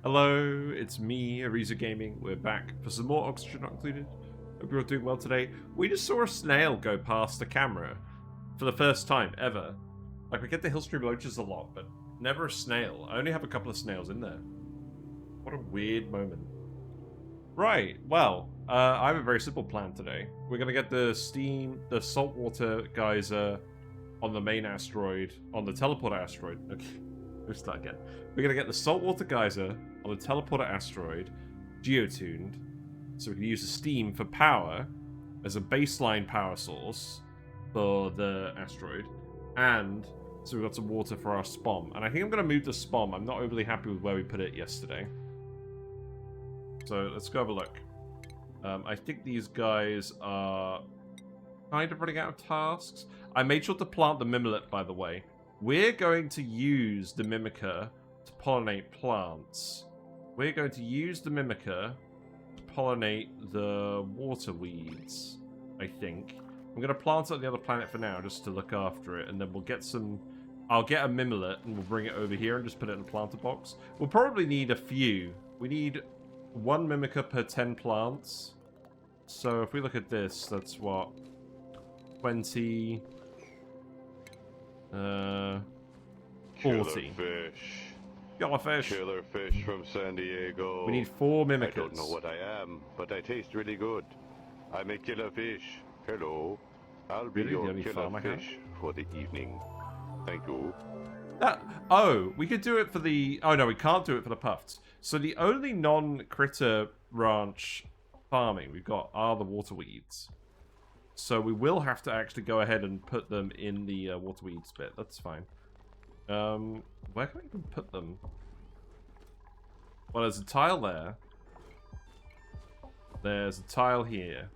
Hello, it's me, Ariza Gaming. We're back for some more Oxygen Not Included. Hope you're all doing well today. We just saw a snail go past the camera for the first time ever. Like, we get the Hillstream loaches a lot, but never a snail. I only have a couple of snails in there. What a weird moment. Right, well, I have a very simple plan today. We're going to get the Salt Water Geyser on the main asteroid, on the teleporter asteroid. Okay, let's start again. We're going to get the Salt Water Geyser on the teleporter asteroid, geotuned, so we can use the steam for power as a baseline power source for the asteroid, and so we've got some water for our SPOM. And I think I'm going to move the SPOM. I'm not overly happy with where we put it yesterday. So let's go have a look. I think these guys are kind of running out of tasks. I made sure to plant the Mimilet, by the way. We're going to use the Mimica to pollinate plants. We're going to use the Mimica to pollinate the water weeds, I think. I'm going to plant it on the other planet for now, just to look after it, and then we'll get some... I'll get a Mimilet, and we'll bring it over here and just put it in a planter box. We'll probably need a few. We need 1 Mimica per 10 plants. So if we look at this, that's what? 20... 40. Killer fish. Killer fish. Killer fish from San Diego. We need 4 Mimicas. I don't know what I am, but I taste really good. I'm a killer fish. Hello. I'll be your killer fish for the evening. Thank you. Oh, we could do it for the... Oh, no, we can't do it for the puffs. So the only non-critter ranch farming we've got are the water weeds. So we will have to actually go ahead and put them in the water weeds bit. That's fine. Where can we even put them? Well, there's a tile there. There's a tile here.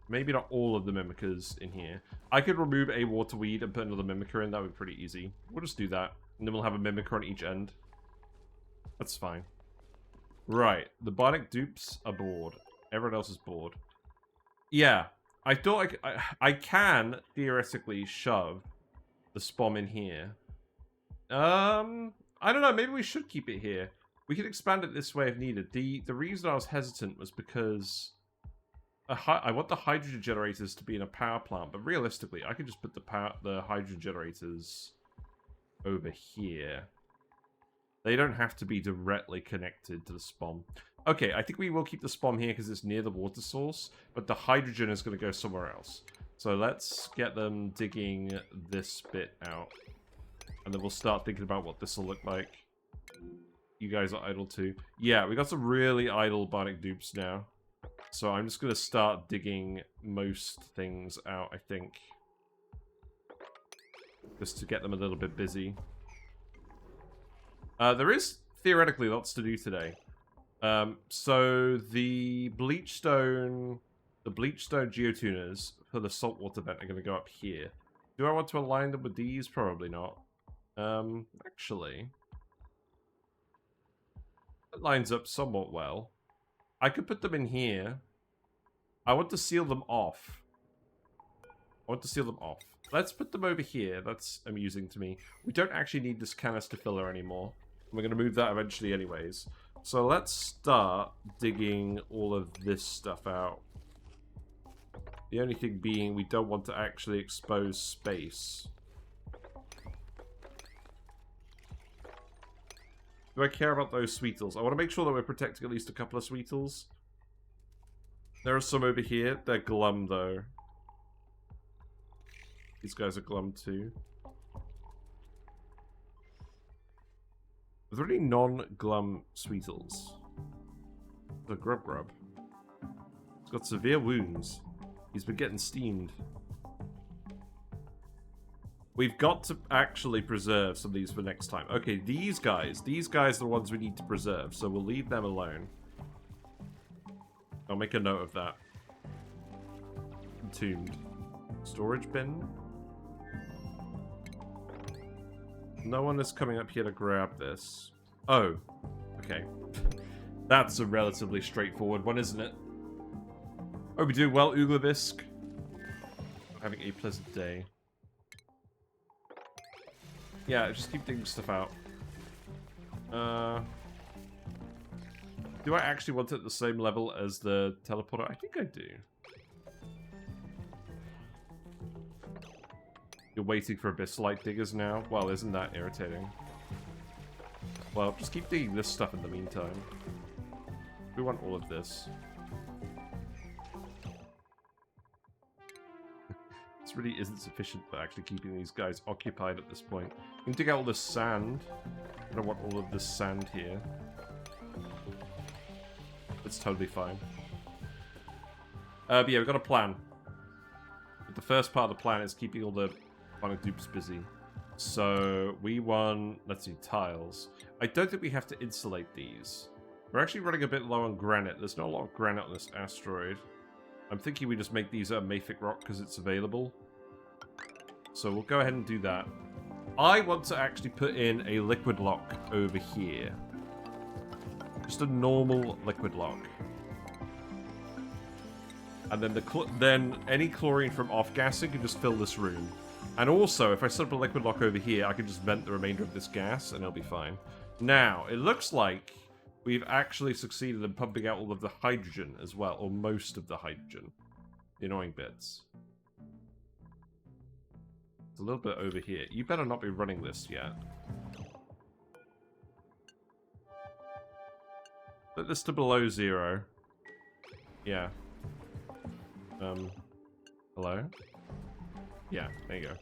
Maybe not all of the Mimicas in here. I could remove a water weed and put another Mimica in. That would be pretty easy. We'll just do that. And then we'll have a Mimica on each end. That's fine. Right. The bionic dupes are bored. Everyone else is bored. Yeah. I thought I can theoretically shove the SPOM in here. I don't know. Maybe we should keep it here. We could expand it this way if needed. The reason I was hesitant was because... I want the hydrogen generators to be in a power plant, but realistically, I could just put the hydrogen generators over here. They don't have to be directly connected to the SPOM. Okay, I think we will keep the SPOM here because it's near the water source, but the hydrogen is going to go somewhere else. So let's get them digging this bit out, and then we'll start thinking about what this will look like. You guys are idle too. Yeah, we got some really idle bionic dupes now. So I'm just going to start digging most things out, I think. Just to get them a little bit busy. There is theoretically lots to do today. So the Bleach Stone Geotuners for the Salt Water Vent are going to go up here. Do I want to align them with these? Probably not. Actually, it lines up somewhat well. I could put them in here. I want to seal them off. Let's put them over here. That's amusing to me. We don't actually need this canister filler anymore. We're going to move that eventually anyways. So let's start digging all of this stuff out. The only thing being we don't want to actually expose space. Do I care about those Sweetles? I want to make sure that we're protecting at least a couple of Sweetles. There are some over here. They're glum, though. These guys are glum, too. Are there any non-glum Sweetles? The Grub. He's got severe wounds. He's been getting steamed. We've got to actually preserve some of these for next time. Okay, these guys are the ones we need to preserve, so we'll leave them alone. I'll make a note of that. Entombed. Storage bin? No one is coming up here to grab this. Oh, okay. That's a relatively straightforward one, isn't it? Oh, we do well, Uglavisk. Having a pleasant day. Yeah, just keep digging stuff out. Do I actually want it at the same level as the teleporter? I think I do. You're waiting for abyssite diggers now? Well, isn't that irritating? Well, just keep digging this stuff in the meantime. We want all of this. This really isn't sufficient for actually keeping these guys occupied at this point. You can dig out all this sand. I don't want all of this sand here. It's totally fine. But yeah, we've got a plan. But the first part of the plan is keeping all the planet dupes busy. So we want, let's see, tiles. I don't think we have to insulate these. We're actually running a bit low on granite. There's not a lot of granite on this asteroid. I'm thinking we just make these mafic rock because it's available. So we'll go ahead and do that. I want to actually put in a liquid lock over here. Just a normal liquid lock. And then then any chlorine from off-gassing can just fill this room. And also, if I set up a liquid lock over here, I can just vent the remainder of this gas and it'll be fine. Now, it looks like we've actually succeeded in pumping out all of the hydrogen as well, or most of the hydrogen. The annoying bits. It's a little bit over here. You better not be running this yet. Put this to below 0. Yeah. Hello? Yeah, there you go.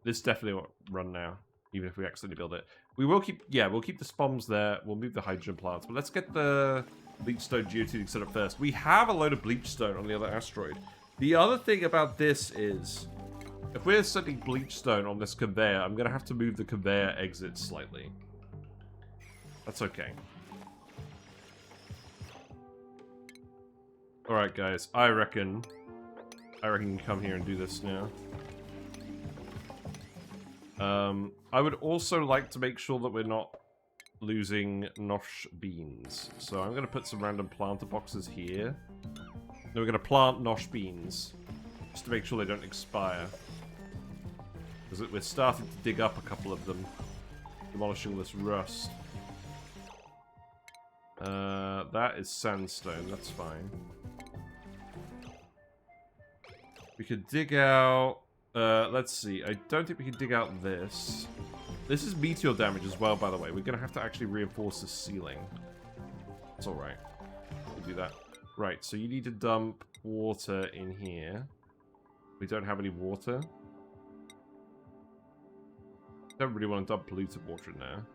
This definitely won't run now, even if we accidentally build it. We will keep, yeah, we'll keep the SPOMs there. We'll move the hydrogen plants, but let's get the Bleach Stone geotuning set up first. We have a load of Bleach Stone on the other asteroid. The other thing about this is, if we're setting Bleach Stone on this conveyor, I'm going to have to move the conveyor exit slightly. That's okay. Alright, guys. I reckon you can come here and do this now. I would also like to make sure that we're not losing nosh beans. So I'm going to put some random planter boxes here. Then we're going to plant nosh beans. Just to make sure they don't expire. Because we're starting to dig up a couple of them. Demolishing this rust. That is sandstone. That's fine. We could dig out... let's see. I don't think we can dig out this. This is meteor damage as well, by the way. We're going to have to actually reinforce the ceiling. It's alright. We'll do that. Right, so you need to dump water in here. We don't have any water. Don't really want to dump polluted water in there.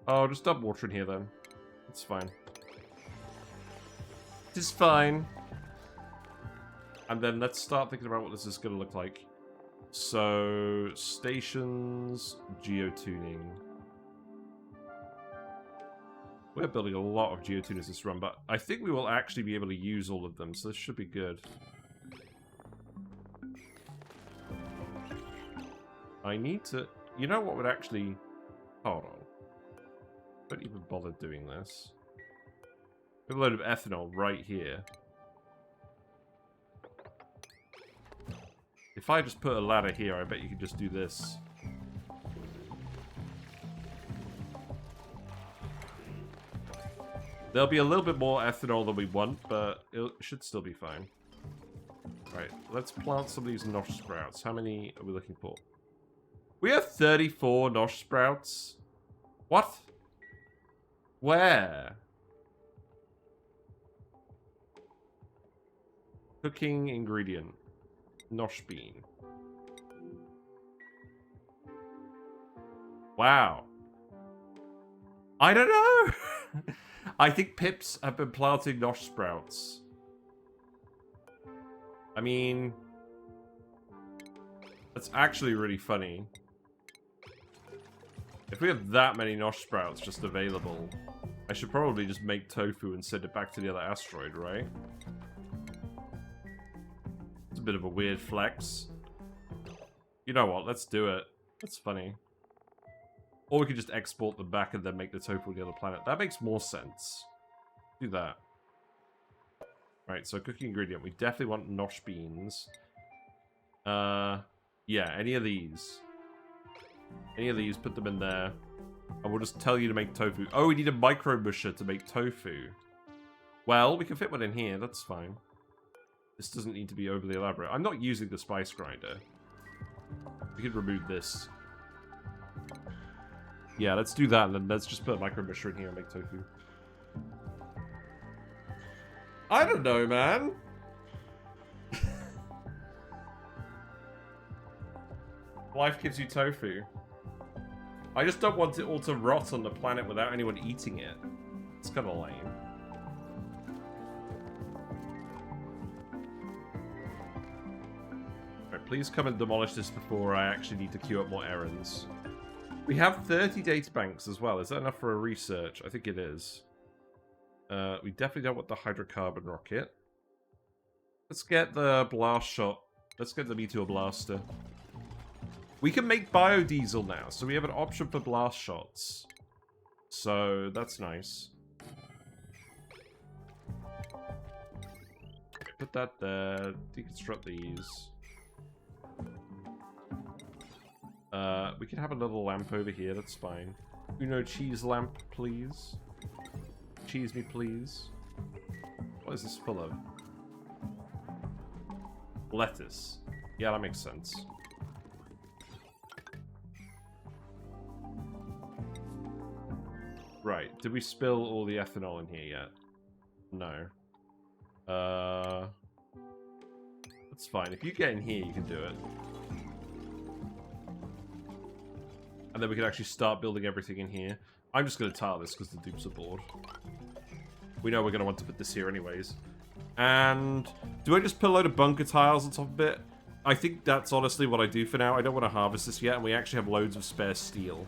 Oh, just dump water in here then. It's fine. It's fine. And then let's start thinking about what this is going to look like. So, stations, geotuning. We're building a lot of geotuners this run, but I think we will actually be able to use all of them, so this should be good. I need to... You know what would actually... Hold on. Don't even bother doing this. We have a load of ethanol right here. If I just put a ladder here, I bet you could just do this. There'll be a little bit more ethanol than we want, but it should still be fine. Right, let's plant some of these nosh sprouts. How many are we looking for? We have 34 nosh sprouts. What? Where? Cooking ingredient. Nosh bean. Wow. I don't know. I think pips have been planting nosh sprouts. I mean, that's actually really funny. If we have that many nosh sprouts just available, I should probably just make tofu and send it back to the other asteroid, right? It's a bit of a weird flex. You know what? Let's do it. That's funny. Or we could just export them back and then make the tofu on the other planet. That makes more sense. Do that. Right, so cooking ingredient. We definitely want nosh beans. Yeah, any of these. Any of these, put them in there. And we'll just tell you to make tofu. Oh, we need a micro musher to make tofu. Well, we can fit one in here. That's fine. This doesn't need to be overly elaborate. I'm not using the spice grinder. We could remove this. Yeah, let's do that, and then let's just put a micro musher in here and make tofu. I don't know, man. Life gives you tofu. I just don't want it all to rot on the planet without anyone eating it. It's kind of lame. Alright, please come and demolish this before I actually need to queue up more errands. We have 30 data banks as well. Is that enough for a research? I think it is. We definitely don't want the hydrocarbon rocket. Let's get the blast shot. Let's get the meteor blaster. We can make biodiesel now, so we have an option for blast shots. So, that's nice. Okay, put that there. Deconstruct these. We can have another lamp over here, that's fine. Uno cheese lamp, please. Cheese me, please. What is this full of? Lettuce. Yeah, that makes sense. Right, did we spill all the ethanol in here yet? No. That's fine. If you get in here, you can do it. And then we can actually start building everything in here. I'm just going to tile this because the dupes are bored. We know we're going to want to put this here anyways. And do I just put a load of bunker tiles on top of it? I think that's honestly what I do for now. I don't want to harvest this yet, and we actually have loads of spare steel.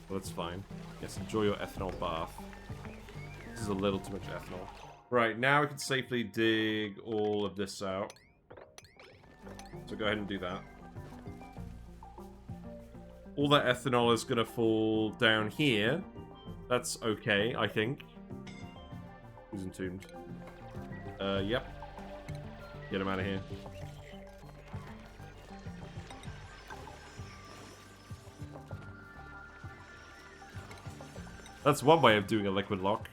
Well, that's fine. Yes, enjoy your ethanol bath. This is a little too much ethanol. Right, now we can safely dig all of this out. So go ahead and do that. All that ethanol is going to fall down here. That's okay, I think. Who's entombed? Yep. Get him out of here. That's one way of doing a liquid lock.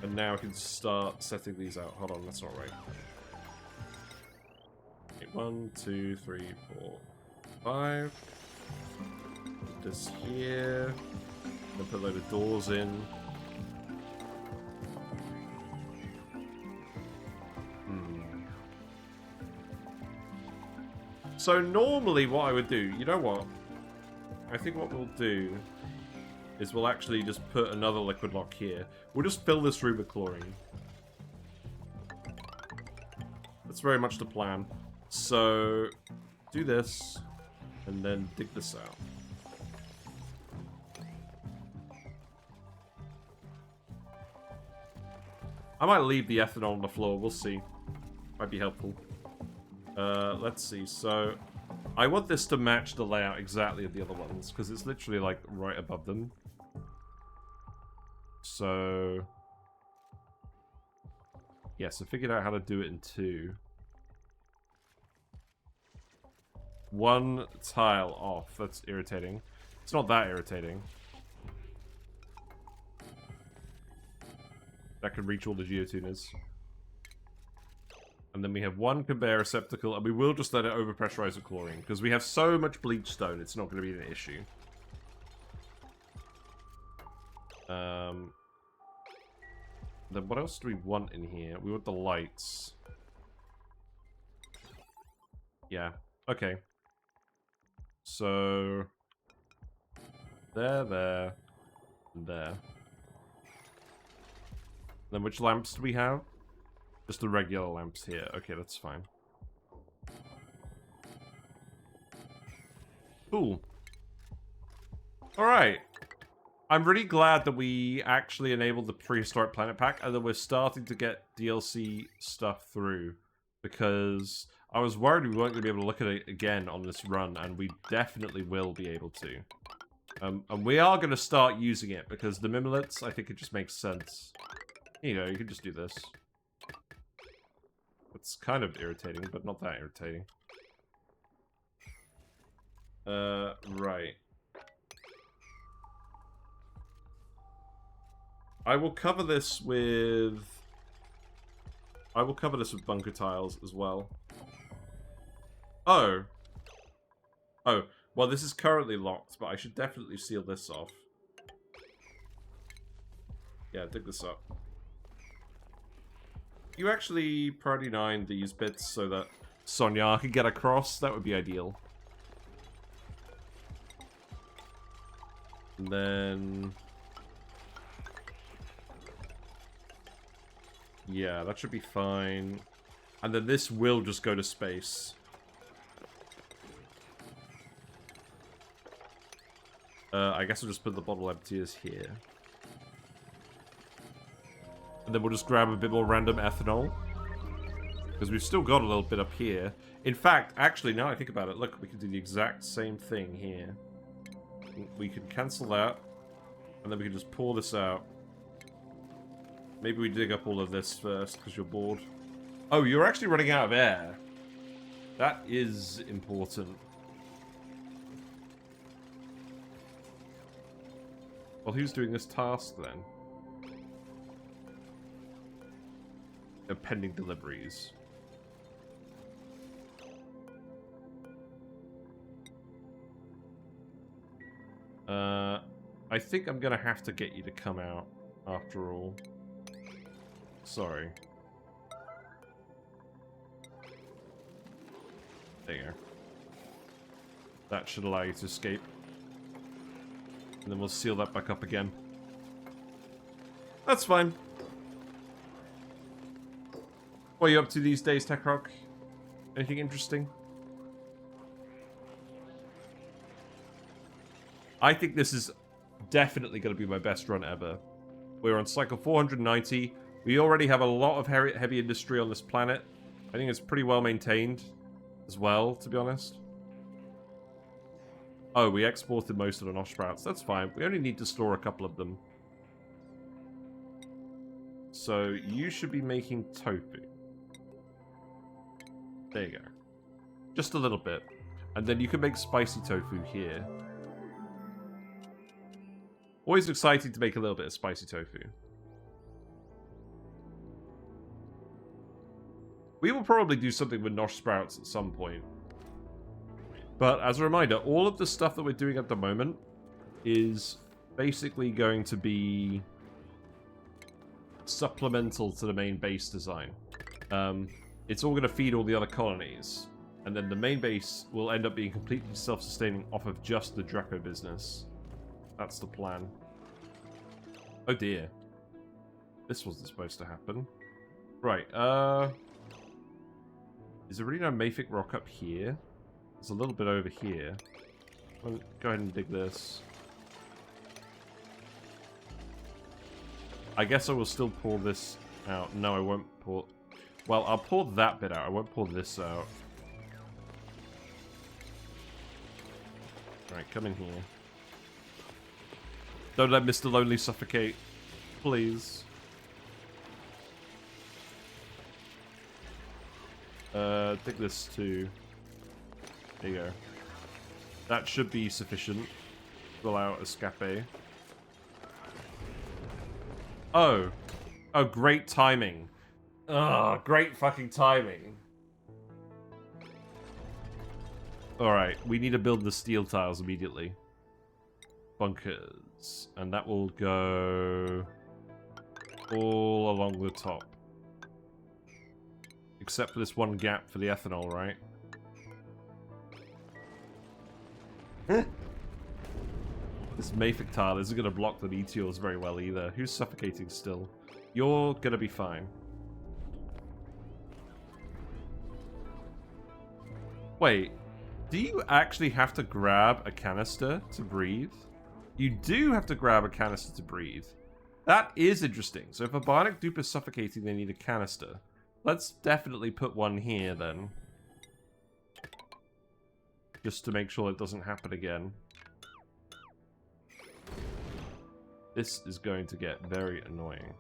And now I can start setting these out. Hold on, that's not right. Okay, 1, 2, 3, 4, 5. Put this here. Then put a load of doors in. So normally what I would do, you know what? I think what we'll do is we'll actually just put another liquid lock here. We'll just fill this room with chlorine. That's very much the plan. So do this and then dig this out. I might leave the ethanol on the floor, we'll see. Might be helpful. Let's see, so I want this to match the layout exactly of the other ones, because it's literally like right above them. So yeah, so figured out how to do it in 2. 1 tile off, that's irritating. It's not that irritating. That can reach all the Geotuners. And then we have 1 conveyor receptacle, and we will just let it overpressurize with chlorine, because we have so much bleach stone, it's not going to be an issue. Then what else do we want in here? We want the lights. Yeah, okay. So there, and there. Then which lamps do we have? Just the regular lamps here. Okay, that's fine. Cool. Alright. I'm really glad that we actually enabled the prehistoric planet pack and that we're starting to get DLC stuff through. Because I was worried we weren't going to be able to look at it again on this run, and we definitely will be able to. And we are going to start using it, because the mimolets, I think it just makes sense. You know, you can just do this. It's kind of irritating, but not that irritating. Right. I will cover this with bunker tiles as well. Oh. Oh, well this is currently locked, but I should definitely seal this off. Yeah, dig this up. You actually priority 9 these bits so that Sonia can get across? That would be ideal. And then... yeah, that should be fine. And then this will just go to space. I guess I'll just put the bottle emptiers here. And then we'll just grab a bit more random ethanol. Because we've still got a little bit up here. In fact, actually, now I think about it, look, we can do the exact same thing here. We can cancel that. And then we can just pour this out. Maybe we dig up all of this first, because you're bored. Oh, you're actually running out of air. That is important. Well, who's doing this task, then? Pending deliveries. I think I'm gonna have to get you to come out, after all. Sorry. There you go. That should allow you to escape. And then we'll seal that back up again. That's fine. What are you up to these days, TechRock? Anything interesting? I think this is definitely going to be my best run ever. We're on cycle 490. We already have a lot of heavy industry on this planet. I think it's pretty well maintained as well, to be honest. Oh, we exported most of the nosh sprouts. That's fine. We only need to store a couple of them. So, you should be making tofu. There you go. Just a little bit. And then you can make spicy tofu here. Always exciting to make a little bit of spicy tofu. We will probably do something with nosh sprouts at some point. But as a reminder, all of the stuff that we're doing at the moment is basically going to be supplemental to the main base design. It's all going to feed all the other colonies. And then the main base will end up being completely self-sustaining off of just the Draco business. That's the plan. Oh dear. This wasn't supposed to happen. Right, is there really no mafic rock up here? There's a little bit over here. Well, go ahead and dig this. I guess I will still pour this out. No, I won't pour... well, I'll pour that bit out. I won't pour this out. Alright, come in here. Don't let Mr. Lonely suffocate. Please. Dig this too. There you go. That should be sufficient to allow escape. Oh. Oh, great timing. Oh, great fucking timing. Alright, we need to build the steel tiles immediately. Bunkers. And that will go all along the top. Except for this one gap for the ethanol, right? This mafic tile isn't going to block the meteors very well either. Who's suffocating still? You're going to be fine. Wait, do you actually have to grab a canister to breathe? You do have to grab a canister to breathe. That is interesting. So if a bionic dupe is suffocating, they need a canister. Let's definitely put one here then. Just to make sure it doesn't happen again. This is going to get very annoying.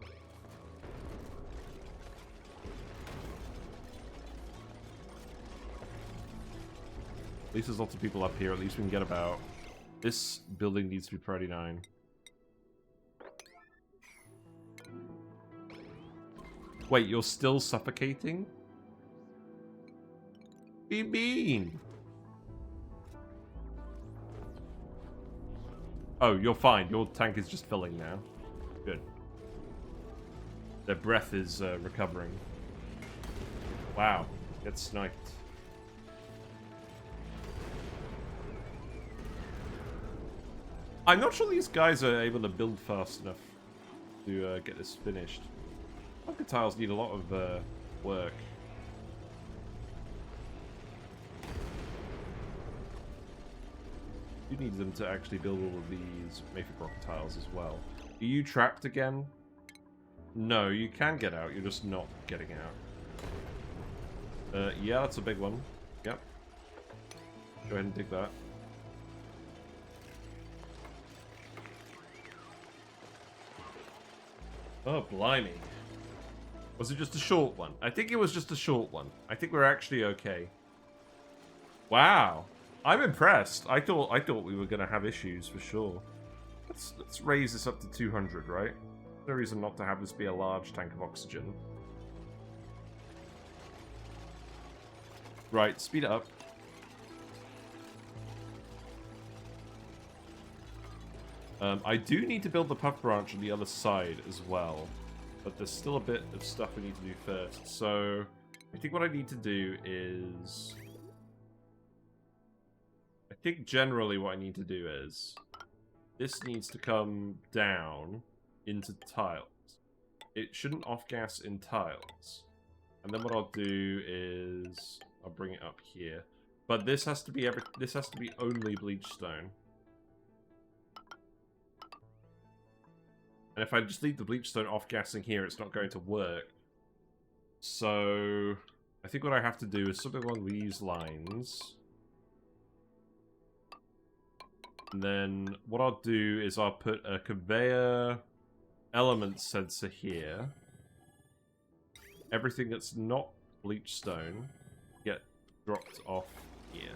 At least there's lots of people up here. At least we can get about. This building needs to be priority 9. Wait, you're still suffocating? What do you mean? Oh, you're fine. Your tank is just filling now. Good. Their breath is recovering. Wow. Get sniped. I'm not sure these guys are able to build fast enough to get this finished. Bunker tiles need a lot of work. You need them to actually build all of these mafic rock tiles as well. Are you trapped again? No, you can get out. You're just not getting out. Yeah, that's a big one. Yep. Go ahead and dig that. Oh, blimey. Was it just a short one? I think it was just a short one. I think we're actually okay. Wow. I'm impressed. I thought we were going to have issues for sure. Let's raise this up to 200, right? No reason not to have this be a large tank of oxygen. Right, speed it up. I do need to build the puff branch on the other side as well. But there's still a bit of stuff we need to do first. So, I think what I need to do is... I think generally what I need to do is... This needs to come down into tiles. It shouldn't off-gas in tiles. And then what I'll do is... I'll bring it up here. But this has to be only Bleach Stone. And if I just leave the Bleach Stone off-gassing here, it's not going to work. So, I think what I have to do is something along these lines. And then what I'll do is I'll put a conveyor element sensor here. Everything that's not Bleach Stone get dropped off here.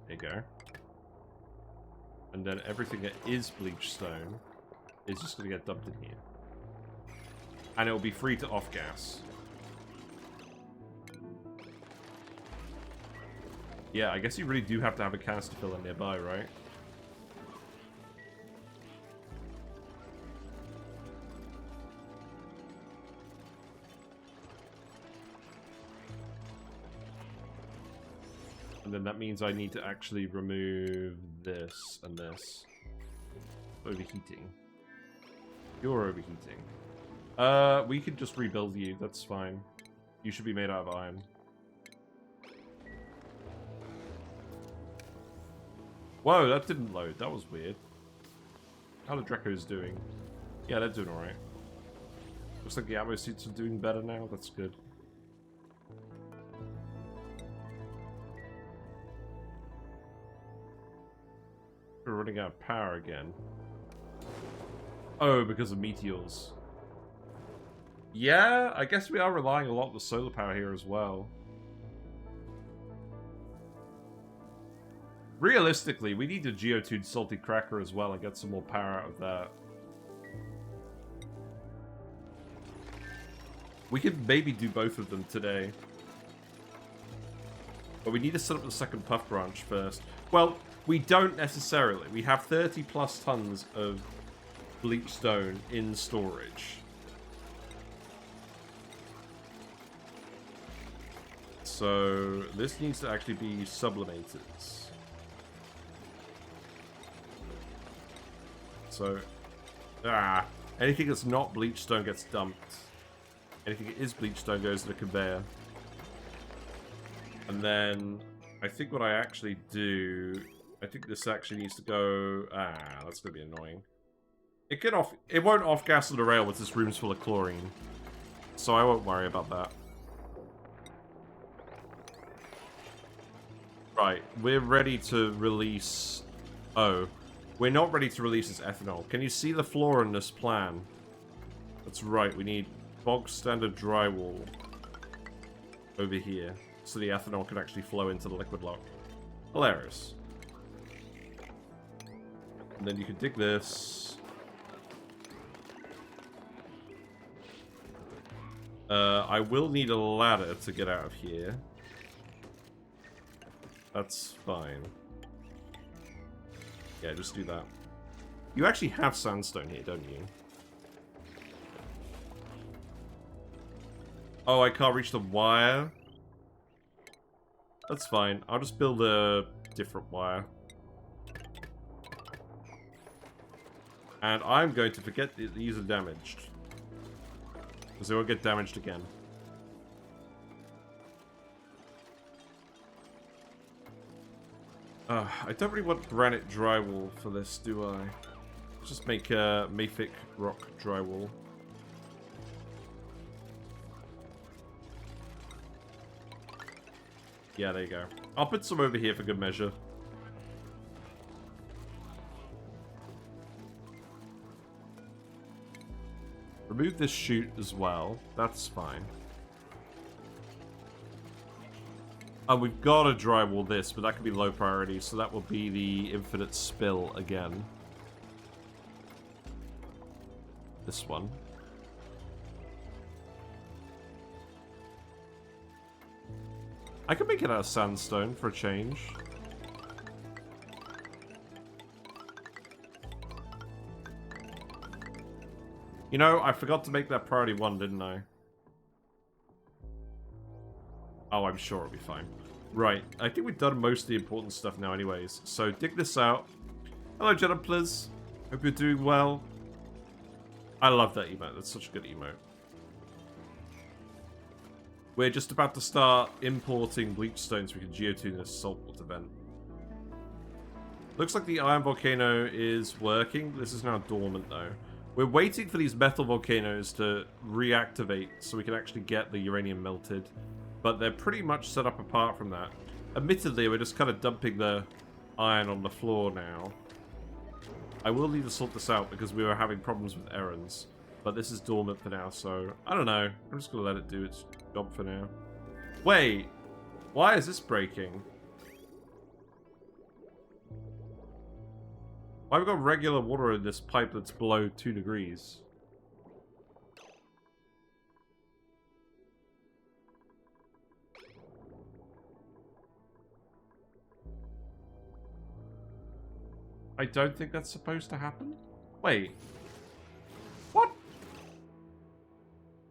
There you go. And then everything that is Bleach Stone is just going to get dumped in here. And it will be free to off-gas. Yeah, I guess you really do have to have a canister filler nearby, right? And then that means I need to actually remove this and this. Overheating. You're overheating. We could just rebuild you, that's fine. You should be made out of iron. Whoa, that didn't load. That was weird. How the Draco's doing? Yeah, they're doing alright. Looks like the ammo suits are doing better now. That's good. We're running out of power again. Oh, because of meteors. Yeah, I guess we are relying a lot on the solar power here as well. Realistically, we need to Geotune Salty Cracker as well and get some more power out of that. We could maybe do both of them today. But we need to set up the second puff branch first. Well, we don't necessarily. We have 30 plus tons of Bleach Stone in storage. So this needs to actually be sublimated. So, anything that's not Bleach Stone gets dumped. Anything that is Bleach Stone goes to the conveyor. And then, I think what I actually do... I think this actually needs to go... that's going to be annoying. It won't off-gas on the rail once this room's full of chlorine. So I won't worry about that. Right, we're ready to release... Oh. We're not ready to release this ethanol. Can you see the flaw in this plan? That's right, we need bog standard drywall over here, so the ethanol can actually flow into the liquid lock. Hilarious. And then you can dig this. I will need a ladder to get out of here. That's fine. Yeah, just do that. You actually have sandstone here, don't you? Oh, I can't reach the wire? That's fine. I'll just build a different wire. And I'm going to forget that these are damaged. Because they won't get damaged again. I don't really want granite drywall for this, do I? Let's just make mafic rock drywall. Yeah, there you go. I'll put some over here for good measure. Remove this chute as well. That's fine. And we've got to drywall this, but that could be low priority, so that will be the infinite spill again. This one. I could make it out of sandstone for a change. You know, I forgot to make that priority 1, didn't I? Oh, I'm sure it'll be fine. Right, I think we've done most of the important stuff now anyways. So, dig this out. Hello, Geotuners. Hope you're doing well. I love that emote. That's such a good emote. We're just about to start importing Bleach Stone so we can geotune this Salt Water Vent. Looks like the iron volcano is working. This is now dormant, though. We're waiting for these metal volcanoes to reactivate so we can actually get the uranium melted. But they're pretty much set up apart from that. Admittedly, we're just kind of dumping the iron on the floor now. I will need to sort this out because we were having problems with errands. But this is dormant for now, so I don't know. I'm just going to let it do its job for now. Wait, why is this breaking? Why have we got regular water in this pipe that's below 2 degrees? I don't think that's supposed to happen. Wait. What?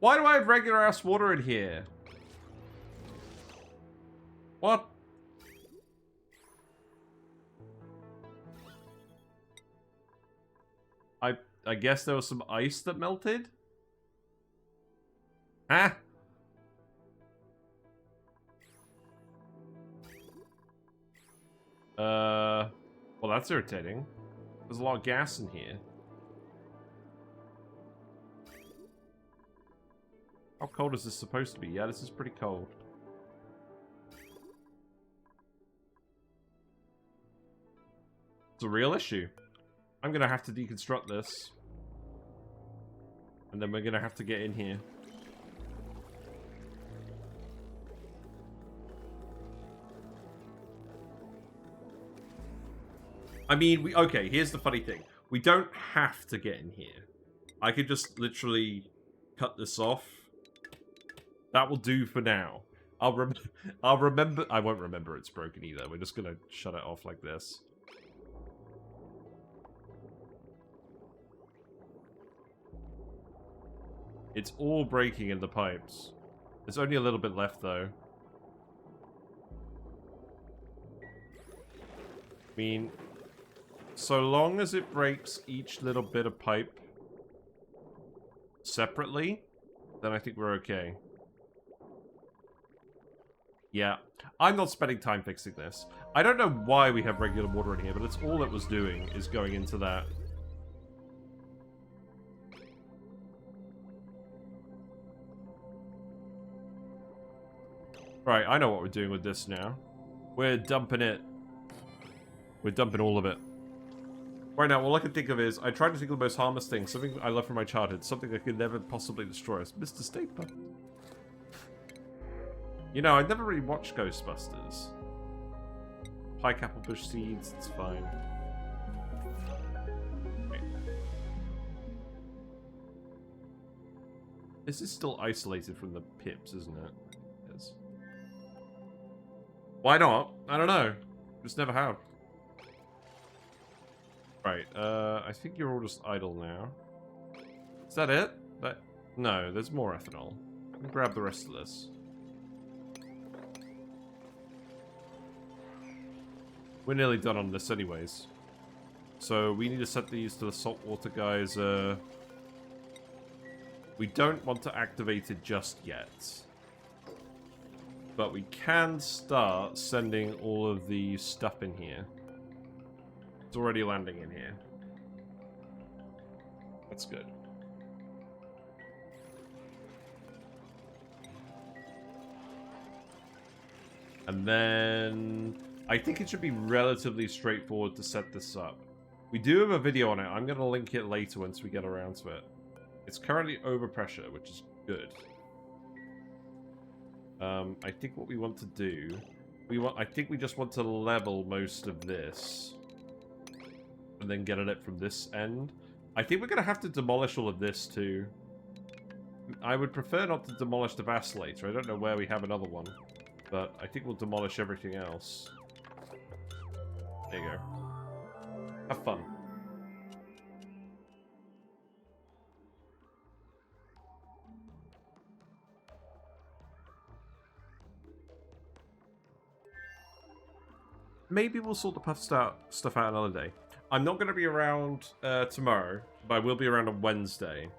Why do I have regular ass water in here? What? I guess there was some ice that melted? Ah! Well, that's irritating. There's a lot of gas in here. How cold is this supposed to be? Yeah, this is pretty cold. It's a real issue. I'm gonna have to deconstruct this. And then we're gonna have to get in here. I mean, okay, here's the funny thing. We don't have to get in here. I could just literally cut this off. That will do for now. I'll remember... I won't remember it's broken either. We're just gonna shut it off like this. It's all breaking in the pipes. There's only a little bit left, though. I mean... So long as it breaks each little bit of pipe separately, then I think we're okay. Yeah. I'm not spending time fixing this. I don't know why we have regular water in here, but it's all it was doing is going into that. Right, I know what we're doing with this now. We're dumping it. We're dumping all of it. Right now, all I can think of is, I tried to think of the most harmless thing, something I love from my childhood, something I could never possibly destroy. It's Mr. Stapler. You know, I never really watched Ghostbusters. Pike applebush seeds, it's fine. Wait. This is still isolated from the pips, isn't it? Yes. Why not? I don't know. Just never have. Right, I think you're all just idle now. Is that it? No, there's more ethanol. Let me grab the rest of this. We're nearly done on this anyways. So we need to set these to the Salt Water Geyser. We don't want to activate it just yet. But we can start sending all of the stuff in here. It's already landing in here. That's good. And then I think it should be relatively straightforward to set this up. We do have a video on it. I'm going to link it later once we get around to it. It's currently over pressure, which is good. I think what we want to do, I think we just want to level most of this. And then get at it from this end. I think we're going to have to demolish all of this too. I would prefer not to demolish the vacillator. I don't know where we have another one. But I think we'll demolish everything else. There you go. Have fun. Maybe we'll sort the stuff out another day. I'm not going to be around tomorrow, but I will be around on Wednesday.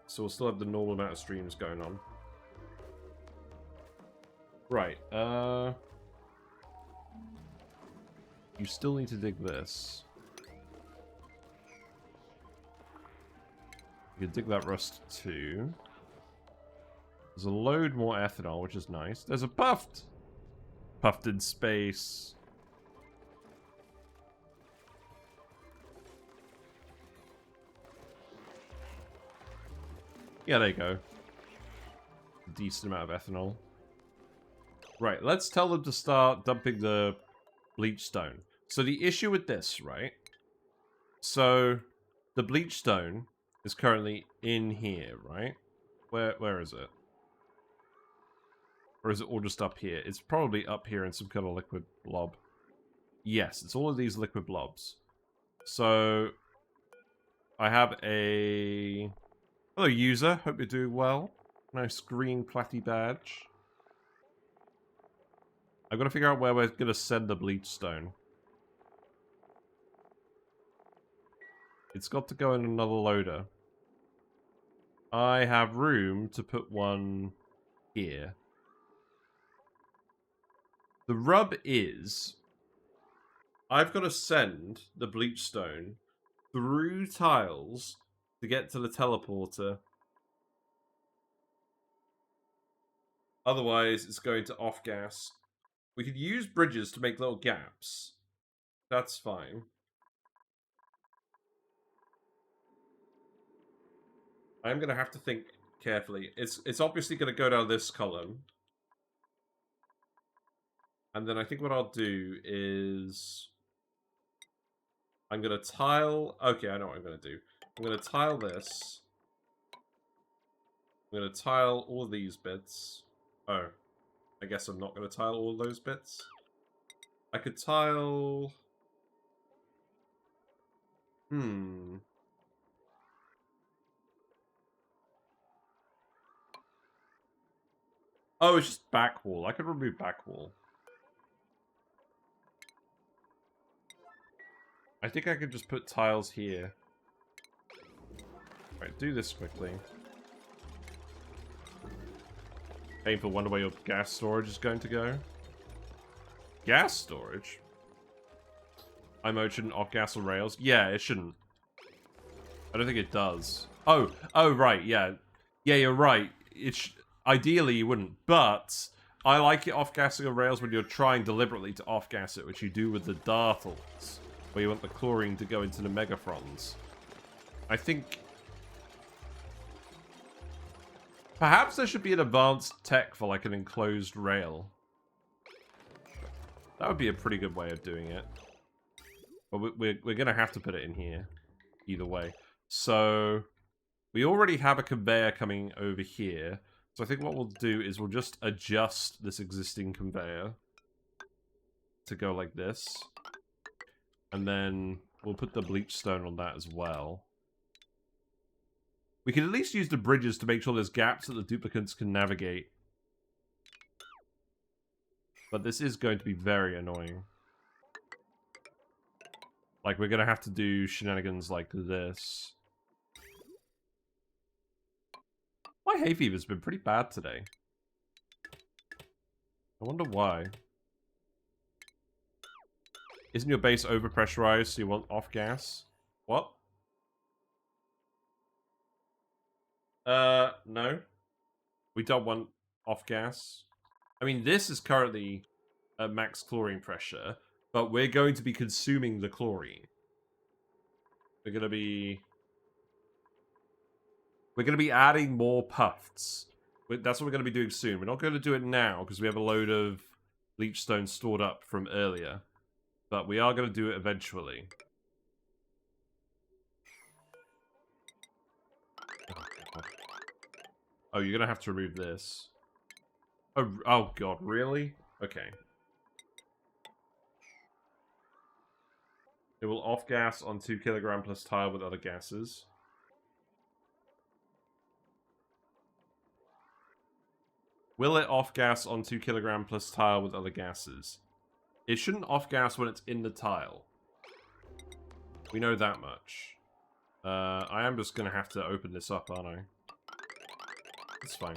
So we'll still have the normal amount of streams going on. Right, you still need to dig this. You can dig that rust too. There's a load more ethanol, which is nice. There's a puffed! Puffed in space. Yeah, there you go. A decent amount of ethanol. Right, let's tell them to start dumping the Bleach Stone. So the issue with this, right? So the Bleach Stone is currently in here, right? Where is it? Or is it all just up here? It's probably up here in some kind of liquid blob. Yes, it's all of these liquid blobs. So I have a... Hello, user. Hope you're doing well. Nice green platty badge. I've got to figure out where we're going to send the Bleach Stone. It's got to go in another loader. I have room to put one here. The rub is, I've got to send the Bleach Stone through tiles to get to the teleporter. Otherwise, it's going to off-gas. We could use bridges to make little gaps. That's fine. I'm going to have to think carefully. It's obviously going to go down this column. And then I think what I'll do is... I'm going to tile... Okay, I know what I'm going to do. I'm going to tile this. I'm going to tile all these bits. Oh. I guess I'm not going to tile all those bits. I could tile... Oh, it's just back wall. I could remove back wall. I think I could just put tiles here. Right, do this quickly. Painful, wonder where your gas storage is going to go. Gas storage? IMO shouldn't off-gas on rails? Yeah, it shouldn't. I don't think it does. Oh, right, yeah. Yeah, you're right. Ideally, you wouldn't, but I like it off-gassing on rails when you're trying deliberately to off-gas it, which you do with the dartles, where you want the chlorine to go into the megathrons. I think... perhaps there should be an advanced tech for, like, an enclosed rail. That would be a pretty good way of doing it. But we're going to have to put it in here, either way. So, we already have a conveyor coming over here. So I think what we'll do is we'll just adjust this existing conveyor to go like this. And then we'll put the bleach stone on that as well. We can at least use the bridges to make sure there's gaps that the duplicates can navigate. But this is going to be very annoying. Like, we're going to have to do shenanigans like this. My hay fever's been pretty bad today. I wonder why. Isn't your base overpressurized, so you want off gas? What? No. We don't want off gas. I mean, this is currently at max chlorine pressure, but we're going to be consuming the chlorine. We're going to be adding more puffs. That's what we're going to be doing soon. We're not going to do it now because we have a load of bleach stone stored up from earlier. But we are going to do it eventually. Oh, you're going to have to remove this. Oh god, really? Okay. It will off-gas on 2 kilogram plus tile with other gases. Will it off-gas on 2 kilogram plus tile with other gases? It shouldn't off-gas when it's in the tile. We know that much. I am just going to have to open this up, aren't I? It's fine.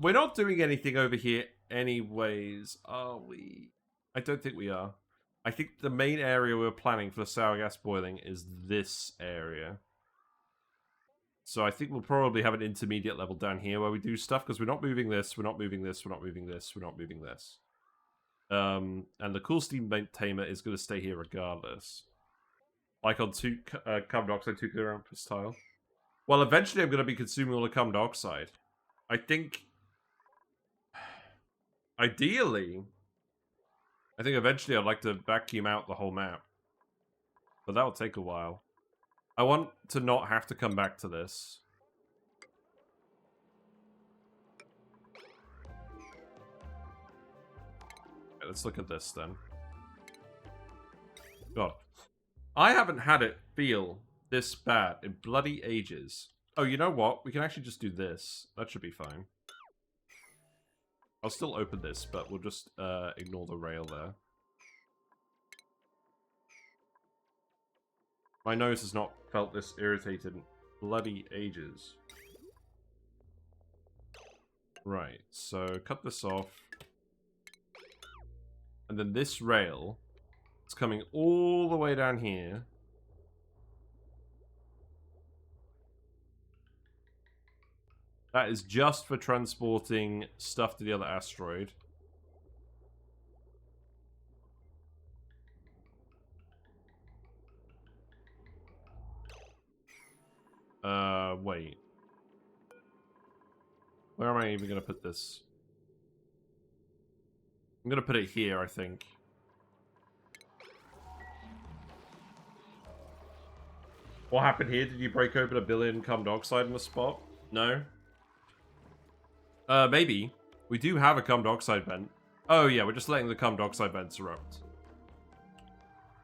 We're not doing anything over here anyways, are we? I don't think we are. I think the main area we're planning for the sour gas boiling is this area. So I think we'll probably have an intermediate level down here where we do stuff, because we're not moving this, we're not moving this, we're not moving this, we're not moving this. And the cool steam tamer is going to stay here regardless. Like on carbon dioxide 2 kilogram per tile. Well, eventually I'm going to be consuming all the carbon dioxide. I think... ideally... I think eventually I'd like to vacuum out the whole map. But that'll take a while. I want to not have to come back to this. Okay, let's look at this then. God. I haven't had it feel this bad in bloody ages. Oh, you know what? We can actually just do this. That should be fine. I'll still open this, but we'll just ignore the rail there. My nose has not felt this irritated in bloody ages. Right, so cut this off. And then this rail is coming all the way down here. That is just for transporting stuff to the other asteroid. Wait. Where am I even going to put this? I'm going to put it here, I think. What happened here? Did you break open 1 billion carbon dioxide in the spot? No? Maybe. We do have a carbon dioxide vent. Oh yeah, we're just letting the carbon dioxide vents erupt.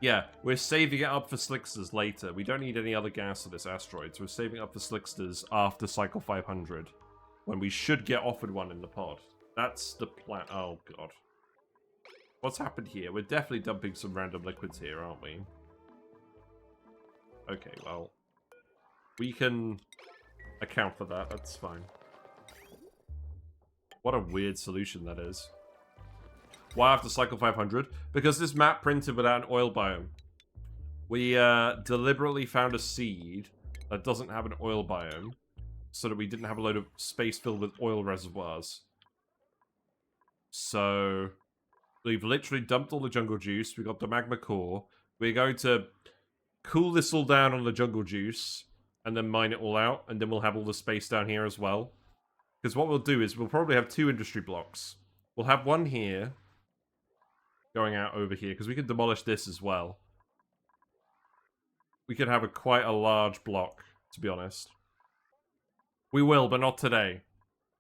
Yeah, we're saving it up for slicksters later. We don't need any other gas for this asteroid, so we're saving up for slicksters after cycle 500. When we should get offered one in the pod. That's the plan. Oh god. What's happened here? We're definitely dumping some random liquids here, aren't we? Okay, well. We can account for that, that's fine. What a weird solution that is. Why after cycle 500? Because this map printed without an oil biome. We deliberately found a seed that doesn't have an oil biome, so that we didn't have a load of space filled with oil reservoirs. So we've literally dumped all the jungle juice. We got the magma core. We're going to cool this all down on the jungle juice and then mine it all out, and then we'll have all the space down here as well. Because what we'll do is we'll probably have 2 industry blocks. We'll have one here going out over here, because we can demolish this as well. We could have quite a large block, to be honest. We will, but not today.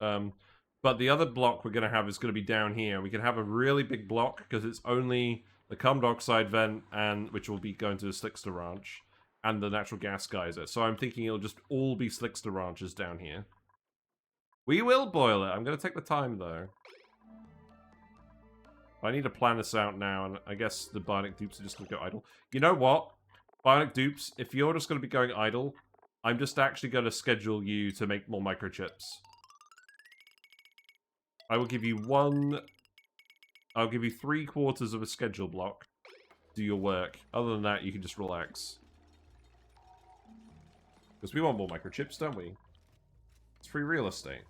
But the other block we're going to have is going to be down here. We can have a really big block, because it's only the carbon dioxide vent, and which will be going to the Slickster Ranch, and the natural gas geyser. So I'm thinking it'll just all be Slickster Ranches down here. We will boil it. I'm going to take the time, though. I need to plan this out now, and I guess the bionic dupes are just going to go idle. You know what? Bionic dupes, if you're just going to be going idle, I'm just actually going to schedule you to make more microchips. I will give you I'll give you 3/4 of a schedule block. Do your work. Other than that, you can just relax. Because we want more microchips, don't we? It's free real estate.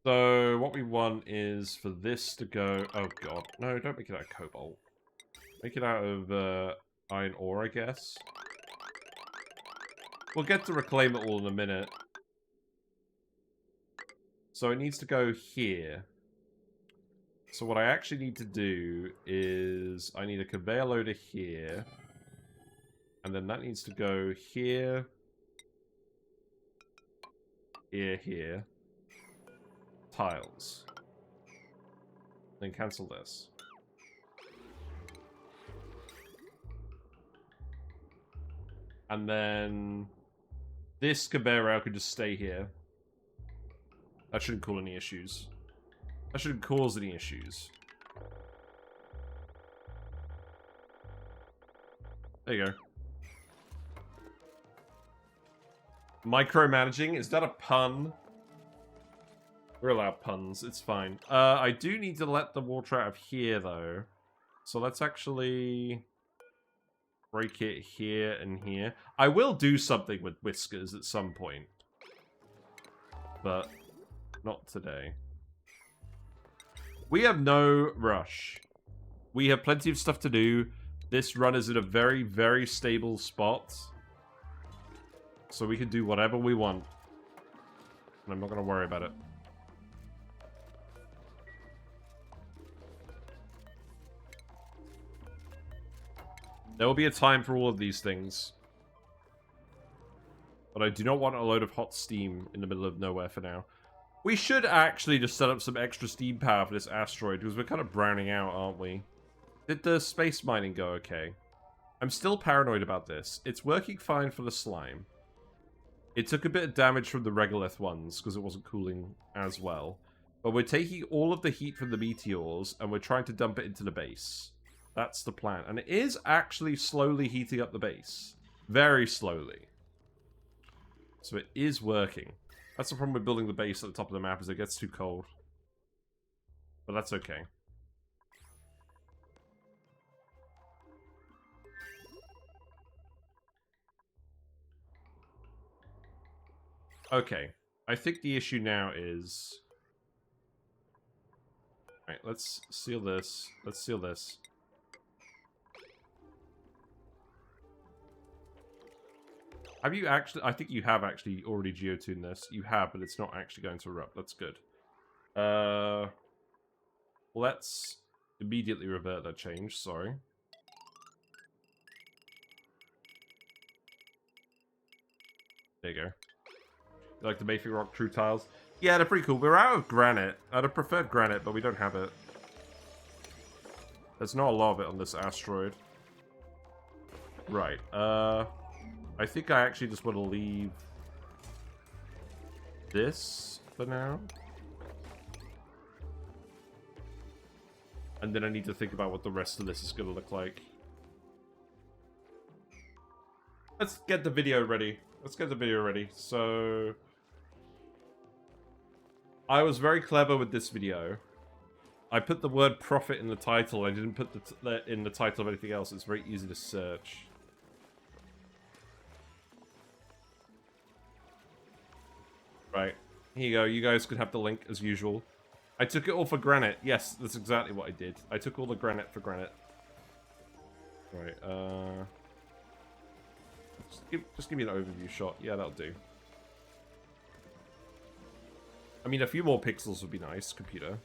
So, what we want is for this to go... Oh, God. No, don't make it out of cobalt. Make it out of iron ore, I guess. We'll get to reclaim it all in a minute. So, it needs to go here. So, what I actually need to do is... I need a conveyor loader here. And then that needs to go here. Here. Tiles. Then cancel this. And then this conveyor rail could just stay here. That shouldn't cause any issues. That shouldn't cause any issues. There you go. Micromanaging? Is that a pun? We're allowed puns, it's fine. I do need to let the water out of here, though. So let's actually break it here and here. I will do something with whiskers at some point. But not today. We have no rush. We have plenty of stuff to do. This run is in a very, very stable spot. So we can do whatever we want. And I'm not going to worry about it. There will be a time for all of these things. But I do not want a load of hot steam in the middle of nowhere for now. We should actually just set up some extra steam power for this asteroid, because we're kind of browning out, aren't we? Did the space mining go okay? I'm still paranoid about this. It's working fine for the slime. It took a bit of damage from the regolith ones, because it wasn't cooling as well. But we're taking all of the heat from the meteors, and we're trying to dump it into the base. That's the plan. And it is actually slowly heating up the base. Very slowly. So it is working. That's the problem with building the base at the top of the map, is it gets too cold. But that's okay. Okay. I think the issue now is... Alright, let's seal this. Let's seal this. Have you actually... I think you have actually already geotuned this. You have, but it's not actually going to erupt. That's good. Let's immediately revert that change. Sorry. There you go. You like the Mayfield Rock True Tiles? Yeah, they're pretty cool. We're out of granite. I'd have preferred granite, but we don't have it. There's not a lot of it on this asteroid. Right, I think I actually just want to leave this for now. And then I need to think about what the rest of this is going to look like. Let's get the video ready. So... I was very clever with this video. I put the word profit in the title. I didn't put in the title of anything else. It's very easy to search. Right. Here you go. You guys could have the link as usual. I took it all for granite. Yes, that's exactly what I did. I took all the granite for granite. Right, just give me an overview shot. Yeah, that'll do. I mean, a few more pixels would be nice, computer.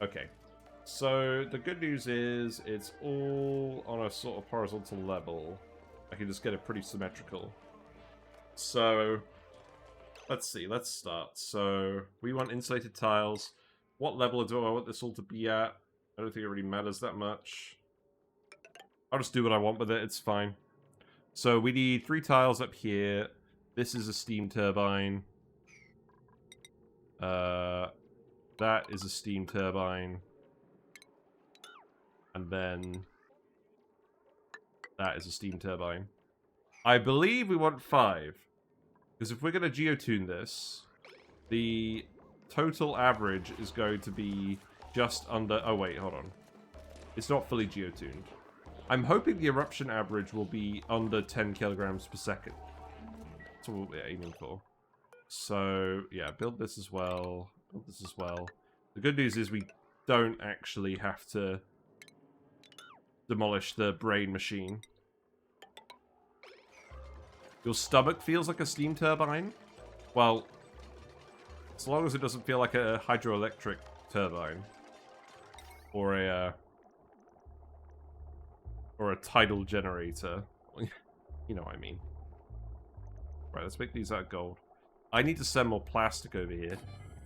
Okay. So, the good news is, it's all on a sort of horizontal level. I can just get it pretty symmetrical. So, let's see, let's start. So, we want insulated tiles. What level do I want this all to be at? I don't think it really matters that much. I'll just do what I want with it, it's fine. So, we need 3 tiles up here. This is a steam turbine. That is a steam turbine. And then that is a steam turbine. I believe we want 5. Because if we're going to geotune this, the total average is going to be just under... Oh, wait, hold on. It's not fully geotuned. I'm hoping the eruption average will be under 10 kilograms per second. That's what we're aiming for. So, yeah, build this as well. Build this as well. The good news is we don't actually have to demolish the brain machine. Your stomach feels like a steam turbine? Well, as long as it doesn't feel like a hydroelectric turbine. Or a tidal generator. You know what I mean. Right, let's make these out of gold. I need to send more plastic over here.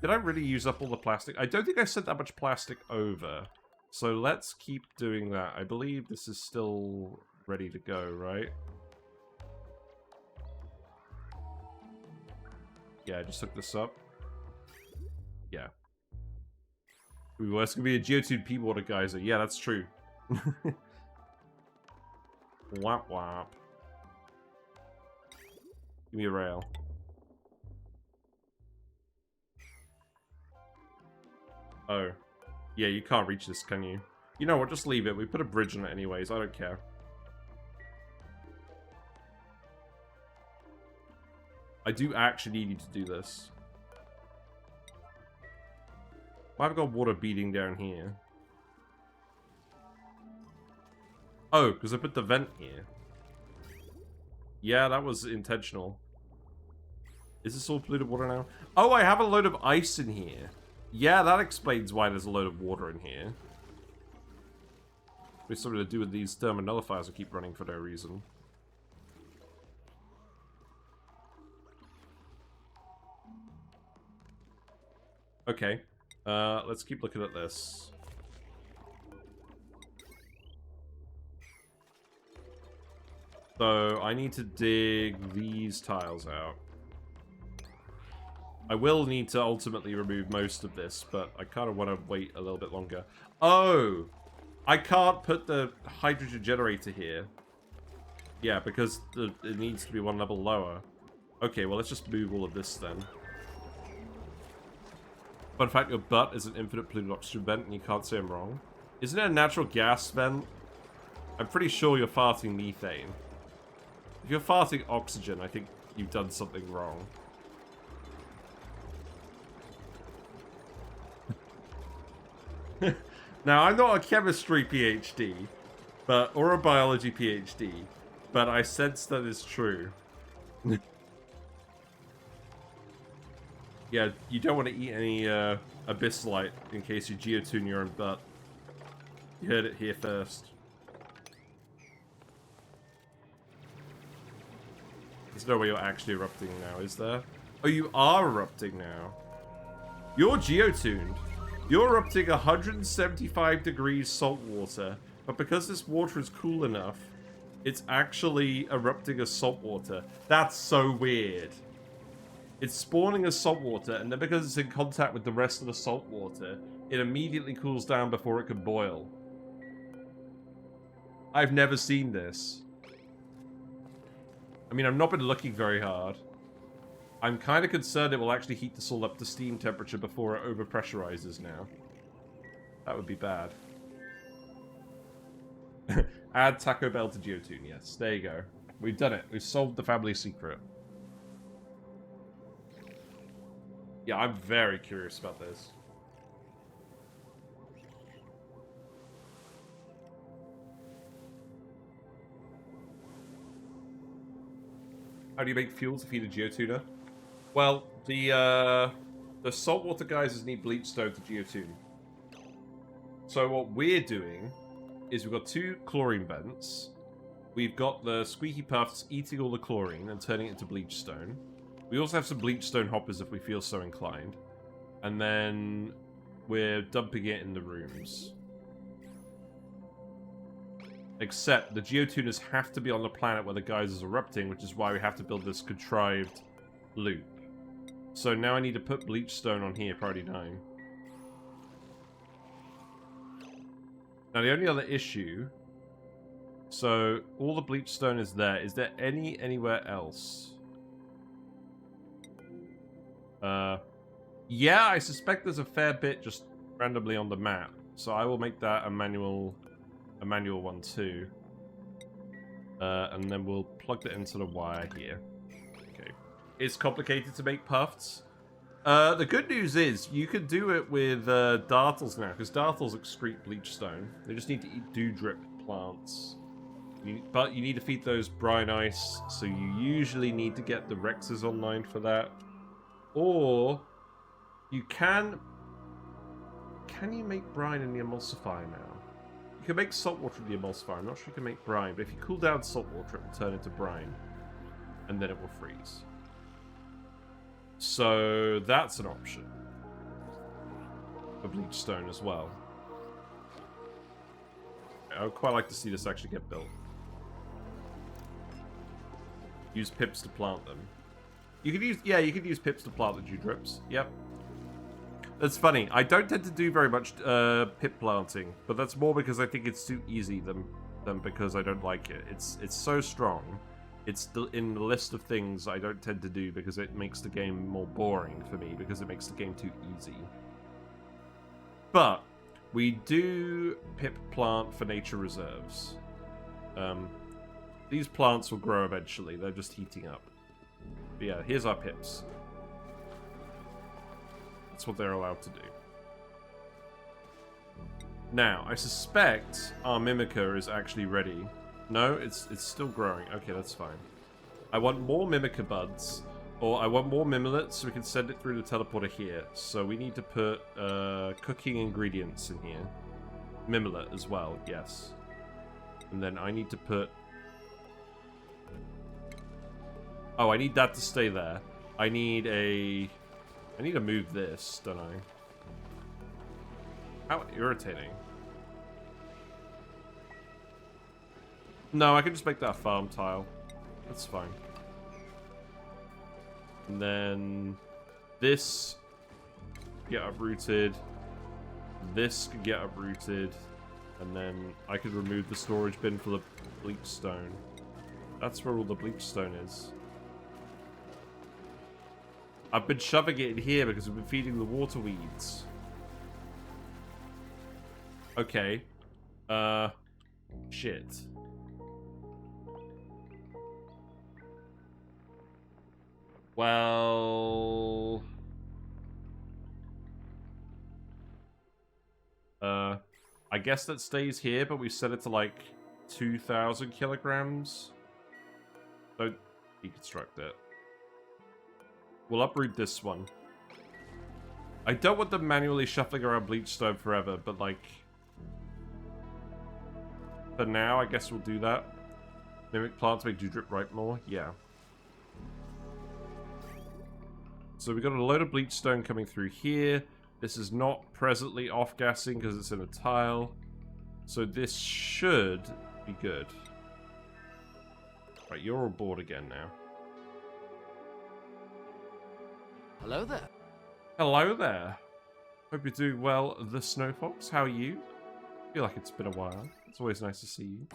Did I really use up all the plastic? I don't think I sent that much plastic over. So let's keep doing that. I believe this is still ready to go, right? Yeah, I just hooked this up. Yeah. Ooh, it's gonna be a Geotuned Salt Water Geyser. Yeah, that's true. Whap whap. Give me a rail. Oh. Yeah, you can't reach this, can you? You know what, just leave it. We put a bridge on it anyways, I don't care. I do actually need you to do this. Why have I got water beating down here? Oh, because I put the vent here. Yeah, that was intentional. Is this all polluted water now? Oh, I have a load of ice in here. Yeah, that explains why there's a load of water in here. It's something to do with these thermonullifiers I keep running for no reason. Okay. Let's keep looking at this. So, I need to dig these tiles out. I will need to ultimately remove most of this, but I kind of want to wait a little bit longer. Oh! I can't put the hydrogen generator here. Yeah, because it needs to be one level lower. Okay, well, let's just move all of this then. Fun fact, your butt is an infinite polluted oxygen vent, and you can't say I'm wrong. Isn't it a natural gas vent? I'm pretty sure you're farting methane. If you're farting oxygen, I think you've done something wrong. Now, I'm not a chemistry PhD, or a biology PhD, but I sense that is true. Yeah, you don't want to eat any abyssalite in case you geotune your own butt. You heard it here first. There's no way you're actually erupting now, is there? Oh, you are erupting now. You're geotuned. You're erupting 175 degrees salt water, but because this water is cool enough, it's actually erupting as salt water. That's so weird. It's spawning as salt water, and then because it's in contact with the rest of the salt water, it immediately cools down before it can boil. I've never seen this. I mean, I've not been looking very hard. I'm kind of concerned it will actually heat this all up to steam temperature before it overpressurizes now. That would be bad. Add Taco Bell to Geotune, yes. There you go. We've done it. We've solved the family secret. Yeah, I'm very curious about this. How do you make fuel to feed a geotuner? Well, the Salt Water Geysers need Bleach Stone to geotune. So what we're doing is we've got 2 Chlorine Vents. We've got the Squeaky Puffs eating all the chlorine and turning it into Bleach Stone. We also have some Bleach Stone hoppers if we feel so inclined. And then we're dumping it in the rooms. Except the Geotuners have to be on the planet where the geysers are erupting, which is why we have to build this contrived loop. So now I need to put Bleach Stone on here, priority 9. Now the only other issue... So, all the Bleach Stone is there. Is there anywhere else? Yeah, I suspect there's a fair bit just randomly on the map. So I will make that a manual one too. And then we'll plug that into the wire here. Okay. It's complicated to make puffs. The good news is you can do it with dartles now, because dartles excrete Bleach Stone. They just need to eat dewdrip plants. But you need to feed those brine ice, so you usually need to get the Rexes online for that. Or you can you make brine in the emulsifier now? You can make salt water in the emulsifier. I'm not sure you can make brine, but if you cool down salt water, it will turn into brine. And then it will freeze. So that's an option. For Bleach Stone as well. I would quite like to see this actually get built. Use pips to plant them. You could use, yeah, you could use pips to plant the dewdrips. Yep. That's funny. I don't tend to do very much pip planting, but that's more because I think it's too easy than because I don't like it. It's so strong. It's in the list of things I don't tend to do because it makes the game more boring for me because it makes the game too easy. But we do pip plant for nature reserves. These plants will grow eventually. They're just heating up. But yeah, here's our pips. That's what they're allowed to do. Now, I suspect our Mimica is actually ready. No, it's still growing. Okay, that's fine. I want more Mimica buds, or I want more Mimolets so we can send it through the teleporter here. So we need to put cooking ingredients in here. Mimolet as well, yes. And then I need to put... Oh, I need that to stay there. I need to move this, don't I? How irritating. No, I can just make that a farm tile. That's fine. And then this get uprooted. This can get uprooted. And then I could remove the storage bin for the bleach stone. That's where all the bleach stone is. I've been shoving it in here because we've been feeding the water weeds. Okay. Shit. Well... I guess that stays here, but we set it to like 2,000 kilograms. Don't deconstruct it. We'll uproot this one. I don't want them manually shuffling around bleach stone forever, but like... For now, I guess we'll do that. Mimic plants make dewdrip ripe more? Yeah. So we've got a load of bleach stone coming through here. This is not presently off-gassing because it's in a tile. So this should be good. Right, you're aboard again now. Hello there. Hello there. Hope you're doing well, the Snow Fox. How are you? Feel like it's been a while. It's always nice to see you.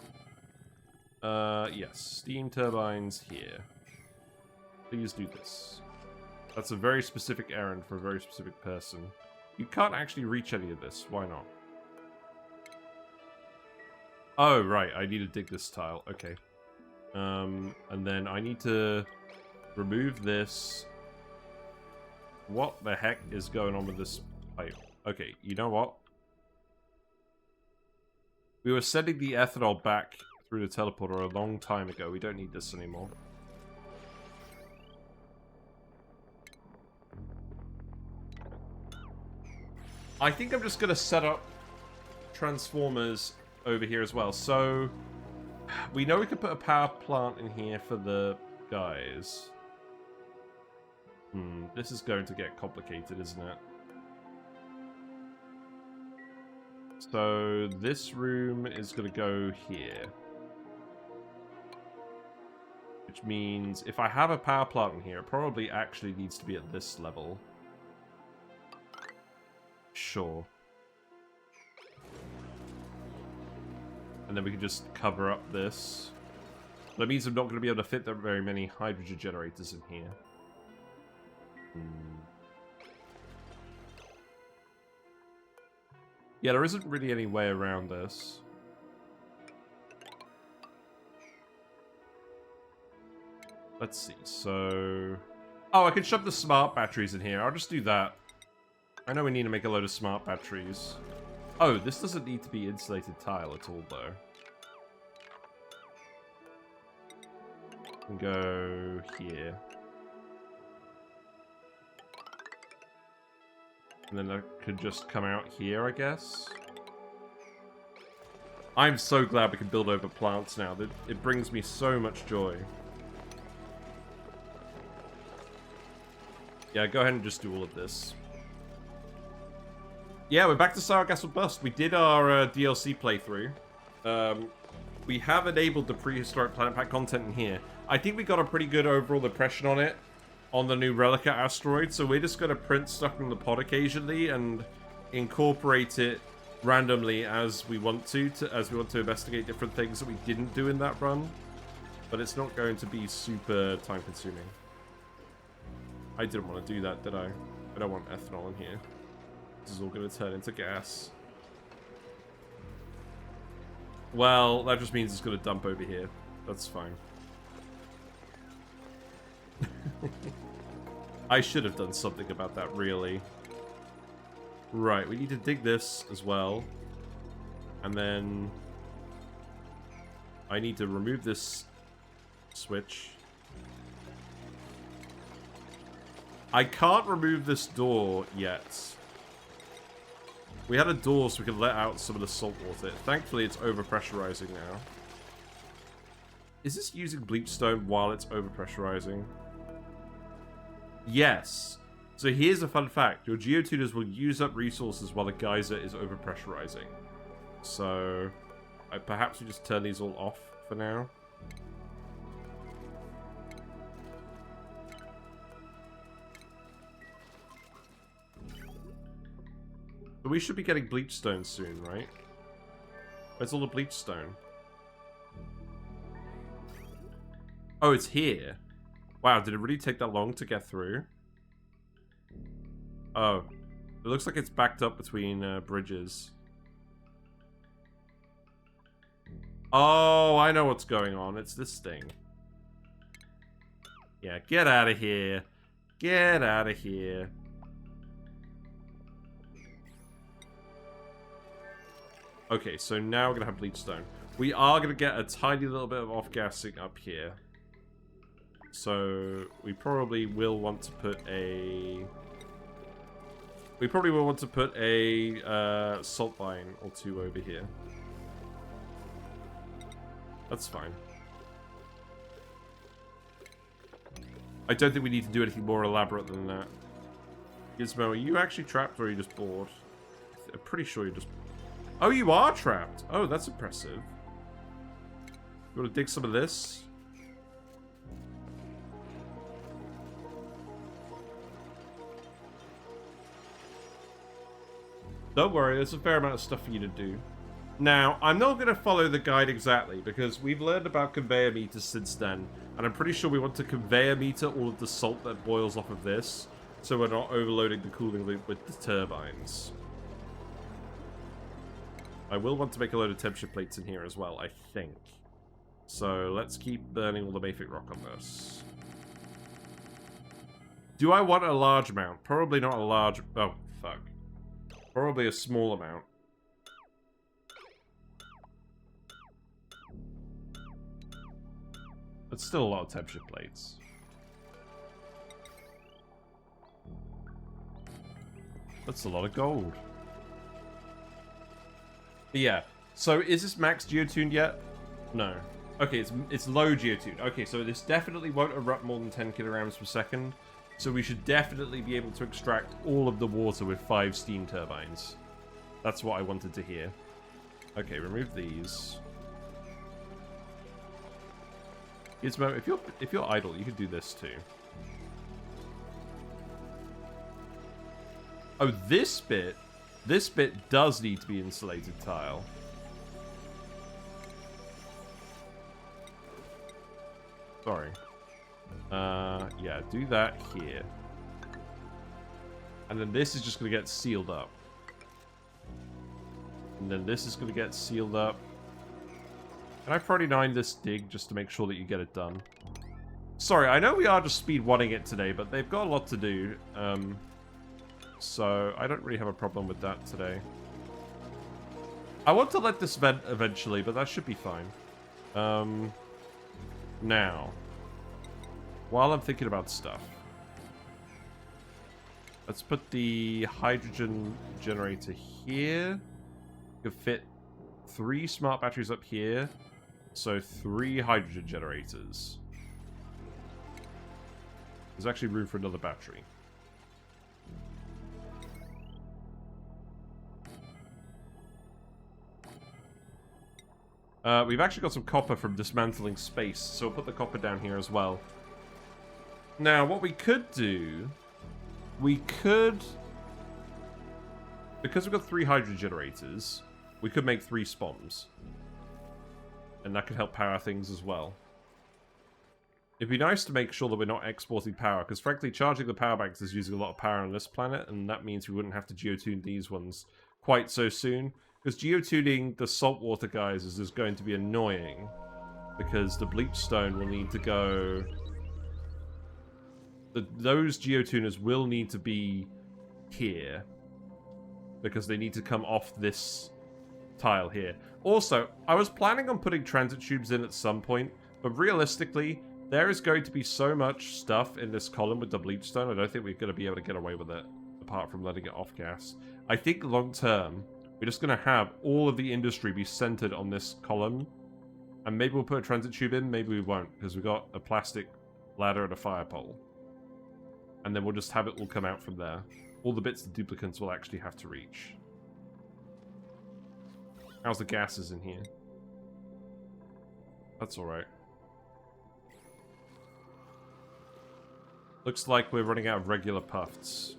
Yes, steam turbines here. Please do this. That's a very specific errand for a very specific person. You can't actually reach any of this. Why not? Oh, right. I need to dig this tile. Okay. And then I need to remove this. What the heck is going on with this pipe? Okay, you know what? We were sending the ethanol back through the teleporter a long time ago. We don't need this anymore. I think I'm just going to set up transformers over here as well. So, we know we could put a power plant in here for the guys. This is going to get complicated, isn't it? So, this room is going to go here. Which means, if I have a power plant in here, it probably actually needs to be at this level. Sure. And then we can just cover up this. That means I'm not going to be able to fit that very many hydrogen generators in here. Yeah, there isn't really any way around this. Let's see, so... Oh, I can shove the smart batteries in here. I'll just do that. I know we need to make a load of smart batteries. Oh, this doesn't need to be insulated tile at all, though. And go here. And then I could just come out here, I guess. I'm so glad we can build over plants now. It brings me so much joy. Yeah, go ahead and just do all of this. Yeah, we're back to Sour Gas or Bust. We did our DLC playthrough. We have enabled the prehistoric planet pack content in here. I think we got a pretty good overall impression on it, on the new Relica asteroid, so we're just going to print stuff from the pod occasionally and incorporate it randomly as we want to investigate different things that we didn't do in that run. But it's not going to be super time consuming. I didn't want to do that, did I? I don't want ethanol in here. This is all going to turn into gas. Well, that just means it's going to dump over here. That's fine. I should have done something about that, really. Right, we need to dig this as well. And then... I need to remove this switch. I can't remove this door yet. We had a door so we could let out some of the salt water. Thankfully, it's overpressurizing now. Is this using Bleach Stone while it's overpressurizing? Yes. So here's a fun fact. Your Geotuners will use up resources while the geyser is overpressurizing. So, perhaps we just turn these all off for now. But we should be getting Bleach Stone soon, right? Where's all the Bleach Stone? Oh, it's here. Wow, did it really take that long to get through? Oh. It looks like it's backed up between bridges. Oh, I know what's going on. It's this thing. Yeah, get out of here. Get out of here. Okay, so now we're going to have Bleach Stone. We are going to get a tiny little bit of off-gassing up here. So, we probably will want to put a... salt line or two over here. That's fine. I don't think we need to do anything more elaborate than that. Gizmo, are you actually trapped or are you just bored? I'm pretty sure you're just... Oh, you are trapped. Oh, that's impressive. You want to dig some of this? Don't worry, there's a fair amount of stuff for you to do. Now, I'm not going to follow the guide exactly, because we've learned about conveyor meters since then, and I'm pretty sure we want to conveyor meter all of the salt that boils off of this, so we're not overloading the cooling loop with the turbines. I will want to make a load of temperature plates in here as well, I think. So let's keep burning all the mafic rock on this. Do I want a large amount? Probably not a large... Oh, fuck. Probably a small amount. That's still a lot of temperature plates. That's a lot of gold. But yeah. So is this max geotuned yet? No. Okay, it's low geotuned. Okay, so this definitely won't erupt more than 10 kilograms per second. So we should definitely be able to extract all of the water with 5 steam turbines. That's what I wanted to hear. Okay, remove these. Gizmo, if you're idle, you could do this too. Oh, this bit does need to be insulated tile. Sorry. Yeah, do that here. And then this is just going to get sealed up. And then this is going to get sealed up. Can I 49 this dig just to make sure that you get it done? Sorry, I know we are just speed 1ing it today, but they've got a lot to do. So I don't really have a problem with that today. I want to let this vent eventually, but that should be fine. Now, while I'm thinking about stuff, let's put the hydrogen generator here. You could fit 3 smart batteries up here, so 3 hydrogen generators. There's actually room for another battery. We've actually got some copper from dismantling space, so we'll put the copper down here as well. Now, what we could do... because we've got 3 hydrogen generators, we could make 3 SPOMs. And that could help power things as well. It'd be nice to make sure that we're not exporting power, because frankly, charging the power banks is using a lot of power on this planet, and that means we wouldn't have to geotune these ones quite so soon. Because geotuning the Salt Water Geysers is going to be annoying, because the Bleach Stone will need to go... Those Geotuners will need to be here, because they need to come off this tile here. Also, I was planning on putting transit tubes in at some point, but realistically, there is going to be so much stuff in this column with the Bleach Stone, I don't think we're going to be able to get away with it, apart from letting it off gas. I think long term, we're just going to have all of the industry be centered on this column, and maybe we'll put a transit tube in, maybe we won't, because we've got a plastic ladder and a fire pole. And then we'll just have it all come out from there. All the bits the duplicants will actually have to reach. How's the gases in here? That's alright. Looks like we're running out of regular puffs.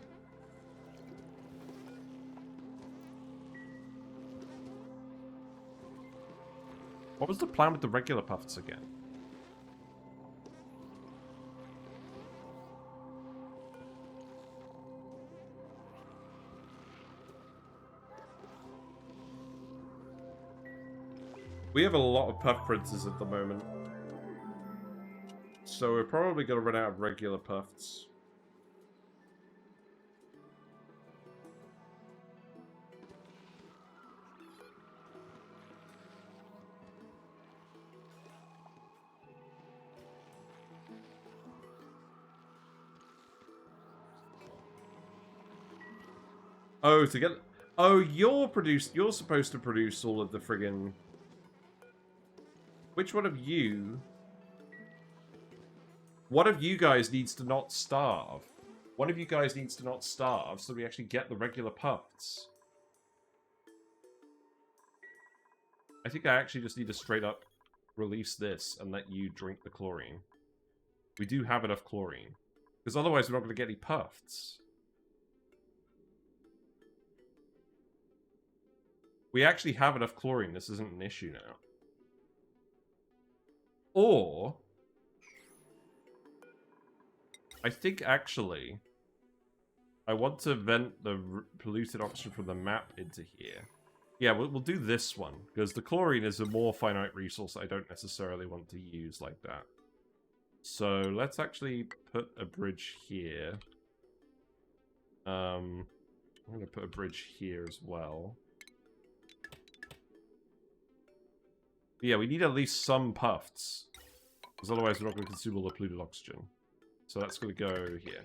What was the plan with the regular puffs again? We have a lot of puff printers at the moment. So we're probably going to run out of regular puffs. Oh, to get... Oh, you're supposed to produce all of the friggin... Which one of you... One of you guys needs to not starve. One of you guys needs to not starve so we actually get the regular puffs. I think I actually just need to straight up release this and let you drink the chlorine. We do have enough chlorine. Because otherwise we're not going to get any puffs. We actually have enough chlorine. This isn't an issue now. Or... I think, actually, I want to vent the polluted oxygen from the map into here. Yeah, we'll do this one, because the chlorine is a more finite resource I don't necessarily want to use like that. So, let's actually put a bridge here. I'm going to put a bridge here as well. Yeah, we need at least some pufts. Because otherwise we're not going to consume all the polluted oxygen. So that's going to go here.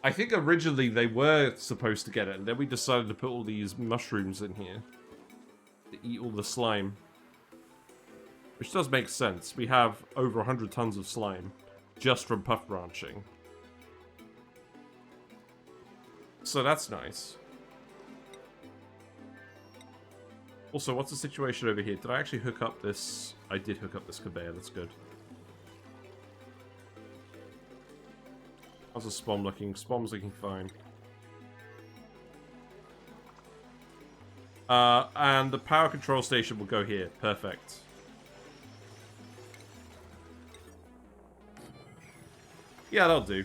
I think originally they were supposed to get it, and then we decided to put all these mushrooms in here. To eat all the slime. Which does make sense. We have over 100 tons of slime. Just from puff branching. So that's nice. Also, what's the situation over here? Did I actually hook up this? I did hook up this conveyor, that's good. How's the SPOM looking? SPOM's looking fine. And the power control station will go here. Perfect. Yeah, that'll do.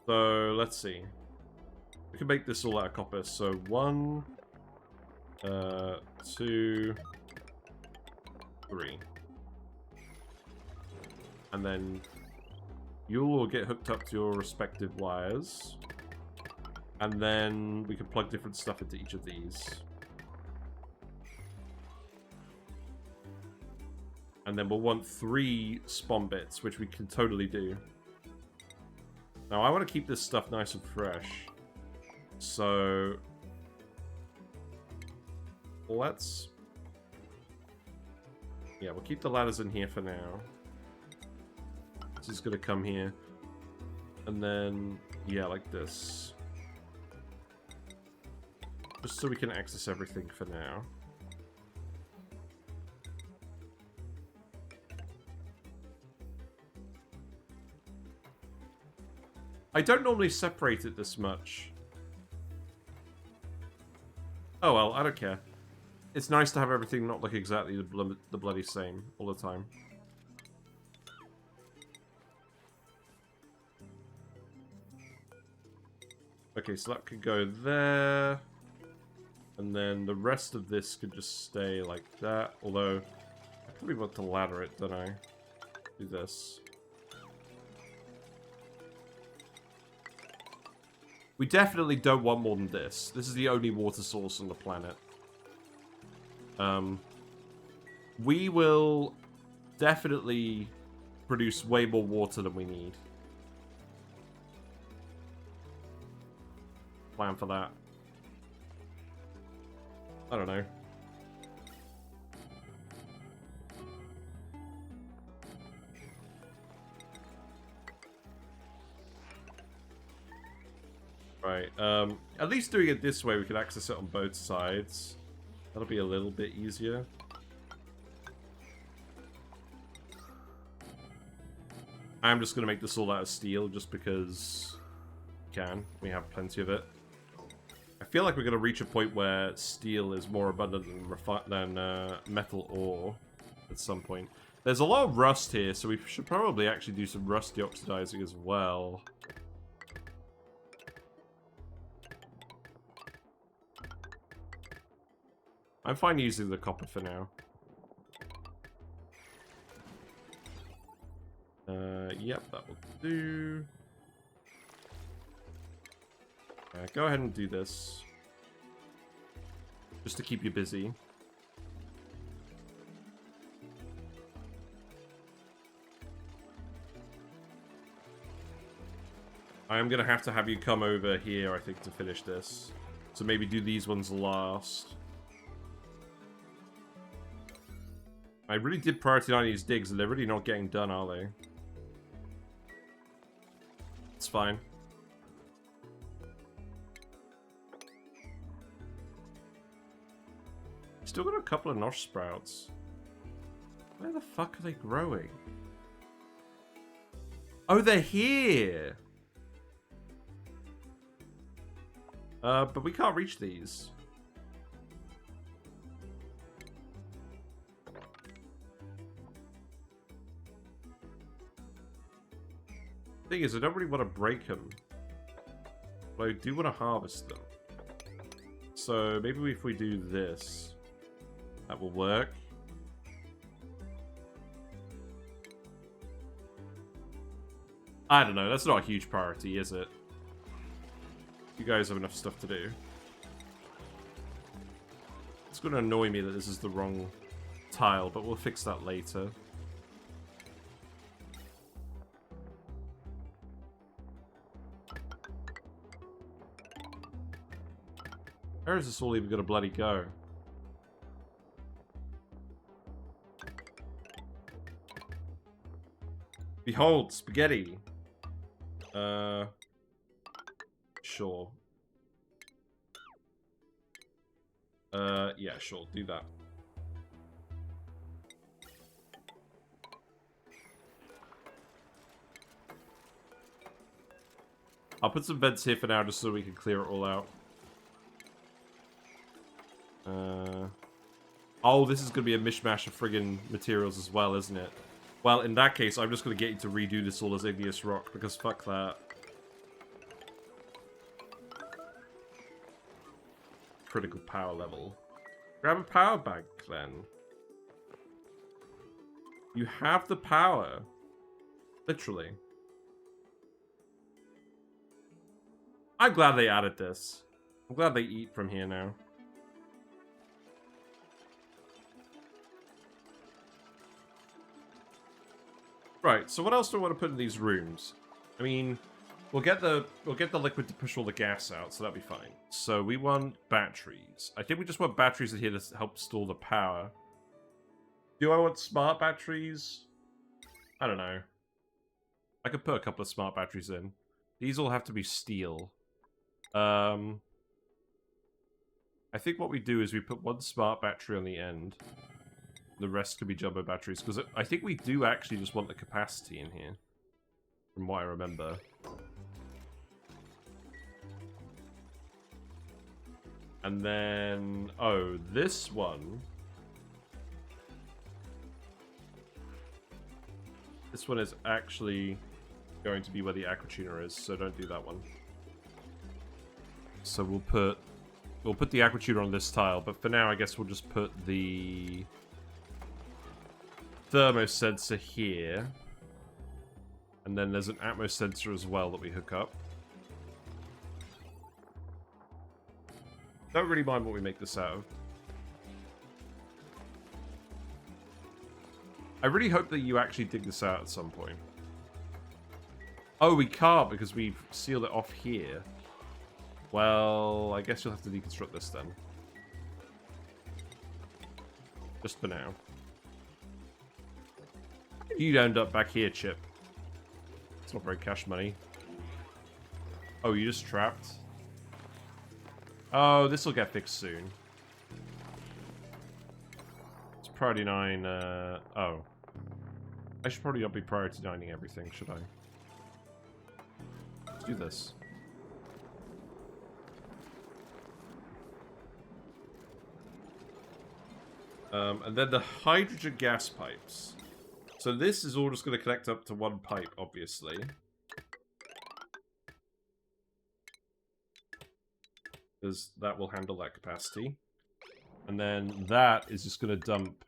So, let's see. We can make this all out of copper. So, 1, 2, 3. And then you will get hooked up to your respective wires. And then we can plug different stuff into each of these. And then we'll want 3 SPOM bits, which we can totally do. Now, I want to keep this stuff nice and fresh. So, let's... Yeah, we'll keep the ladders in here for now. This is going to come here. And then, yeah, like this. Just so we can access everything for now. I don't normally separate it this much. Oh well, I don't care. It's nice to have everything not look exactly the bloody same all the time. Okay, so that could go there. And then the rest of this could just stay like that. Although, I probably want to ladder it, don't I? Do this. We definitely don't want more than this. This is the only water source on the planet. We will definitely produce way more water than we need. Plan for that. I don't know. Right, at least doing it this way, we can access it on both sides. That'll be a little bit easier. I'm just going to make this all out of steel, just because we can. We have plenty of it. I feel like we're going to reach a point where steel is more abundant than metal ore at some point. There's a lot of rust here, so we should probably actually do some rust deoxidizing as well. I'm fine using the copper for now. Yep, that will do. Go ahead and do this. Just to keep you busy. I am going to have you come over here, I think, to finish this. So maybe do these ones last. I really did prioritize these digs, and they're really not getting done, are they? It's fine. Still got a couple of nosh sprouts. Where the fuck are they growing? Oh, they're here! But we can't reach these. Thing is, I don't really want to break them, but I do want to harvest them. So maybe if we do this, that will work. I don't know. That's not a huge priority, is it? You guys have enough stuff to do. It's going to annoy me that this is the wrong tile, but we'll fix that later. Where is this all even going to bloody go? Behold, spaghetti. Sure. Yeah, sure, do that. I'll put some vents here for now just so we can clear it all out. Oh, this is going to be a mishmash of friggin' materials as well, isn't it? Well, in that case, I'm just going to get you to redo this all as igneous rock, because fuck that. Critical power level. Grab a power bank, then. You have the power. Literally. I'm glad they added this. I'm glad they eat from here now. Right, so what else do I want to put in these rooms? I mean, we'll get the liquid to push all the gas out, so that'll be fine. So we want batteries. I think we just want batteries in here to help store the power. Do I want smart batteries? I don't know. I could put a couple of smart batteries in. These all have to be steel. I think what we do is we put one smart battery on the end. The rest could be jumbo batteries, because I think we do actually just want the capacity in here, from what I remember. And then, oh, this one. This one is actually going to be where the aquatuner is, so don't do that one. So we'll put the aquatuner on this tile, but for now I guess we'll just put the thermosensor here. And then there's an atmosensor as well that we hook up. Don't really mind what we make this out of. I really hope that you actually dig this out at some point. Oh, we can't because we've sealed it off here. Well, I guess you'll have to deconstruct this then. Just for now. You'd end up back here, Chip. It's not very cash money. Oh, you just trapped? Oh, this will get fixed soon. It's priority 9, oh. I should probably not be priority 9ing everything, should I? Let's do this. And then the hydrogen gas pipes. So this is all just going to connect up to one pipe, obviously. Because that will handle that capacity. And then that is just going to dump...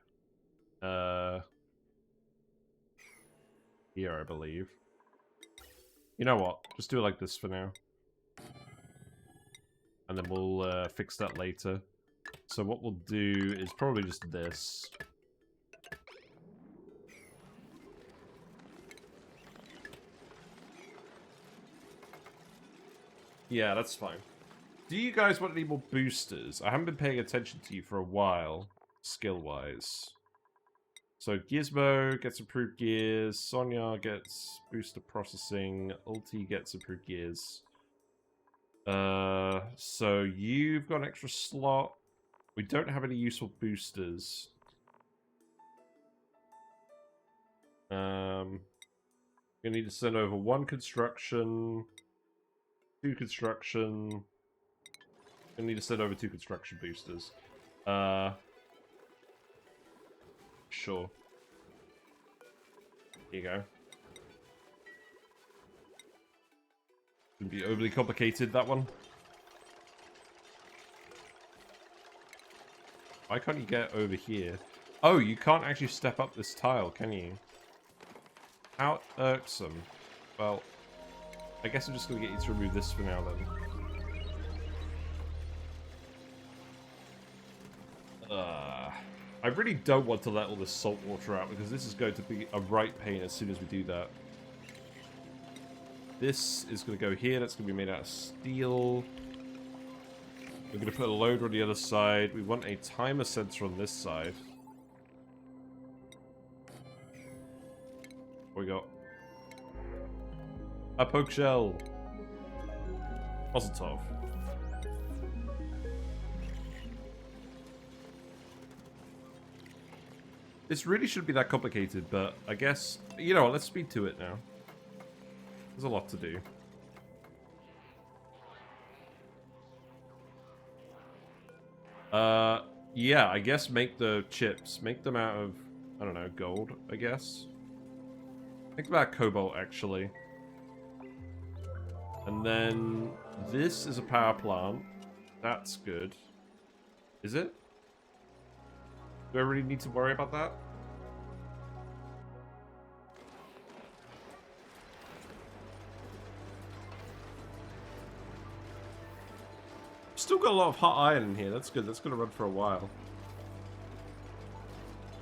here, I believe. You know what? Just do it like this for now. And then we'll fix that later. So what we'll do is probably just this. Yeah, that's fine. Do you guys want any more boosters? I haven't been paying attention to you for a while, skill-wise. So Gizmo gets improved gears, Sonya gets booster processing, Ulti gets improved gears. So you've got an extra slot. We don't have any useful boosters. We need to send over 1 construction, 2 construction. We need to send over 2 construction boosters. Sure. Here you go. Shouldn't be overly complicated, that one. Why can't you get over here? Oh, you can't actually step up this tile, can you? How irksome. Well, I guess I'm just going to get you to remove this for now, then. I really don't want to let all this salt water out, because this is going to be a right pain as soon as we do that. This is going to go here. That's going to be made out of steel. We're going to put a loader on the other side. We want a timer sensor on this side. What we got? A poke shell. Positive. This really shouldn't be that complicated, but I guess, you know what, let's speed to it now. There's a lot to do. Yeah, I guess make the chips. Make them out of, I don't know, gold, I guess. Think about cobalt, actually. And then this is a power plant. That's good. Is it? Do I really need to worry about that? Still got a lot of hot iron in here. That's good. That's going to run for a while.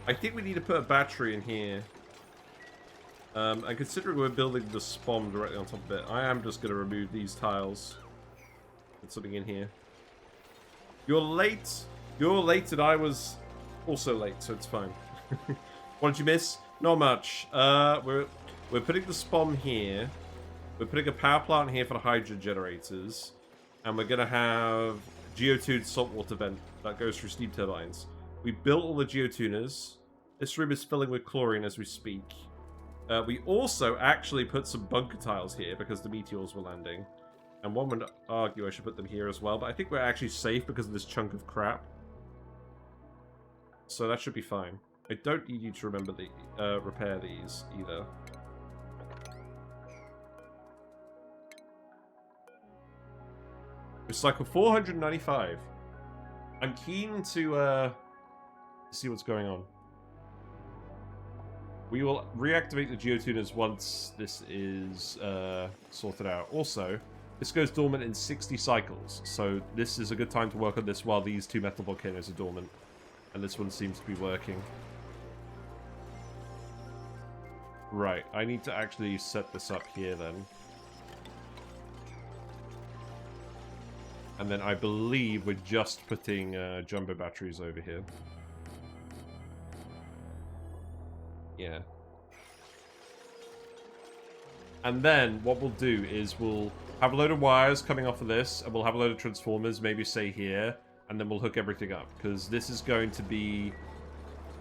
I think we need to put a battery in here. And considering we're building the SPOM directly on top of it, I am just going to remove these tiles. Put something in here. You're late. You're late and I was also late, so it's fine. What did you miss? Not much. We're putting the SPOM here. We're putting a power plant here for the hydrogen generators. And we're going to have Geotuned Salt Water Vent that goes through steam turbines. We built all the Geotuners. This room is filling with chlorine as we speak. We also actually put some bunker tiles here because the meteors were landing. And one would argue I should put them here as well, but I think we're actually safe because of this chunk of crap. So that should be fine. I don't need you to remember the repair these either. Recycle 495. I'm keen to see what's going on. We will reactivate the Geotuners once this is sorted out. Also, this goes dormant in 60 cycles, so this is a good time to work on this while these two metal volcanoes are dormant. And this one seems to be working. Right, I need to actually set this up here then. And then I believe we're just putting jumbo batteries over here. Yeah. And then what we'll do is we'll have a load of wires coming off of this, and we'll have a load of transformers, maybe say here, and then we'll hook everything up, because this is going to be...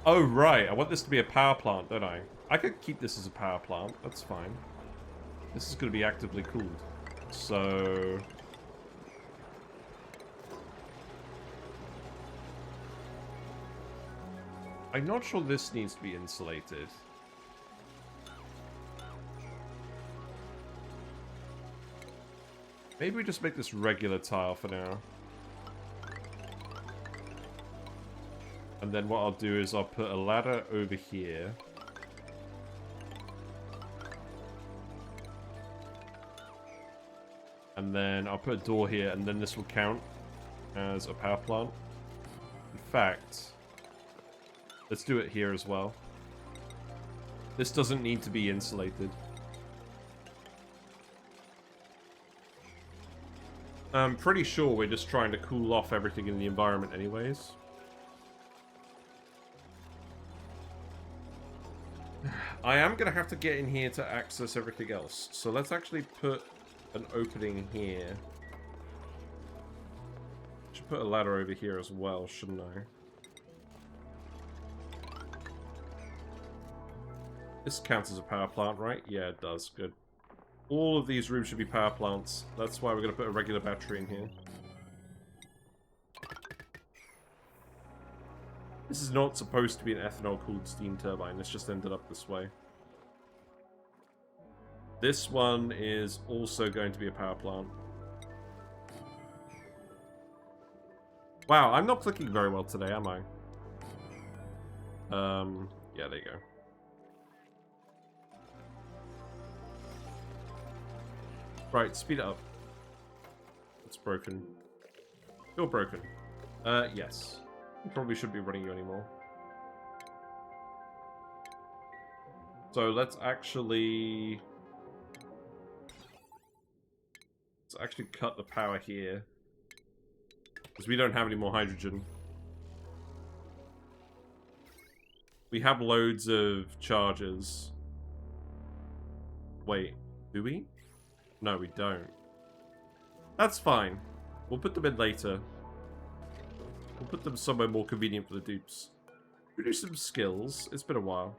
Oh, right, I want this to be a power plant, don't I? I could keep this as a power plant, that's fine. This is going to be actively cooled. So... I'm not sure this needs to be insulated. Maybe we just make this regular tile for now. And then what I'll do is I'll put a ladder over here. And then I'll put a door here, and then this will count as a power plant. In fact... let's do it here as well. This doesn't need to be insulated. I'm pretty sure we're just trying to cool off everything in the environment anyways. I am going to have to get in here to access everything else. So let's actually put an opening here. Should put a ladder over here as well, shouldn't I? This counts as a power plant, right? Yeah, it does. Good. All of these rooms should be power plants. That's why we're going to put a regular battery in here. This is not supposed to be an ethanol-cooled steam turbine. It's just ended up this way. This one is also going to be a power plant. Wow, I'm not clicking very well today, am I? Yeah, there you go. Right, speed it up. It's broken. Still broken. Yes. We probably shouldn't be running you anymore. So let's actually cut the power here. Because we don't have any more hydrogen. We have loads of charges. Wait, do we? No, we don't. That's fine. We'll put them in later. We'll put them somewhere more convenient for the dupes. We do some skills. It's been a while.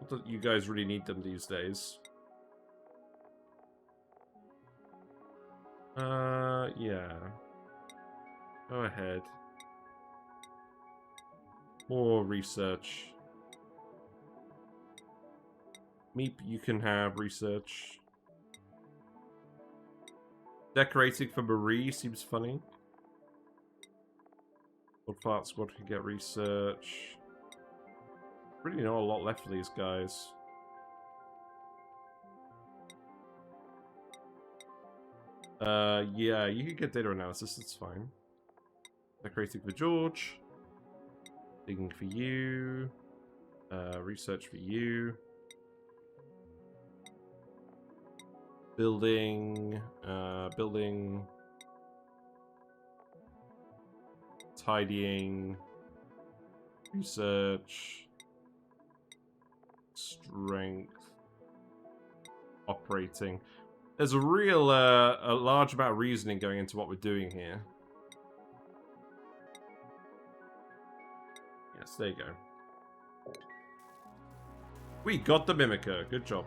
Not that you guys really need them these days. Yeah. Go ahead. More research. Meep, you can have research. Decorating for Marie seems funny. What part squad can get research? Really not a lot left for these guys. Yeah, you can get data analysis, that's fine. Decorating for George. Digging for you. Research for you. Building. Building. Tidying. Research. Strength. Operating. There's a real, a large amount of reasoning going into what we're doing here. Yes, there you go. We got the Mimicker. Good job.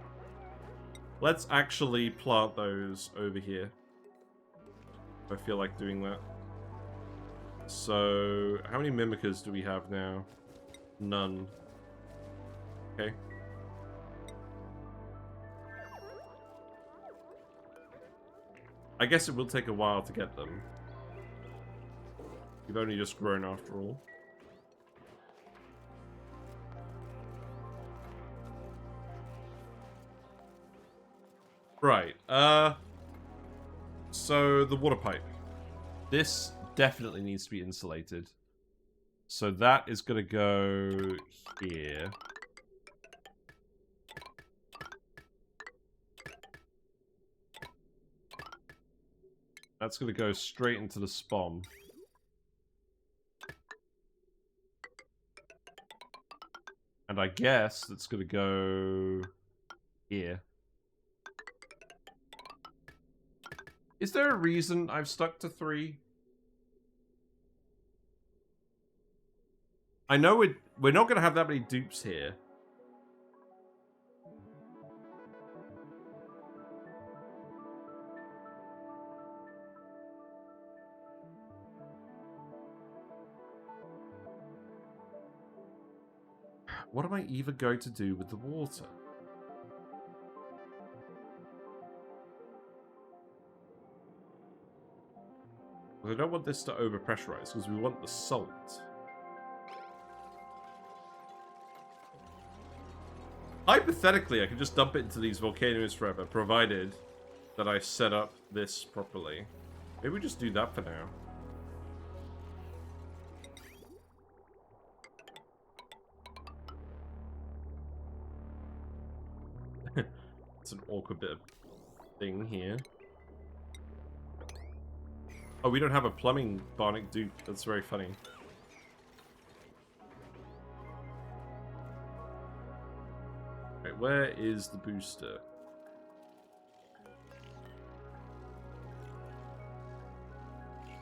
Let's actually plant those over here. I feel like doing that. So, how many Mimickers do we have now? None. Okay. I guess it will take a while to get them. We've only just grown after all. Right, so the water pipe. This definitely needs to be insulated. So that is gonna go here. That's gonna go straight into the SPOM. And I guess that's gonna go here. Is there a reason I've stuck to 3? I know we're not gonna have that many dupes here. What am I even going to do with the water? I don't want this to overpressurize because we want the salt. Hypothetically, I could just dump it into these volcanoes forever, provided that I set up this properly. Maybe we just do that for now. It's an awkward bit of thing here. Oh, we don't have a plumbing Barnic dupe. That's very funny. Right, where is the booster?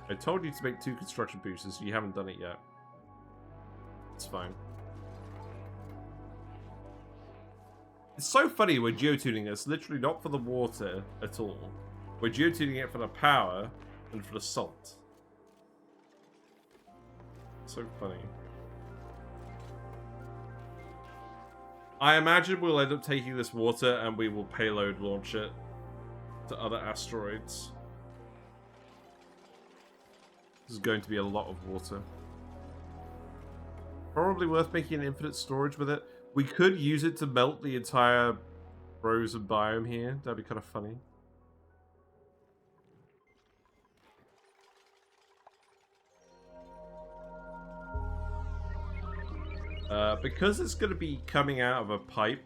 I told you to make 2 construction boosters, you haven't done it yet. It's fine. It's so funny we're geotuning this, literally not for the water at all. We're geotuning it for the power and for the salt. So funny. I imagine we'll end up taking this water and we will payload launch it to other asteroids. This is going to be a lot of water. Probably worth making an infinite storage with it. We could use it to melt the entire frozen biome here. That'd be kind of funny. Because it's going to be coming out of a pipe,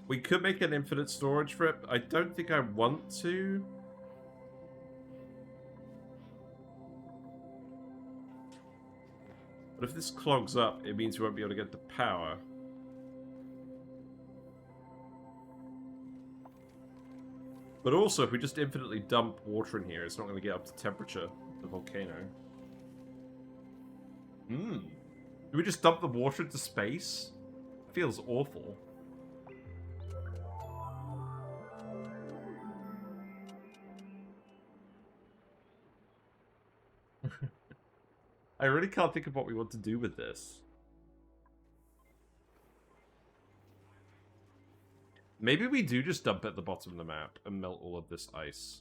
we could make an infinite storage for it. I don't think I want to. But if this clogs up, it means we won't be able to get the power. But also, if we just infinitely dump water in here, it's not going to get up to temperature of the volcano. Do we just dump the water into space? It feels awful. I really can't think of what we want to do with this. Maybe we do just dump it at the bottom of the map and melt all of this ice.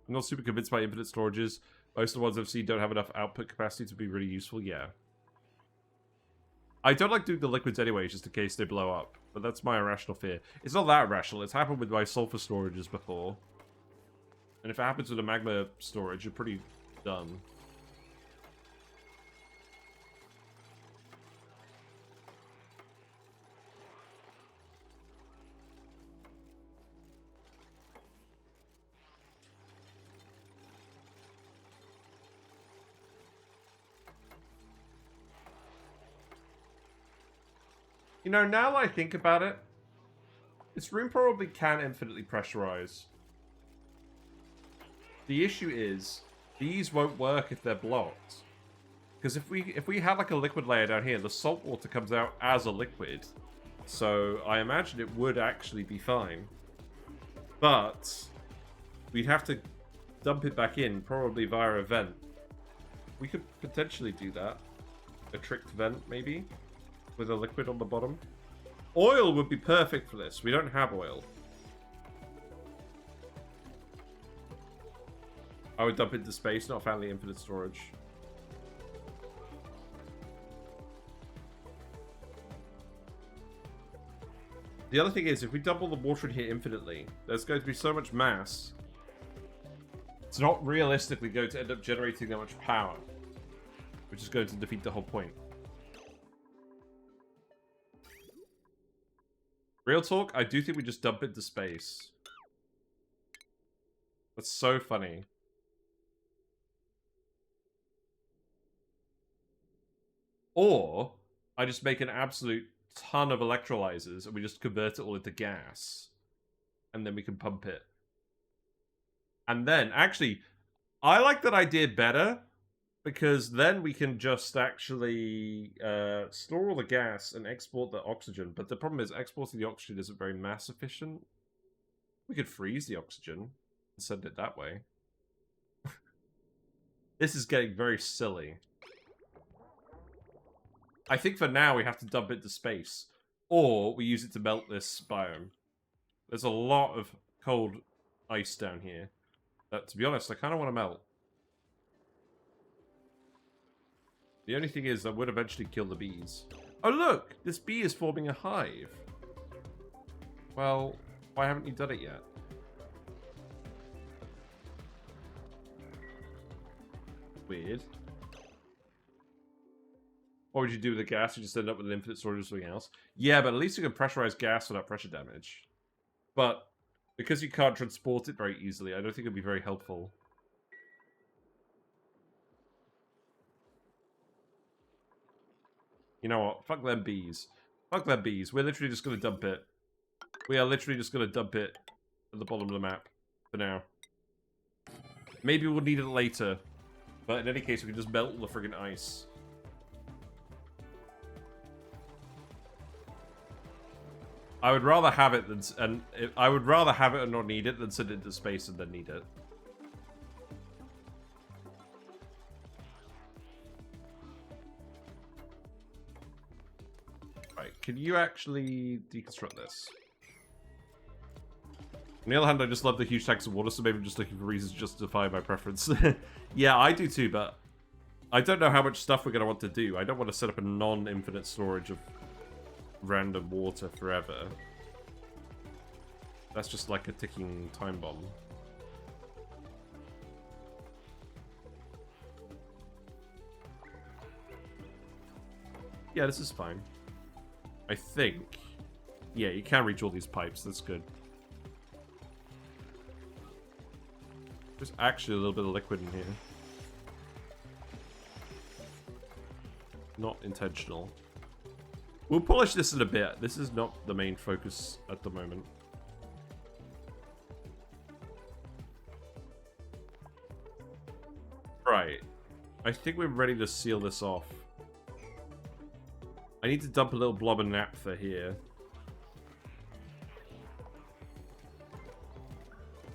I'm not super convinced by infinite storages. Most of the ones I've seen don't have enough output capacity to be really useful, yeah. I don't like doing the liquids anyway, just in case they blow up. But that's my irrational fear. It's not that irrational. It's happened with my sulfur storages before. And if it happens with a magma storage, you're pretty done. You know, now that I think about it, this room probably can infinitely pressurize. The issue is, these won't work if they're blocked. Because if we had like a liquid layer down here, the salt water comes out as a liquid. So I imagine it would actually be fine. But we'd have to dump it back in, probably via a vent. We could potentially do that. A tricked vent, maybe? With a liquid on the bottom. Oil would be perfect for this. We don't have oil. I would dump into space, not found the infinite storage. The other thing is, if we dump all the water in here infinitely, there's going to be so much mass. It's not realistically going to end up generating that much power, which is going to defeat the whole point. Real talk, I do think we just dump it into space. That's so funny. Or, I just make an absolute ton of electrolyzers and we just convert it all into gas. And then we can pump it. And then, actually, I like that idea better. Because then we can just actually store all the gas and export the oxygen. But the problem is exporting the oxygen isn't very mass efficient. We could freeze the oxygen and send it that way. This is getting very silly. I think for now we have to dump it to space. Or we use it to melt this biome. There's a lot of cold ice down here. That, to be honest, I kind of want to melt. The only thing is, that would eventually kill the bees. Oh look! This bee is forming a hive. Well, why haven't you done it yet? Weird. What would you do with the gas? You just end up with an infinite storage or something else? Yeah, but at least you can pressurize gas without pressure damage. But, because you can't transport it very easily, I don't think it'd be very helpful. You know what? Fuck them bees. Fuck them bees. We're literally just going to dump it. We are literally just going to dump it at the bottom of the map. For now. Maybe we'll need it later. But in any case, we can just melt all the friggin' ice. I would rather have it than... I would rather have it and not need it than send it into space and then need it. Can you actually deconstruct this? On the other hand, I just love the huge tanks of water, so maybe I'm just looking for reasons to justify my preference. Yeah, I do too, but I don't know how much stuff we're going to want to do. I don't want to set up a non-infinite storage of random water forever. That's just like a ticking time bomb. Yeah, this is fine. I think. Yeah, you can reach all these pipes. That's good. There's actually a little bit of liquid in here. Not intentional. We'll polish this in a bit. This is not the main focus at the moment. Right. I think we're ready to seal this off. I need to dump a little blob of naphtha here.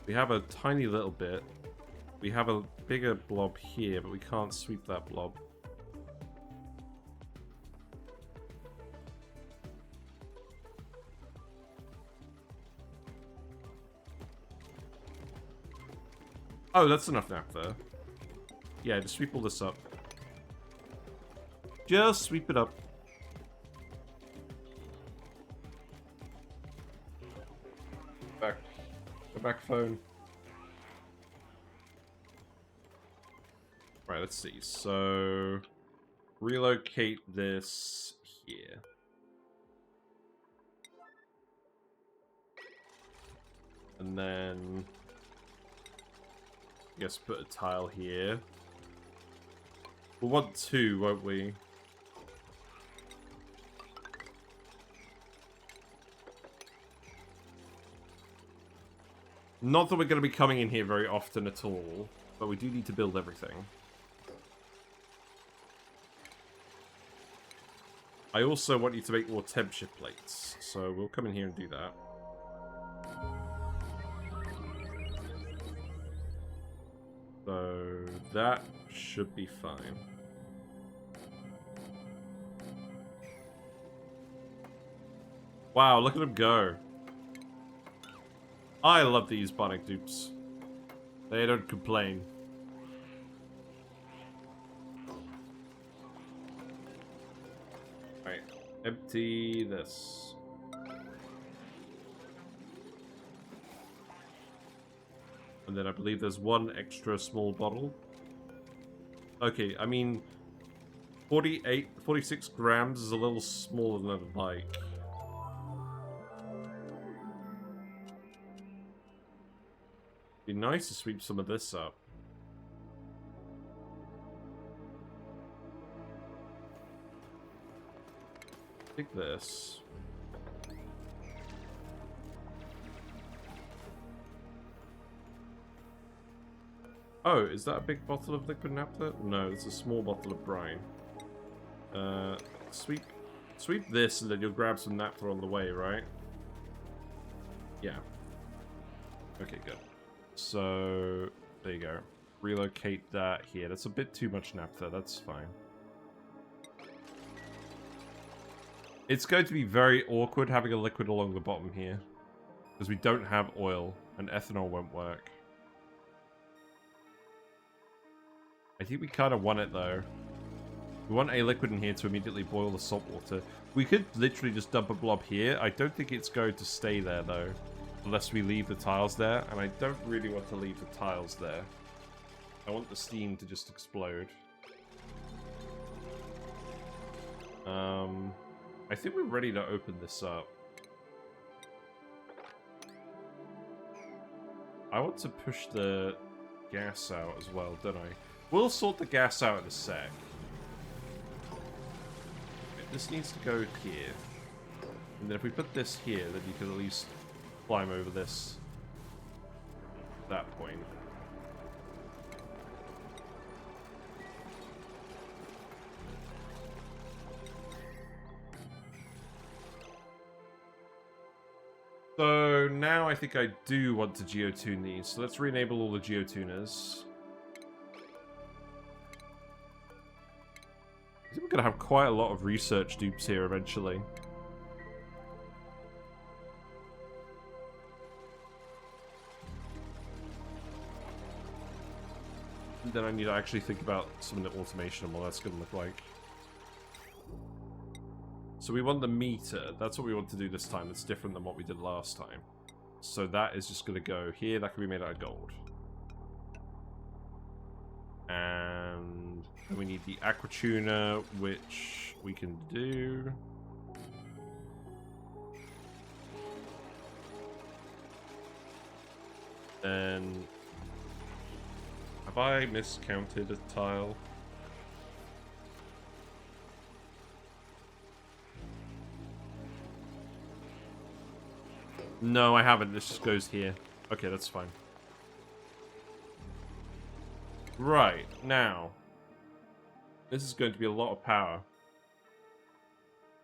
We have a tiny little bit. We have a bigger blob here, but we can't sweep that blob. Oh, that's enough naphtha. Yeah, just sweep all this up. Just sweep it up. Back. Go back phone. Right, let's see. So, relocate this here. And then, I guess put a tile here. We'll want two, won't we? Not that we're going to be coming in here very often at all, but we do need to build everything. I also want you to make more temperature plates, so we'll come in here and do that. So that should be fine. Wow, look at them go. I love these bionic dupes. They don't complain. Right, empty this. And then I believe there's one extra small bottle. Okay, I mean, 46 grams is a little smaller than I'd like. Be nice to sweep some of this up. Take this. Oh, is that a big bottle of liquid naphtha? No, it's a small bottle of brine. Sweep this and then you'll grab some naphtha on the way, right? Yeah. Okay, good. So, there you go. Relocate that here. That's a bit too much naphtha, that's fine. It's going to be very awkward having a liquid along the bottom here. Because we don't have oil, and ethanol won't work. I think we kind of want it, though. We want a liquid in here to immediately boil the salt water. We could literally just dump a blob here. I don't think it's going to stay there, though. Unless we leave the tiles there. And I don't really want to leave the tiles there. I want the steam to just explode. I think we're ready to open this up. I want to push the gas out as well, don't I? We'll sort the gas out in a sec. This needs to go here. And then if we put this here, then you can at least climb over this at that point. So now I think I do want to geotune these. So let's re-enable all the geotuners. I think we're going to have quite a lot of research dupes here eventually. And then I need to actually think about some of the automation and what that's going to look like. So we want the meter. That's what we want to do this time. It's different than what we did last time. So that is just going to go here. That can be made out of gold. And we need the aqua tuner, which we can do. Then, have I miscounted a tile? No, I haven't. This just goes here. Okay, that's fine. Right, now. This is going to be a lot of power.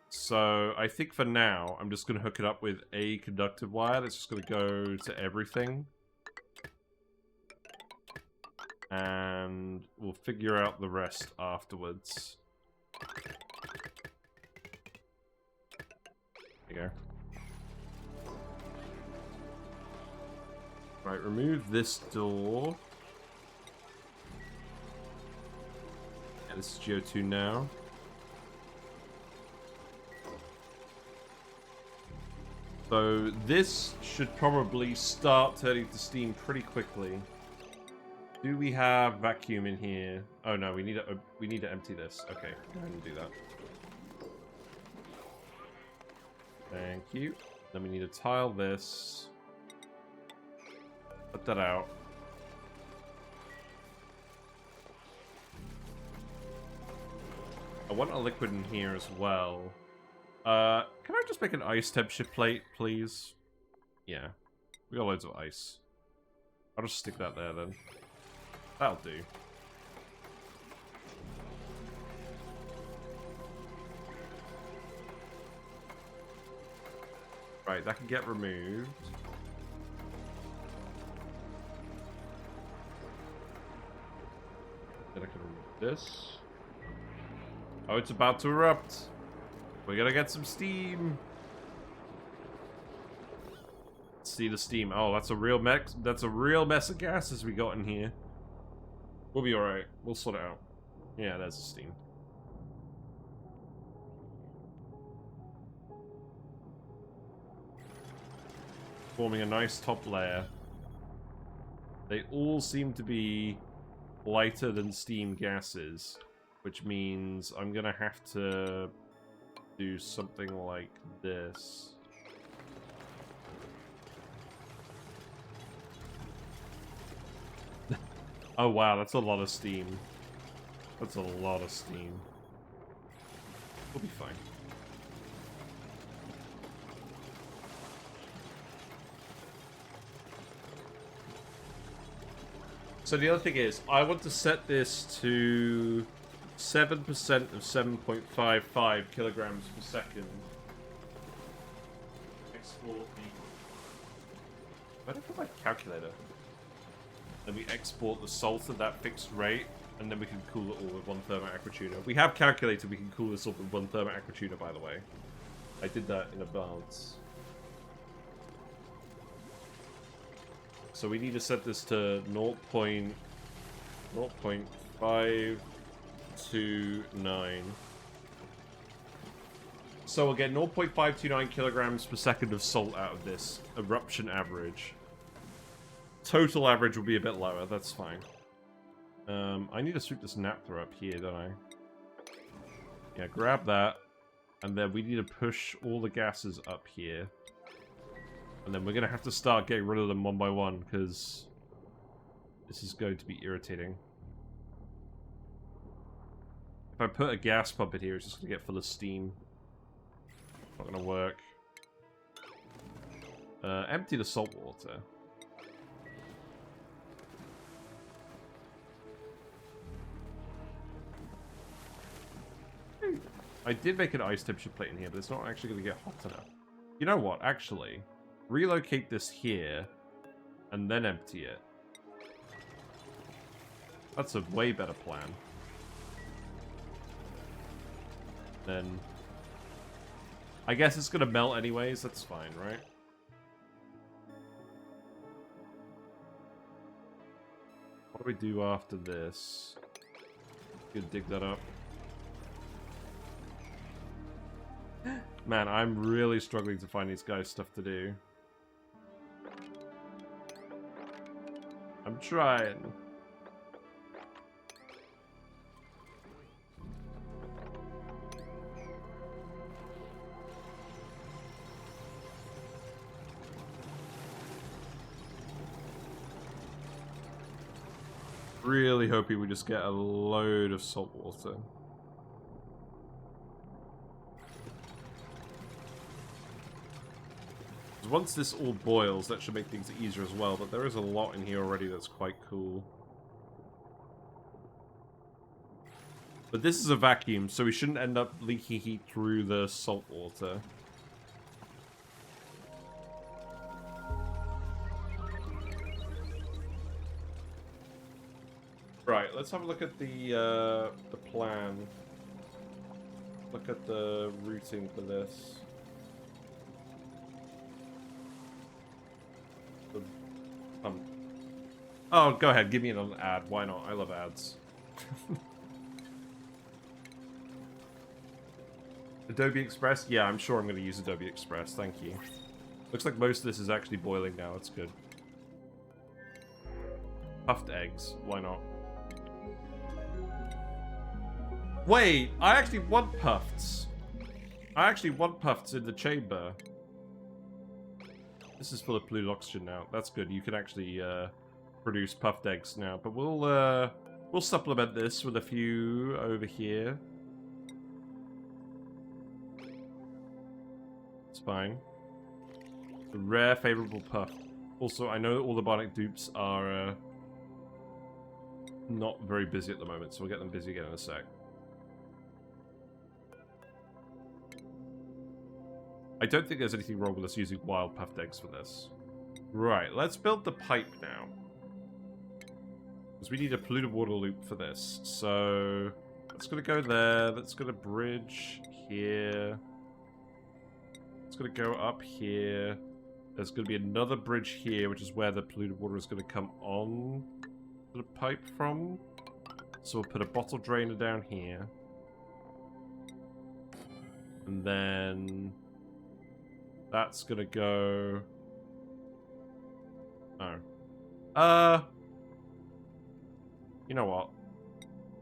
So, I think for now, I'm just going to hook it up with a conductive wire that's just going to go to everything. And we'll figure out the rest afterwards. There you go. Right, remove this door. Yeah, this is Geotune now. So this should probably start turning to steam pretty quickly. Do we have vacuum in here? Oh no, we need to empty this. Okay, go ahead and do that. Thank you. Then we need to tile this. Put that out. I want a liquid in here as well. Can I just make an ice temperature plate, please? Yeah. We got loads of ice. I'll just stick that there then. That'll do. Right, that can get removed. Then I can remove this. Oh, it's about to erupt. We're gonna get some steam. Let's see the steam. Oh, that's a real mess. That's a real mess of gases we got in here. We'll be alright. We'll sort it out. Yeah, there's the steam. Forming a nice top layer. They all seem to be lighter than steam gases, which means I'm gonna have to do something like this. Oh wow, that's a lot of steam. That's a lot of steam. We'll be fine. So the other thing is, I want to set this to 7% of 7.55 kilograms per second. Export the... Where did I put my calculator? Then we export the salt at that fixed rate, and then we can cool it all with 1 thermo aqua tuner. We have calculated we can cool this up with 1 thermo aqua tuner, by the way. I did that in advance. So we need to set this to 0.529. So we'll get 0.529 kilograms per second of salt out of this eruption average. Total average will be a bit lower, that's fine. I need to sweep this naphtha up here, don't I? Yeah, grab that. And then we need to push all the gases up here. And then we're going to have to start getting rid of them one by one, because this is going to be irritating. If I put a gas pump in here, it's just going to get full of steam. Not going to work. Empty the salt water. I did make an ice temperature plate in here, but it's not actually going to get hot enough. You know what, actually? Relocate this here, and then empty it. That's a way better plan. Then... I guess it's going to melt anyways, that's fine, right? What do we do after this? Gonna dig that up. Man, I'm really struggling to find these guys stuff to do. I'm trying. Really hoping we just get a load of salt water. Once this all boils, that should make things easier as well, but there is a lot in here already that's quite cool. But this is a vacuum, so we shouldn't end up leaking heat through the salt water. Right, let's have a look at the plan. Look at the routing for this. The pump. Oh, go ahead, give me an ad. Why not? I love ads. Adobe Express? Yeah, I'm sure I'm going to use Adobe Express. Thank you. Looks like most of this is actually boiling now. That's good. Puffed eggs. Why not? Wait, I actually want puffs. I actually want puffs in the chamber. This is full of polluted oxygen now. That's good. You can actually produce puffed eggs now. But we'll supplement this with a few over here. It's fine. A rare favorable puff. Also, I know that all the bionic dupes are not very busy at the moment, so we'll get them busy again in a sec. I don't think there's anything wrong with us using wild puffed eggs for this. Right, let's build the pipe now. Because we need a polluted water loop for this. So, that's going to go there. That's going to bridge here. It's going to go up here. There's going to be another bridge here, which is where the polluted water is going to come on the pipe from. So we'll put a bottle drainer down here. And then that's going to go... Oh. You know what?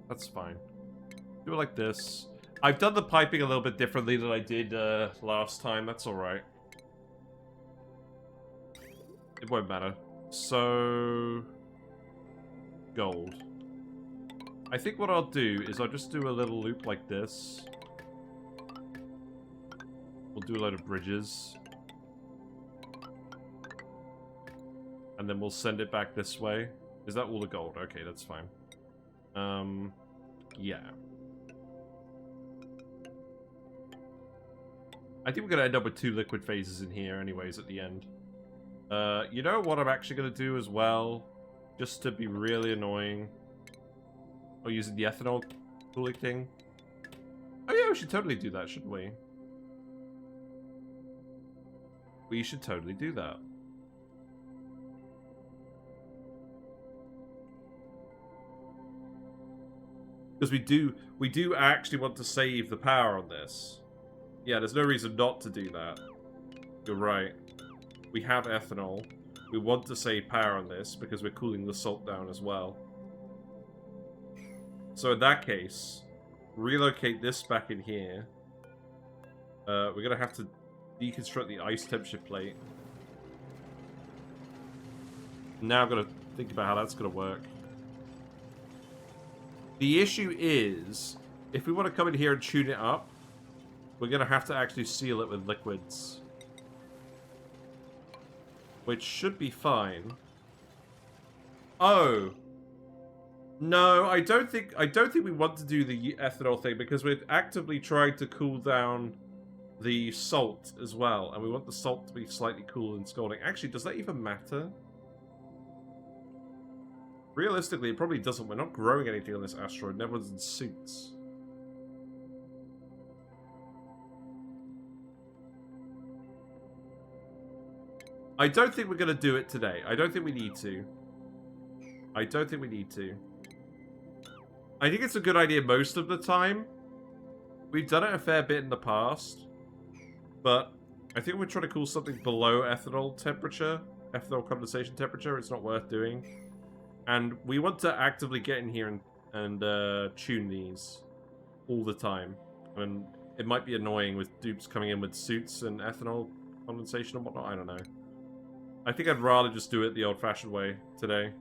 That's fine. Do it like this. I've done the piping a little bit differently than I did last time. That's alright. It won't matter. So... gold. I think what I'll do is I'll just do a little loop like this. We'll do a load of bridges. And then we'll send it back this way. Is that all the gold? Okay, that's fine. Yeah. I think we're going to end up with 2 liquid phases in here anyways at the end. You know what I'm actually going to do as well? Just to be really annoying. Oh, using the ethanol cooling thing. Oh yeah, we should totally do that, shouldn't we? We should totally do that. Because we do actually want to save the power on this. Yeah, there's no reason not to do that. You're right. We have ethanol. We want to save power on this because we're cooling the salt down as well. So in that case, relocate this back in here. We're going to have to deconstruct the ice temperature plate. Now I've got to think about how that's going to work. The issue is, if we want to come in here and tune it up, we're going to have to actually seal it with liquids. Which should be fine. Oh. No, I don't think we want to do the ethanol thing because we're actively trying to cool down the salt as well. And we want the salt to be slightly cool and scalding. Actually, does that even matter? Realistically, it probably doesn't. We're not growing anything on this asteroid. And everyone's in suits. I don't think we're going to do it today. I don't think we need to. I don't think we need to. I think it's a good idea most of the time. We've done it a fair bit in the past. But I think we're trying to cool something below ethanol temperature. Ethanol condensation temperature. It's not worth doing. And we want to actively get in here and tune these all the time. And it might be annoying with dupes coming in with suits and ethanol condensation and whatnot. I don't know. I think I'd rather just do it the old-fashioned way today.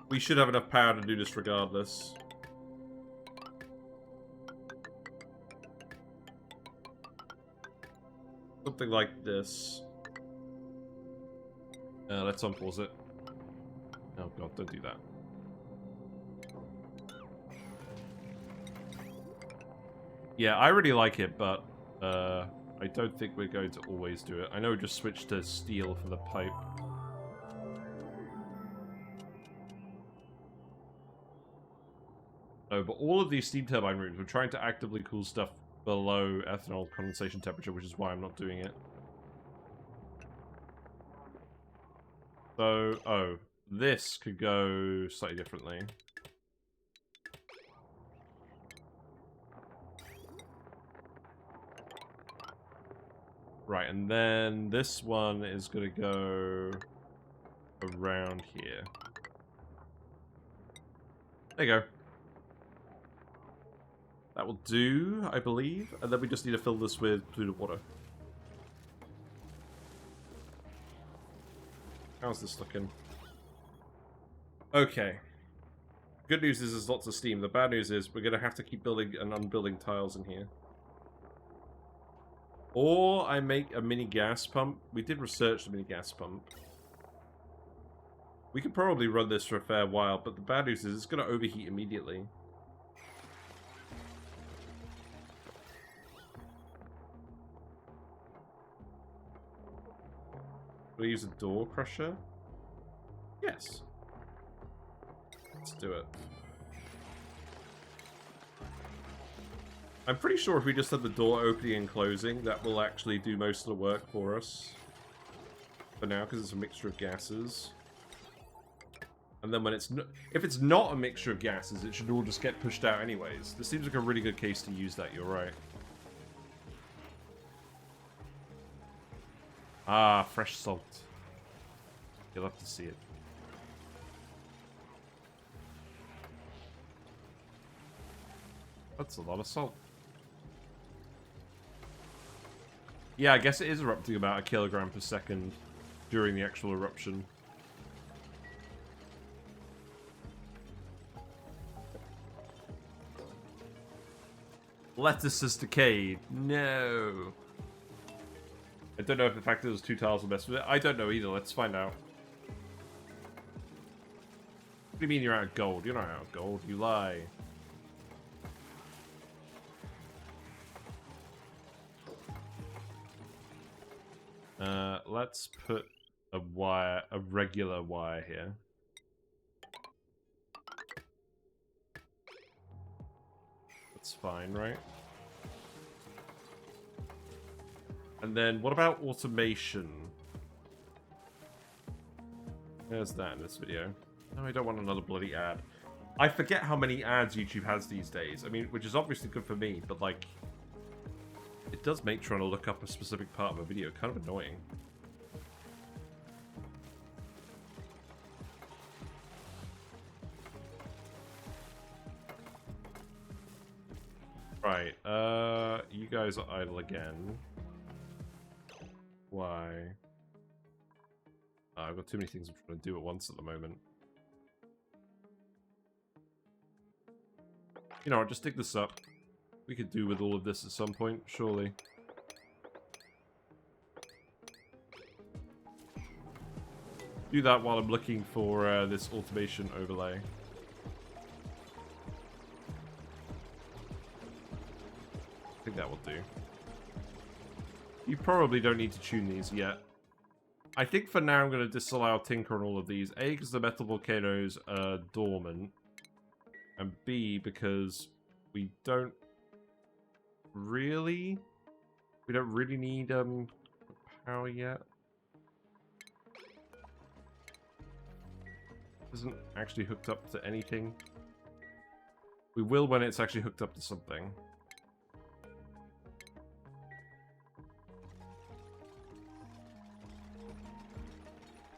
We should have enough power to do this regardless. Something like this. Let's unpause it. Oh god, don't do that. Yeah, I really like it, but I don't think we're going to always do it. I know we just switched to steel for the pipe. No, but all of these steam turbine rooms, we're trying to actively cool stuff below ethanol condensation temperature, which is why I'm not doing it. So, oh, this could go slightly differently. Right, and then this one is going to go around here. There you go. That will do, I believe. And then we just need to fill this with polluted water. How's this looking? Okay. Good news is there's lots of steam. The bad news is we're going to have to keep building and unbuilding tiles in here. Or I make a mini gas pump. We did research the mini gas pump. We could probably run this for a fair while, but the bad news is it's going to overheat immediately. Will I use a door crusher? Yes. Let's do it. I'm pretty sure if we just have the door opening and closing, that will actually do most of the work for us. For now, because it's a mixture of gases. And then when if it's not a mixture of gases, it should all just get pushed out anyways. This seems like a really good case to use that, you're right. Ah, fresh salt. You'll have to see it. That's a lot of salt. Yeah, I guess it is erupting about 1 kilogram per second during the actual eruption. Lettuce has decayed. No. I don't know if the fact that those 2 tiles will mess with it. I don't know either. Let's find out. What do you mean you're out of gold? You're not out of gold. You lie. Let's put a wire, a regular wire here. That's fine, right? And then, what about automation? There's that in this video. No, I don't want another bloody ad. I forget how many ads YouTube has these days. I mean, which is obviously good for me, but like, it does make trying to look up a specific part of a video kind of annoying. Right, you guys are idle again. Why? Oh, I've got too many things I'm trying to do at once at the moment. You know what, just dig this up. We could do with all of this at some point, surely. Do that while I'm looking for this automation overlay. I think that will do. You probably don't need to tune these yet. I think for now I'm going to disallow tinker on all of these. A, because the metal volcanoes are dormant. And B, because we don't really need power yet. Isn't actually hooked up to anything. We will when it's actually hooked up to something.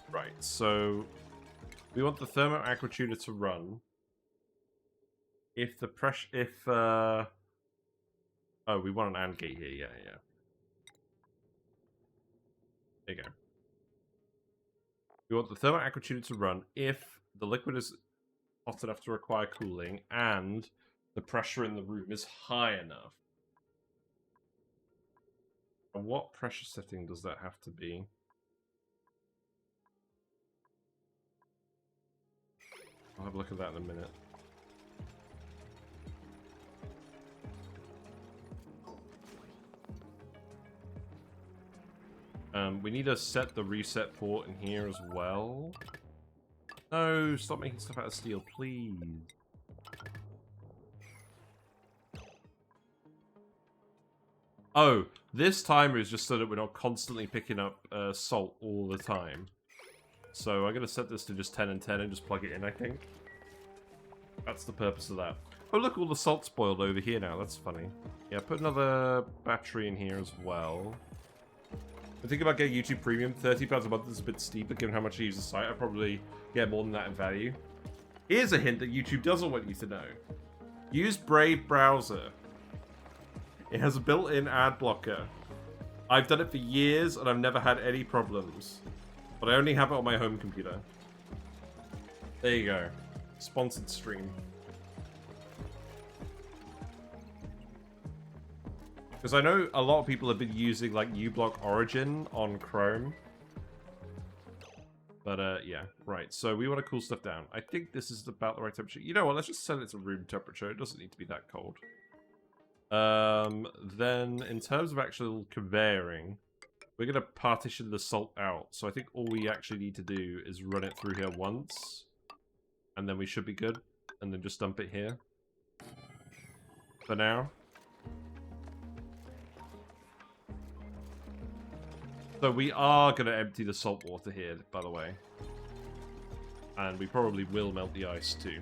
Right, so we want the thermo aquatuner to run. If the pressure, oh, we want an AND gate here, yeah. There you go. We want the thermo aquatuner to run if the liquid is hot enough to require cooling, and the pressure in the room is high enough. And what pressure setting does that have to be? I'll have a look at that in a minute. We need to set the reset port in here as well. No, stop making stuff out of steel, please. Oh, this timer is just so that we're not constantly picking up salt all the time. So I'm going to set this to just 10 and 10 and just plug it in, I think. That's the purpose of that. Oh, look, all the salt's boiled over here now. That's funny. Yeah, put another battery in here as well. I think about getting YouTube Premium. £30 a month is a bit steep, but given how much I use the site, I'll probably get more than that in value. Here's a hint that YouTube doesn't want you to know. Use Brave Browser. It has a built-in ad blocker. I've done it for years, and I've never had any problems. But I only have it on my home computer. There you go. Sponsored stream. Because I know a lot of people have been using, like, uBlock Origin on Chrome. But, yeah. Right, so we want to cool stuff down. I think this is about the right temperature. You know what, let's just set it to room temperature. It doesn't need to be that cold. Then, in terms of actual conveying, we're going to partition the salt out. So I think all we actually need to do is run it through here once. And then we should be good. And then just dump it here. For now. So we are going to empty the salt water here, by the way. And we probably will melt the ice too.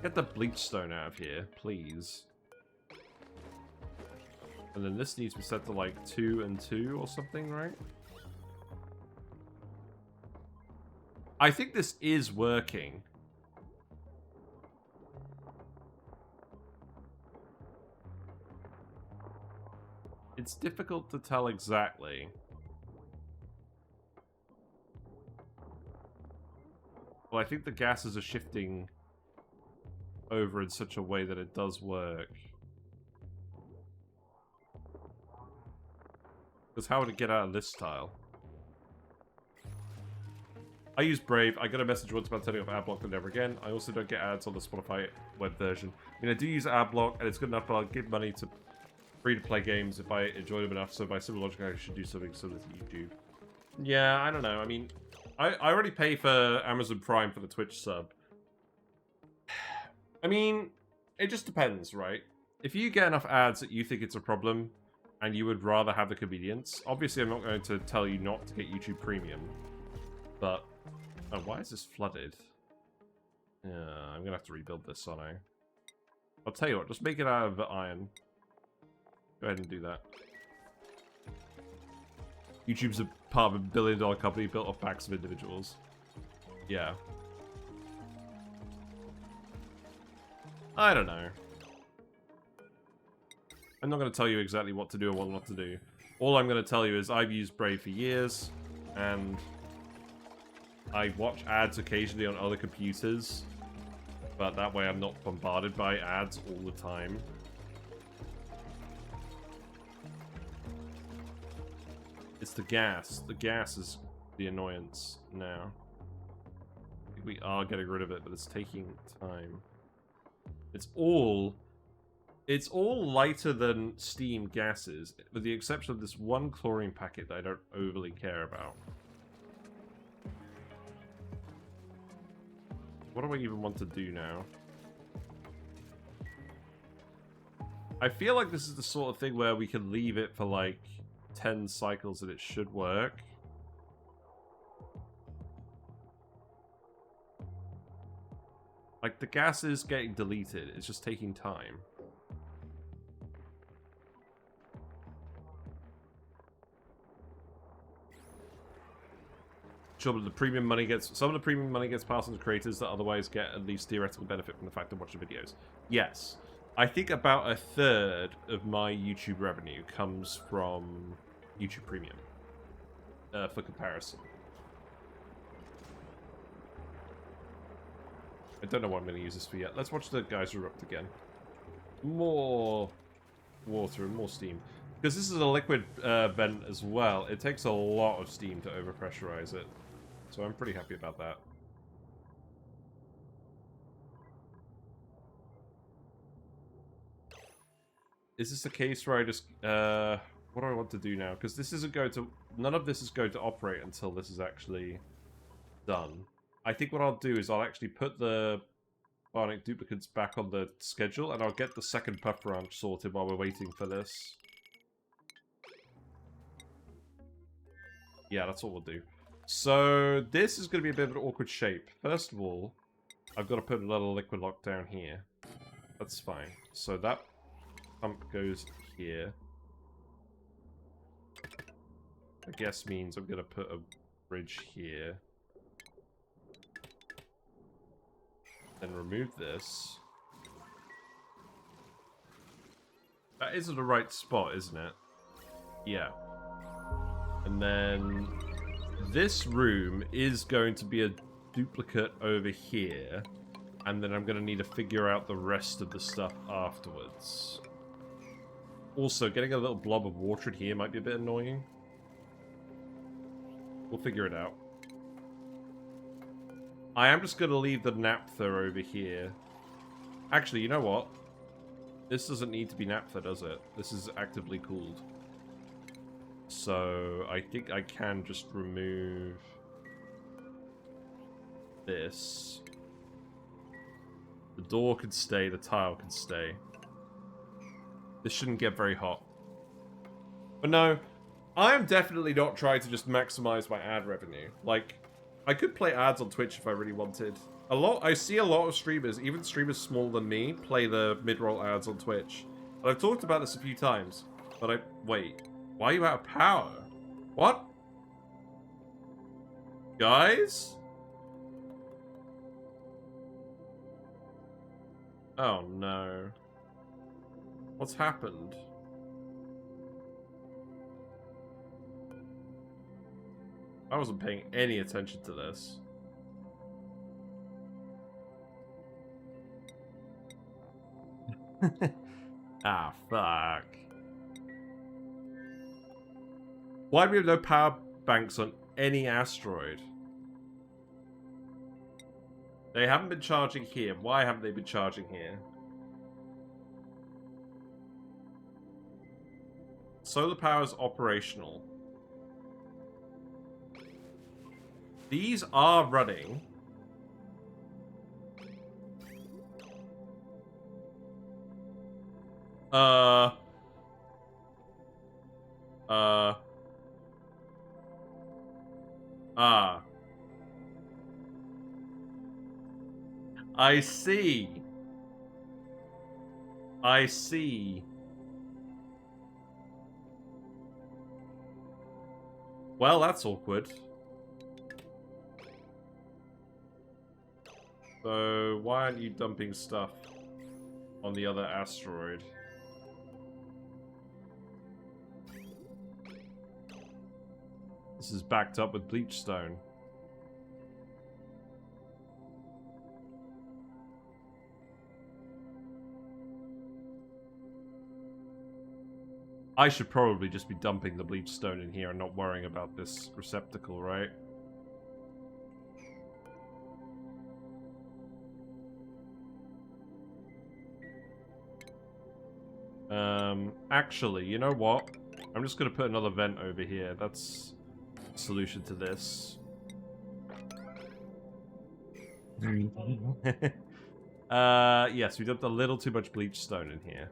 Get the Bleach Stone out of here, please. And then this needs to be set to like 2 and 2 or something, right? I think this is working. It's difficult to tell exactly. Well, I think the gases are shifting over in such a way that it does work. Because how would it get out of this tile? I use Brave. I got a message once about turning off AdBlock and never again. I also don't get ads on the Spotify web version. I mean, I do use AdBlock, and it's good enough, but I'll give money to free-to-play games if I enjoy them enough, so by similar logic, I should do something similar to YouTube. Yeah, I don't know. I mean, I already pay for Amazon Prime for the Twitch sub. I mean, it just depends, right? If you get enough ads that you think it's a problem, and you would rather have the convenience, obviously I'm not going to tell you not to get YouTube Premium, but... Oh, why is this flooded? Yeah, I'm going to have to rebuild this, aren't I? I'll tell you what, just make it out of iron. Go ahead and do that. YouTube's a part of a billion-dollar company built off backs of individuals. Yeah. I don't know. I'm not going to tell you exactly what to do or what not to do. All I'm going to tell you is I've used Brave for years, and I watch ads occasionally on other computers, but that way I'm not bombarded by ads all the time. It's the gas. The gas is the annoyance now. I think we are getting rid of it, but it's taking time. It's all lighter than steam gases, with the exception of this one chlorine packet that I don't overly care about. What do I even want to do now? I feel like this is the sort of thing where we can leave it for like 10 cycles and it should work. Like, the gas is getting deleted, it's just taking time. Sure, but the premium money gets... Some of the premium money gets passed on to creators that otherwise get at least theoretical benefit from the fact of watching videos. Yes. I think about 1/3 of my YouTube revenue comes from YouTube Premium. for comparison. I don't know what I'm going to use this for yet. Let's watch the geyser erupt again. More water and more steam. Because this is a liquid vent as well, it takes a lot of steam to overpressurize it. So I'm pretty happy about that. Is this the case where I just... what do I want to do now? Because this isn't going to... None of this is going to operate until this is actually done. I think what I'll do is I'll actually put the bionic duplicates back on the schedule, and I'll get the second puff ranch sorted while we're waiting for this. Yeah, that's what we'll do. So, this is going to be a bit of an awkward shape. First of all, I've got to put a little liquid lock down here. That's fine. So that pump goes here. I guess means I'm going to put a bridge here. Then remove this. That isn't the right spot, isn't it? Yeah. And then this room is going to be a duplicate over here. And then I'm going to need to figure out the rest of the stuff afterwards. Also, getting a little blob of water in here might be a bit annoying. We'll figure it out. I am just going to leave the naphtha over here. Actually, you know what? This doesn't need to be naphtha, does it? This is actively cooled. So, I think I can just remove this. The door can stay, the tile can stay. This shouldn't get very hot. But no, I am definitely not trying to just maximize my ad revenue. Like, I could play ads on Twitch if I really wanted. I see a lot of streamers, even streamers smaller than me, play the mid-roll ads on Twitch. And I've talked about this a few times. But wait, why are you out of power? What? Guys? Oh no. What's happened? I wasn't paying any attention to this. Ah, fuck. Why do we have no power banks on any asteroid? They haven't been charging here. Why haven't they been charging here? Solar power is operational. These are running. I see. I see. Well, that's awkward. So, why aren't you dumping stuff on the other asteroid? This is backed up with Bleach Stone. I should probably just be dumping the Bleach Stone in here and not worrying about this receptacle, right? Actually, you know what? I'm just gonna put another vent over here. That's the solution to this. Yes, we dumped a little too much Bleach Stone in here.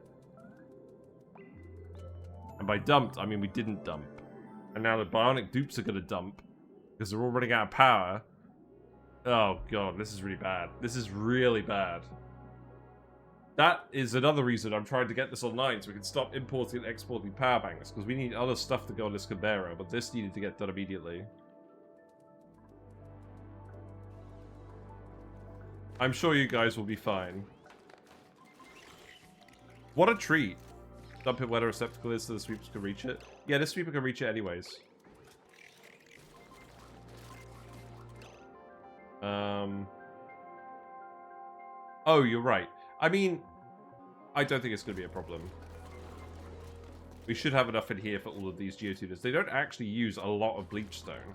And by dumped, I mean we didn't dump. And now the bionic dupes are gonna dump. Because they're all running out of power. Oh god, this is really bad. This is really bad. That is another reason I'm trying to get this online, so we can stop importing and exporting power banks, because we need other stuff to go on this conveyor, but this needed to get done immediately. I'm sure you guys will be fine. What a treat. Dump it where the receptacle is so the sweepers can reach it. Yeah, this sweeper can reach it anyways. Oh, you're right. I mean, I don't think it's going to be a problem. We should have enough in here for all of these Geotuners. They don't actually use a lot of Bleach Stone.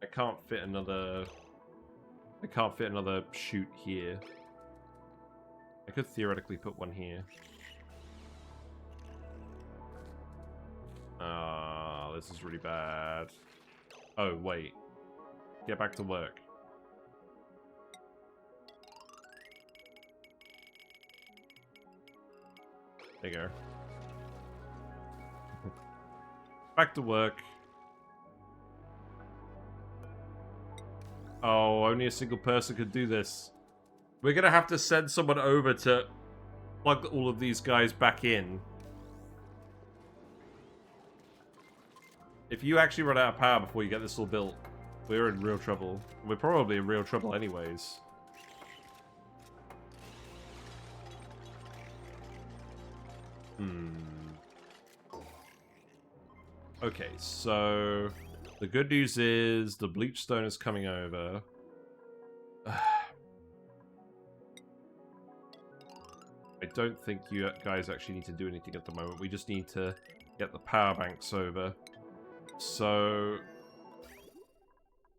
I can't fit another chute here. I could theoretically put one here. Ah, this is really bad. Oh, wait. Get back to work. There you go. Back to work. Oh, only a single person could do this. We're gonna have to send someone over to plug all of these guys back in. If you actually run out of power before you get this all built, we're in real trouble. We're probably in real trouble anyways. Okay, so the good news is the Bleach Stone is coming over. I don't think you guys actually need to do anything at the moment. We just need to get the power banks over. So,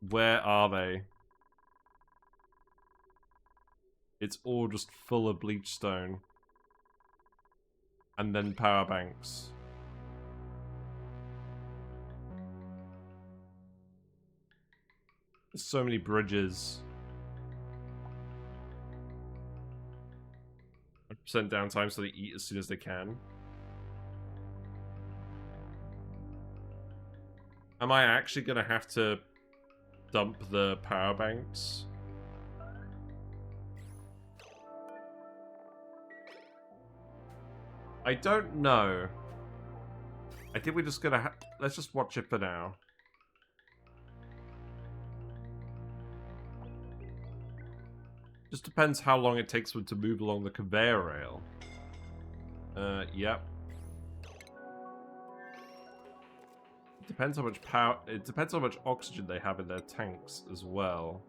where are they? It's all just full of Bleach Stone. And then power banks. There's so many bridges. 100% downtime so they eat as soon as they can. Am I actually going to have to dump the power banks? I don't know. I think we're just going to let's just watch it for now. Just depends how long it takes them to move along the conveyor rail. Yep. It depends how much power. It depends how much oxygen they have in their tanks as well.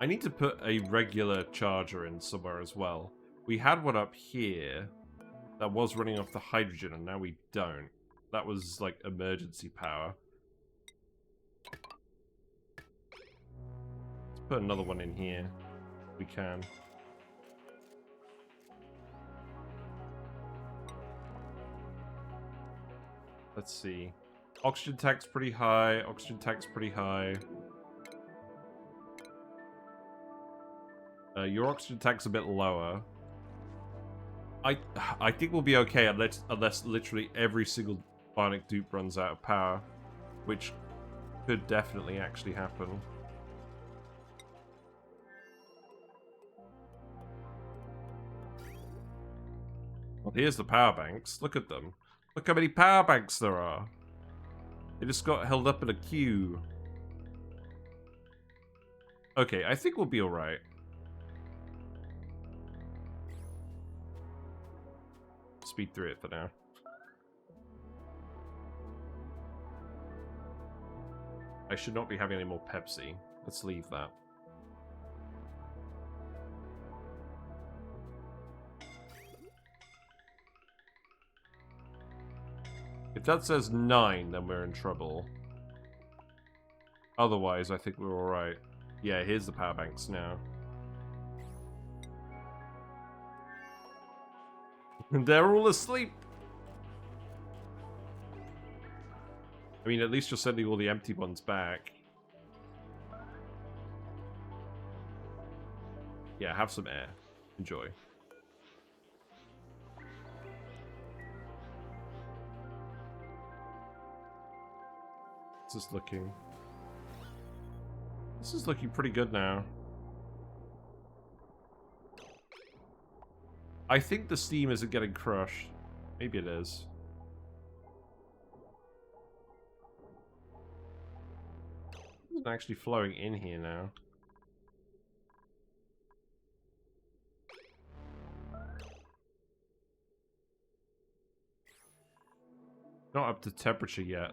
I need to put a regular charger in somewhere as well. We had one up here that was running off the hydrogen, and now we don't. That was like emergency power. Let's put another one in here. We can. Let's see. Oxygen tank's pretty high. Oxygen tank's pretty high. Your oxygen tank's a bit lower. I think we'll be okay unless literally every single bionic dupe runs out of power, which could definitely actually happen. Well, here's the power banks. Look at them. Look how many power banks there are. They just got held up in a queue. Okay, I think we'll be alright. Speed through it for now. I should not be having any more Pepsi. Let's leave that. If that says 9, then we're in trouble. Otherwise, I think we're alright. Yeah, here's the power banks now. And they're all asleep! I mean, at least you're sending all the empty ones back. Yeah, have some air. Enjoy. What's this looking? This is looking pretty good now. I think the steam isn't getting crushed. Maybe it is. It's actually flowing in here now. Not up to temperature yet.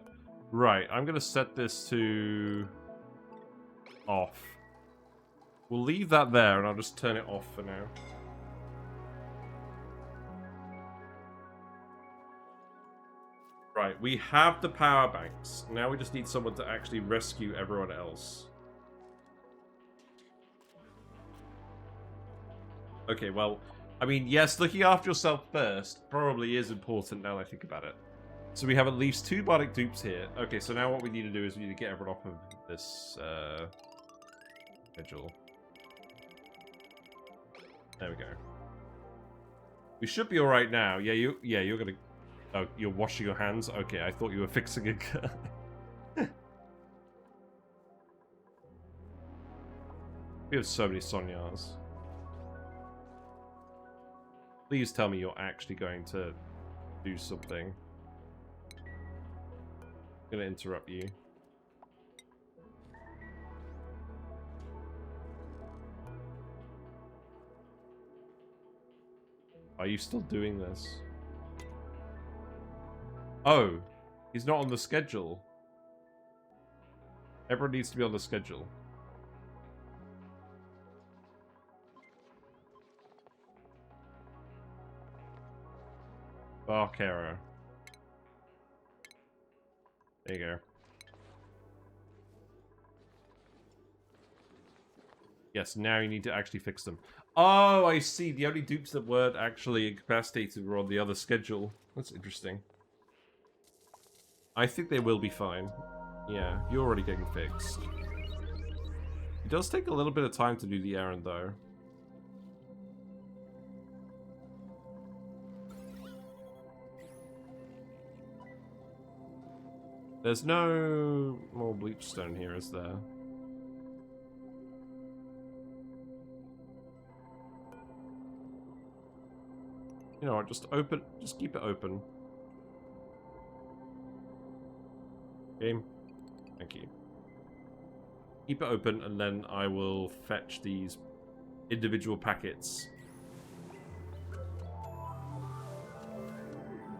Right, I'm going to set this to off. We'll leave that there and I'll just turn it off for now. Right, we have the power banks. Now we just need someone to actually rescue everyone else. Okay, well, I mean, yes, looking after yourself first probably is important now that I think about it. So we have at least 2 bionic dupes here. Okay, so now what we need to do is we need to get everyone off of this schedule. There we go. We should be all right now. Yeah, you're gonna. Oh, you're washing your hands. Okay, I thought you were fixing a gun. We have so many Sonyas. Please tell me you're actually going to do something. I'm gonna interrupt you. Are you still doing this? Oh, he's not on the schedule. Everyone needs to be on the schedule. Bark error. There you go. Yes, now you need to actually fix them. Oh, I see. The only dupes that weren't actually incapacitated were on the other schedule. That's interesting. I think they will be fine. Yeah, you're already getting fixed. It does take a little bit of time to do the errand, though. There's no more Bleach Stone here, is there? You know what, just keep it open. Game. Thank you. Keep it open and then I will fetch these individual packets.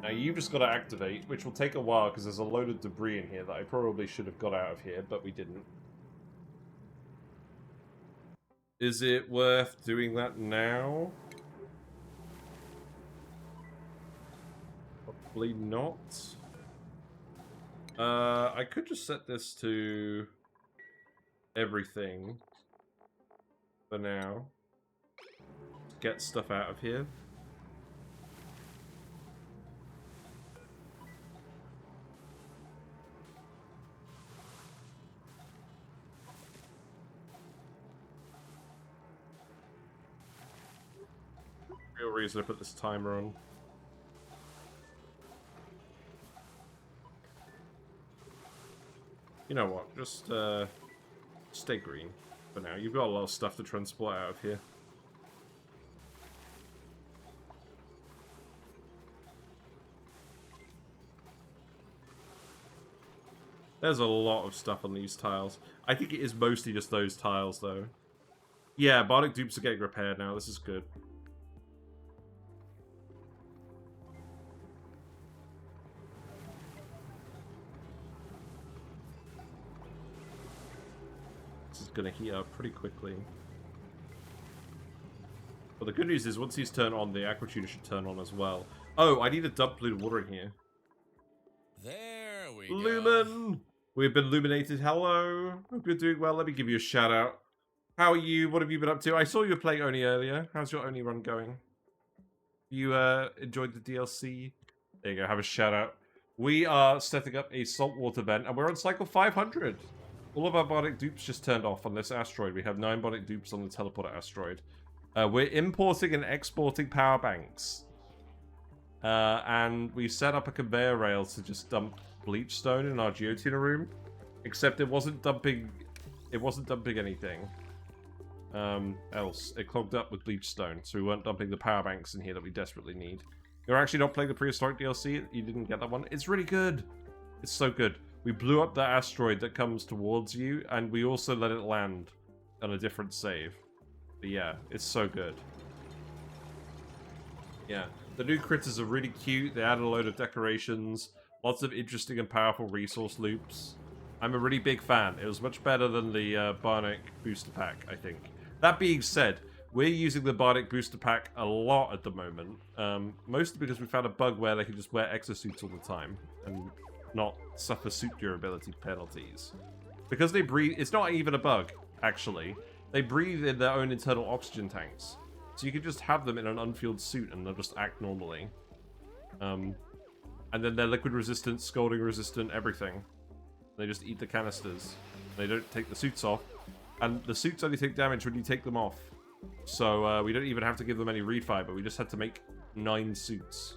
Now you've just got to activate, which will take a while because there's a load of debris in here that I probably should have got out of here, but we didn't. Is it worth doing that now? Probably not. I could just set this to everything for now. Get stuff out of here. Real reason I put this timer on. You know what? Just stay green for now. You've got a lot of stuff to transport out of here. There's a lot of stuff on these tiles. I think it is mostly just those tiles, though. Yeah, bionic dupes are getting repaired now. This is good. Going to heat up pretty quickly. But the good news is once he's turned on, the aqua tuner should turn on as well. Oh, I need to dump polluted water in here. There we Lumen! go. We've been illuminated. Hello. Hope you're doing well. Let me give you a shout out. How are you? What have you been up to? I saw you were playing ONI earlier. How's your ONI run going? You enjoyed the DLC? There you go. Have a shout out. We are setting up a Salt Water Vent and we're on cycle 500. All of our bionic dupes just turned off on this asteroid. We have 9 bionic dupes on the teleporter asteroid. We're importing and exporting power banks. And we set up a conveyor rail to just dump Bleach Stone in our Geotuner room. Except it wasn't dumping anything else. It clogged up with Bleach Stone, so we weren't dumping the power banks in here that we desperately need. You're actually not playing the prehistoric DLC? You didn't get that one? It's really good. It's so good. We blew up the asteroid that comes towards you, and we also let it land on a different save. But yeah, it's so good. Yeah, the new critters are really cute. They added a load of decorations. Lots of interesting and powerful resource loops. I'm a really big fan. It was much better than the Barnic booster pack, I think. That being said, we're using the Bardic booster pack a lot at the moment, mostly because we found a bug where they can just wear exosuits all the time and not suffer suit durability penalties. Because they breathe, it's not even a bug, actually. They breathe in their own internal oxygen tanks. So you can just have them in an unfueled suit and they'll just act normally. And then they're liquid resistant, scalding resistant, everything. They just eat the canisters. They don't take the suits off. And the suits only take damage when you take them off. So we don't even have to give them any refiber. We just had to make 9 suits.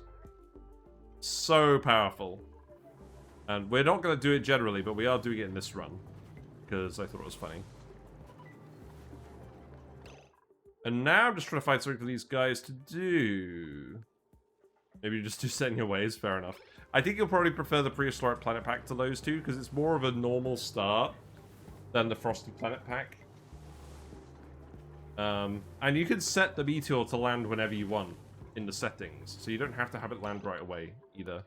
So powerful. And we're not going to do it generally, but we are doing it in this run. Because I thought it was funny. And now I'm just trying to find something for these guys to do. Maybe just do setting your ways, fair enough. I think you'll probably prefer the Prehistoric Planet Pack to those two, because it's more of a normal start than the Frosty Planet Pack. And you can set the meteor to land whenever you want in the settings, so you don't have to have it land right away, either.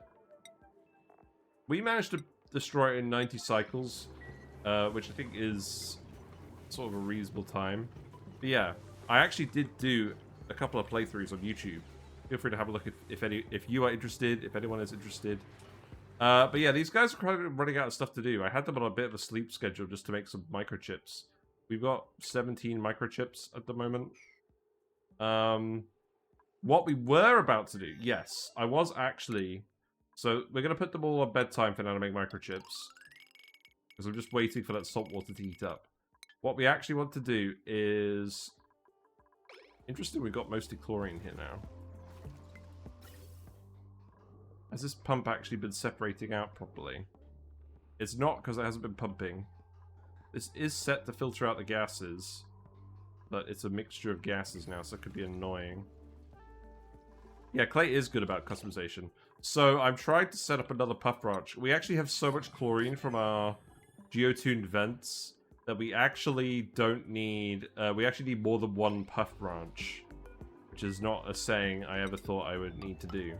We managed to destroy it in 90 cycles, which I think is sort of a reasonable time. But yeah, I actually did do a couple of playthroughs on YouTube. Feel free to have a look if you are interested, if anyone is interested. But yeah, these guys are kind of running out of stuff to do. I had them on a bit of a sleep schedule just to make some microchips. We've got 17 microchips at the moment. What we were about to do, yes, I was actually... So we're going to put them all on bedtime for now to make microchips. Because I'm just waiting for that salt water to heat up. What we actually want to do is... Interesting, we've got mostly chlorine here now. Has this pump actually been separating out properly? It's not, because it hasn't been pumping. This is set to filter out the gases, but it's a mixture of gases now, so it could be annoying. Yeah, Clay is good about customization. So I'm trying to set up another puff branch. We actually have so much chlorine from our Geotuned vents that we actually don't need... we actually need more than one puff branch, which is not a saying I ever thought I would need to do.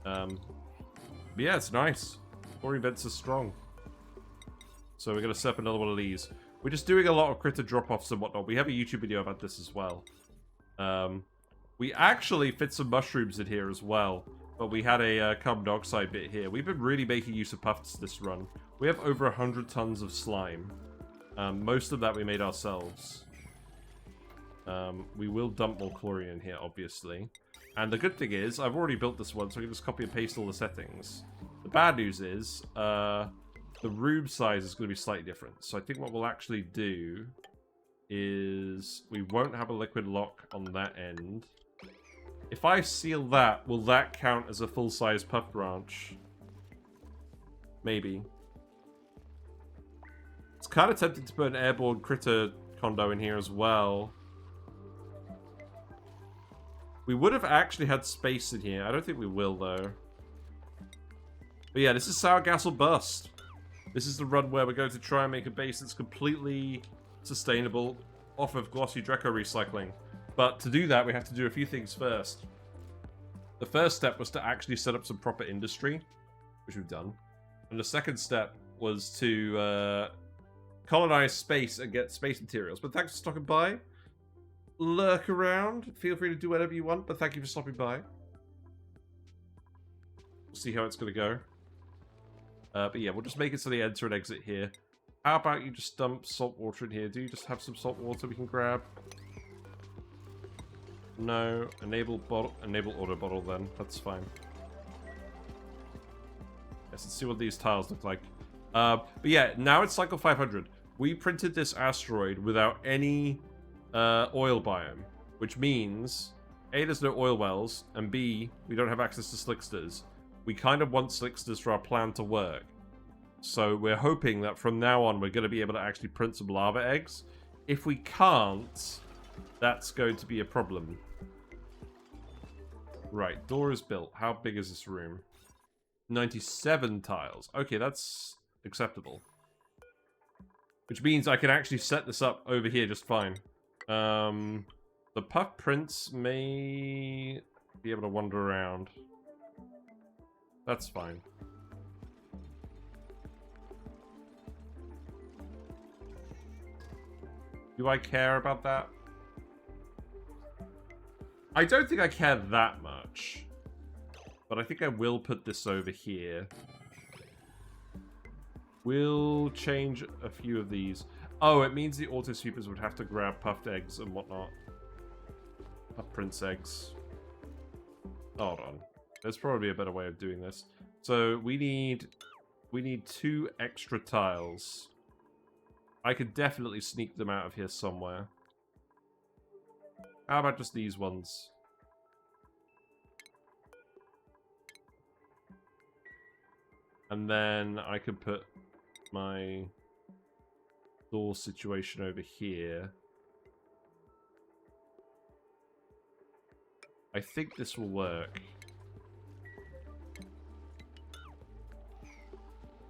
But yeah, it's nice. Chlorine vents are strong. So we're going to set up another one of these. We're just doing a lot of critter drop-offs and whatnot. We have a YouTube video about this as well. We actually fit some mushrooms in here as well. But we had a carbon dioxide bit here. We've been really making use of puffs this run. We have over 100 tons of slime. Most of that we made ourselves. We will dump more chlorine in here, obviously. And the good thing is, I've already built this one, so I can just copy and paste all the settings. The bad news is, the room size is going to be slightly different. So I think what we'll actually do is we won't have a liquid lock on that end. If I seal that, will that count as a full-size puff branch? Maybe. It's kind of tempting to put an airborne critter condo in here as well. We would have actually had space in here. I don't think we will, though. But yeah, this is Sour Gas or Bust. This is the run where we're going to try and make a base that's completely sustainable off of glossy Dreco recycling. But to do that, we have to do a few things first. The first step was to actually set up some proper industry, which we've done. And the second step was to colonize space and get space materials. But thanks for stopping by. Lurk around. Feel free to do whatever you want, but thank you for stopping by. We'll see how it's going to go. But yeah, we'll just make it so they enter and exit here. How about you just dump salt water in here? Do you just have some salt water we can grab? No. Enable auto bottle then. That's fine. Yes, let's see what these tiles look like. But yeah, now it's cycle 500. We printed this asteroid without any oil biome, which means A, there's no oil wells, and B, we don't have access to slicksters. We kind of want slicksters for our plan to work. So we're hoping that from now on we're going to be able to actually print some lava eggs. If we can't, that's going to be a problem. Right, door is built. How big is this room? 97 tiles. Okay, that's acceptable. Which means I can actually set this up over here just fine. The puff prints may be able to wander around. That's fine. Do I care about that? I don't think I care that much. But I think I will put this over here. We'll change a few of these. Oh, it means the auto sweepers would have to grab puffed eggs and whatnot. Puff prince eggs. Hold on. There's probably a better way of doing this. So we need 2 extra tiles. I could definitely sneak them out of here somewhere. How about just these ones? And then I could put my door situation over here. I think this will work.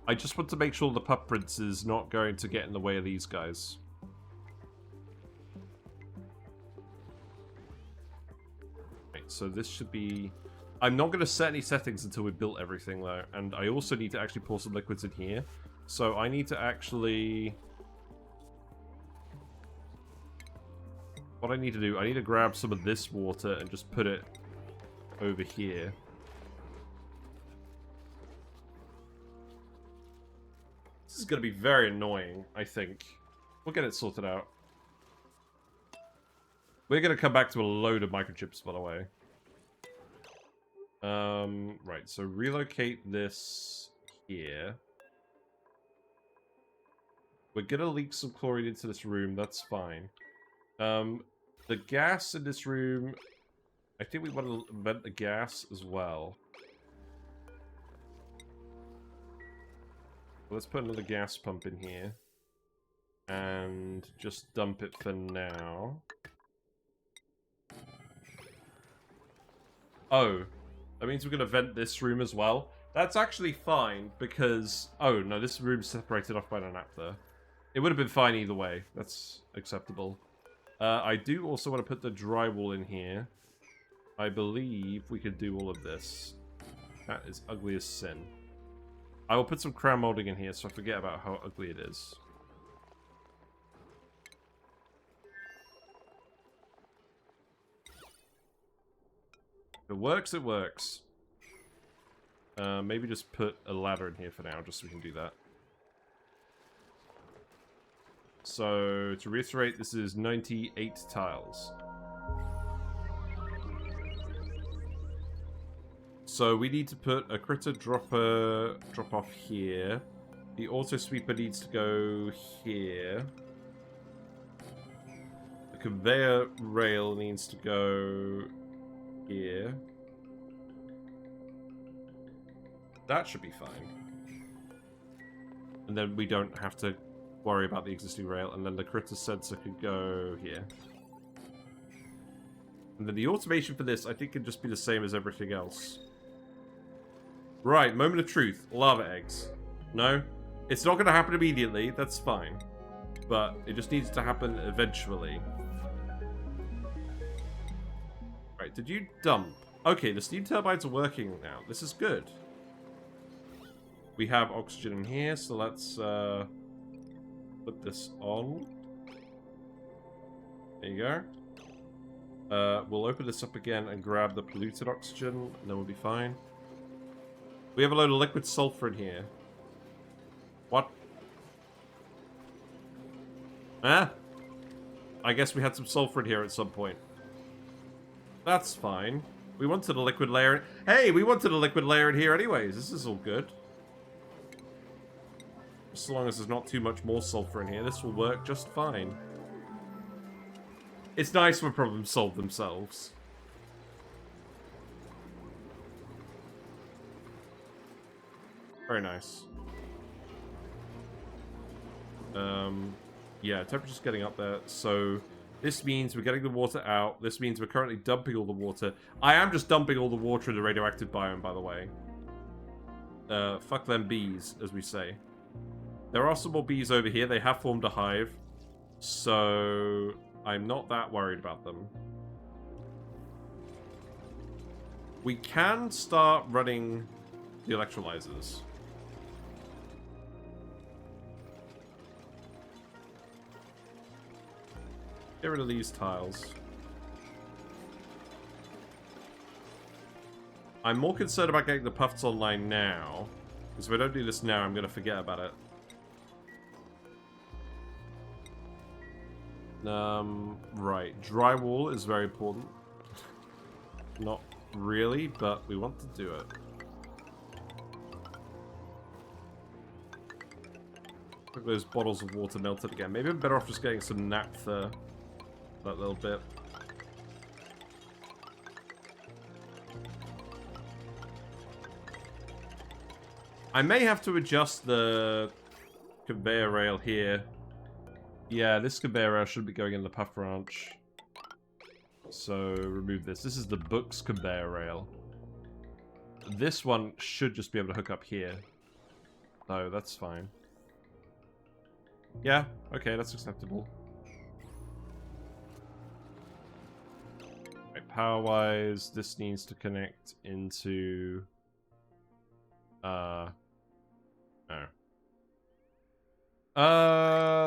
I just want to make sure the pup prince is not going to get in the way of these guys. Right, so this should be... I'm not going to set any settings until we've built everything, though. And I also need to actually pour some liquids in here. So I need to actually... What I need to do, I need to grab some of this water and just put it over here. This is going to be very annoying, I think. We'll get it sorted out. We're going to come back to a load of microchips, by the way. Right, so relocate this here. We're going to leak some chlorine into this room, that's fine. The gas in this room, I think we want to vent the gas as well. Let's put another gas pump in here. And just dump it for now. Oh, that means we're going to vent this room as well. That's actually fine, because... Oh, no, this room's separated off by an adapter. It would have been fine either way. That's acceptable. I do also want to put the drywall in here. I believe we could do all of this. That is ugly as sin. I will put some crown molding in here so I forget about how ugly it is. If it works, it works. Maybe just put a ladder in here for now, just so we can do that. So, to reiterate, this is 98 tiles. So we need to put a critter drop off here. The auto sweeper needs to go here. The conveyor rail needs to go here. That should be fine. And then we don't have to worry about the existing rail. And then the critter sensor could go here. And then the automation for this, I think, can just be the same as everything else. Right, moment of truth. Lava eggs. No? It's not going to happen immediately. That's fine. But it just needs to happen eventually. Right, did you dump? Okay, the steam turbines are working now. This is good. We have oxygen in here, so let's put this on. There you go. We'll open this up again and grab the polluted oxygen, and then we'll be fine. We have a load of liquid sulfur in here. What? Ah? I guess we had some sulfur in here at some point. That's fine. We wanted a liquid layer. Hey, we wanted a liquid layer in here anyways. This is all good. As long as there's not too much more sulfur in here, this will work just fine. It's nice when problems solve themselves. Very nice. Yeah, temperature's getting up there, so this means we're getting the water out. This means we're currently dumping all the water. I am just dumping all the water in the radioactive biome, by the way. Fuck them bees, as we say. There are some more bees over here. They have formed a hive, so I'm not that worried about them. We can start running the electrolyzers. Get rid of these tiles. I'm more concerned about getting the puffs online now. Because if I don't do this now, I'm going to forget about it. Right. Drywall is very important. Not really, but we want to do it. Look, those bottles of water melted again. Maybe I'm better off just getting some naphtha. That little bit. I may have to adjust the conveyor rail here. Yeah, this conveyor rail should be going in the puff branch. So, remove this. This is the books conveyor rail. This one should just be able to hook up here. So, that's fine. Yeah, okay, that's acceptable. Right, power-wise, this needs to connect into...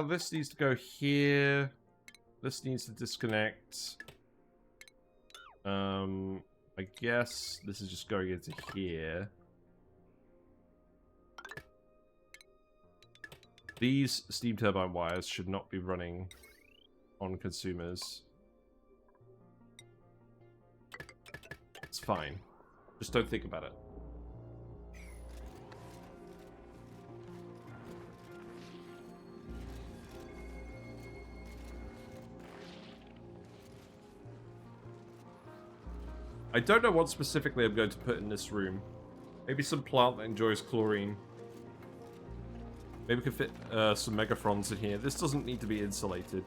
this needs to go here. This needs to disconnect. I guess this is just going into here. These steam turbine wires should not be running on consumers. It's fine. Just don't think about it. I don't know what specifically I'm going to put in this room. Maybe some plant that enjoys chlorine. Maybe we can fit some megafrons in here. This doesn't need to be insulated.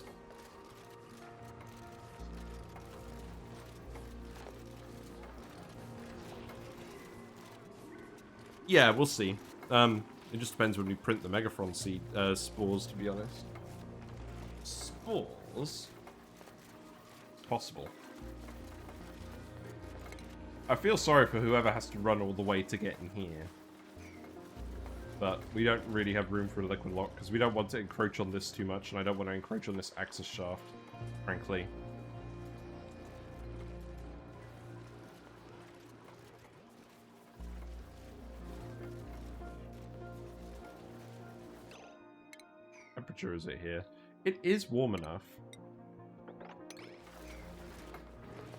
Yeah, we'll see. It just depends when we print the megafron seed spores, to be honest. Spores? It's possible. I feel sorry for whoever has to run all the way to get in here. But we don't really have room for a liquid lock, because we don't want to encroach on this too much, and I don't want to encroach on this access shaft, frankly. Temperature is it here? It is warm enough.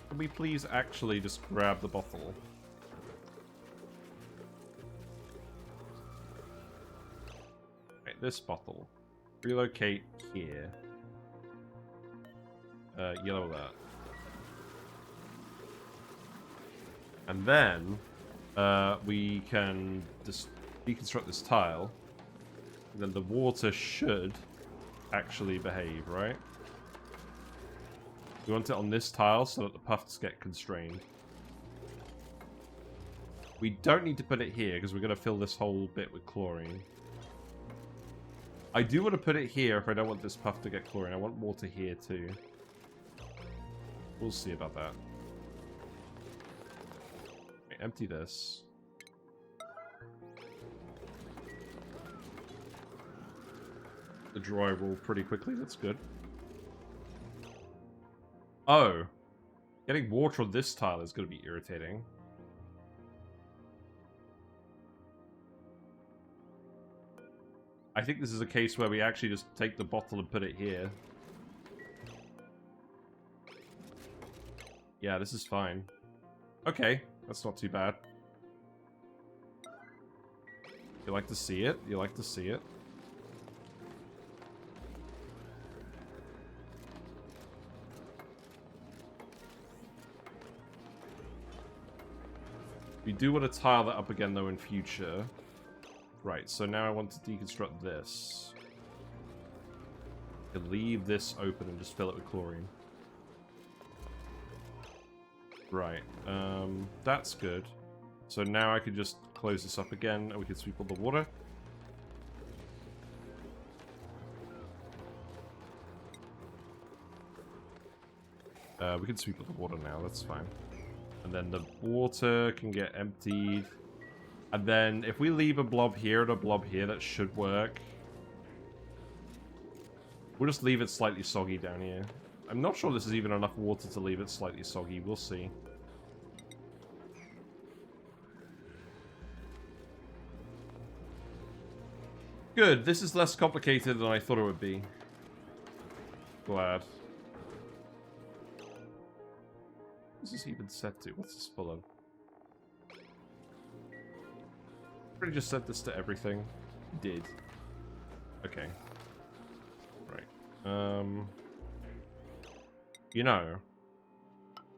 Can we please actually just grab the bottle? Right, this bottle. Relocate here. Yellow that. And then, we can just deconstruct this tile. And then the water should actually behave, right? We want it on this tile so that the puffs get constrained. We don't need to put it here because we're going to fill this whole bit with chlorine. I do want to put it here if I don't want this puff to get chlorine. I want water here too. We'll see about that. Okay, empty this. The drywall pretty quickly, that's good. Oh. Getting water on this tile is going to be irritating. I think this is a case where we actually just take the bottle and put it here. Yeah, this is fine. Okay, that's not too bad. You like to see it? You like to see it? We do want to tile that up again, though, in future. Right, so now I want to deconstruct this. I can leave this open and just fill it with chlorine. Right, that's good. So now I can just close this up again, and we can sweep all the water. We can sweep all the water now, that's fine. And then the water can get emptied. And then if we leave a blob here and a blob here, that should work. We'll just leave it slightly soggy down here. I'm not sure this is even enough water to leave it slightly soggy. We'll see. Good. This is less complicated than I thought it would be. Glad. What's this even set to? What's this full of? Pretty just set this to everything. Did. Okay. Right. You know,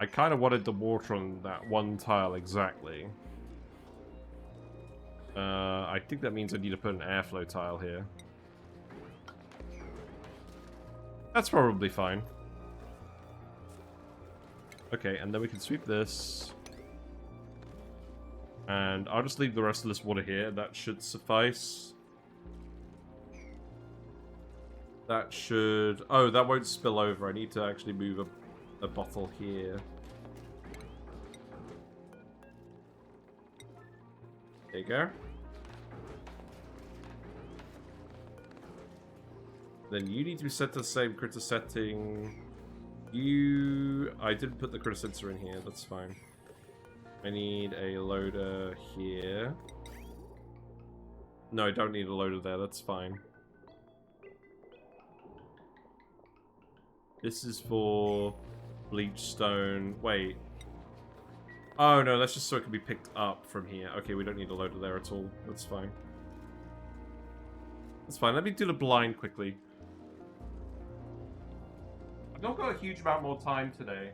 I kind of wanted the water on that one tile exactly. I think that means I need to put an airflow tile here. That's probably fine. Okay, and then we can sweep this. And I'll just leave the rest of this water here. That should suffice. That should... Oh, that won't spill over. I need to actually move a bottle here. There you go. Then you need to be set to the same critter setting. I didn't put the critter sensor in here. That's fine. I need a loader here. No, I don't need a loader there. That's fine. This is for Bleach Stone. Wait. Oh, no, that's just so it can be picked up from here. Okay, we don't need a loader there at all. That's fine. That's fine. Let me do the blind quickly. I've not got a huge amount more time today.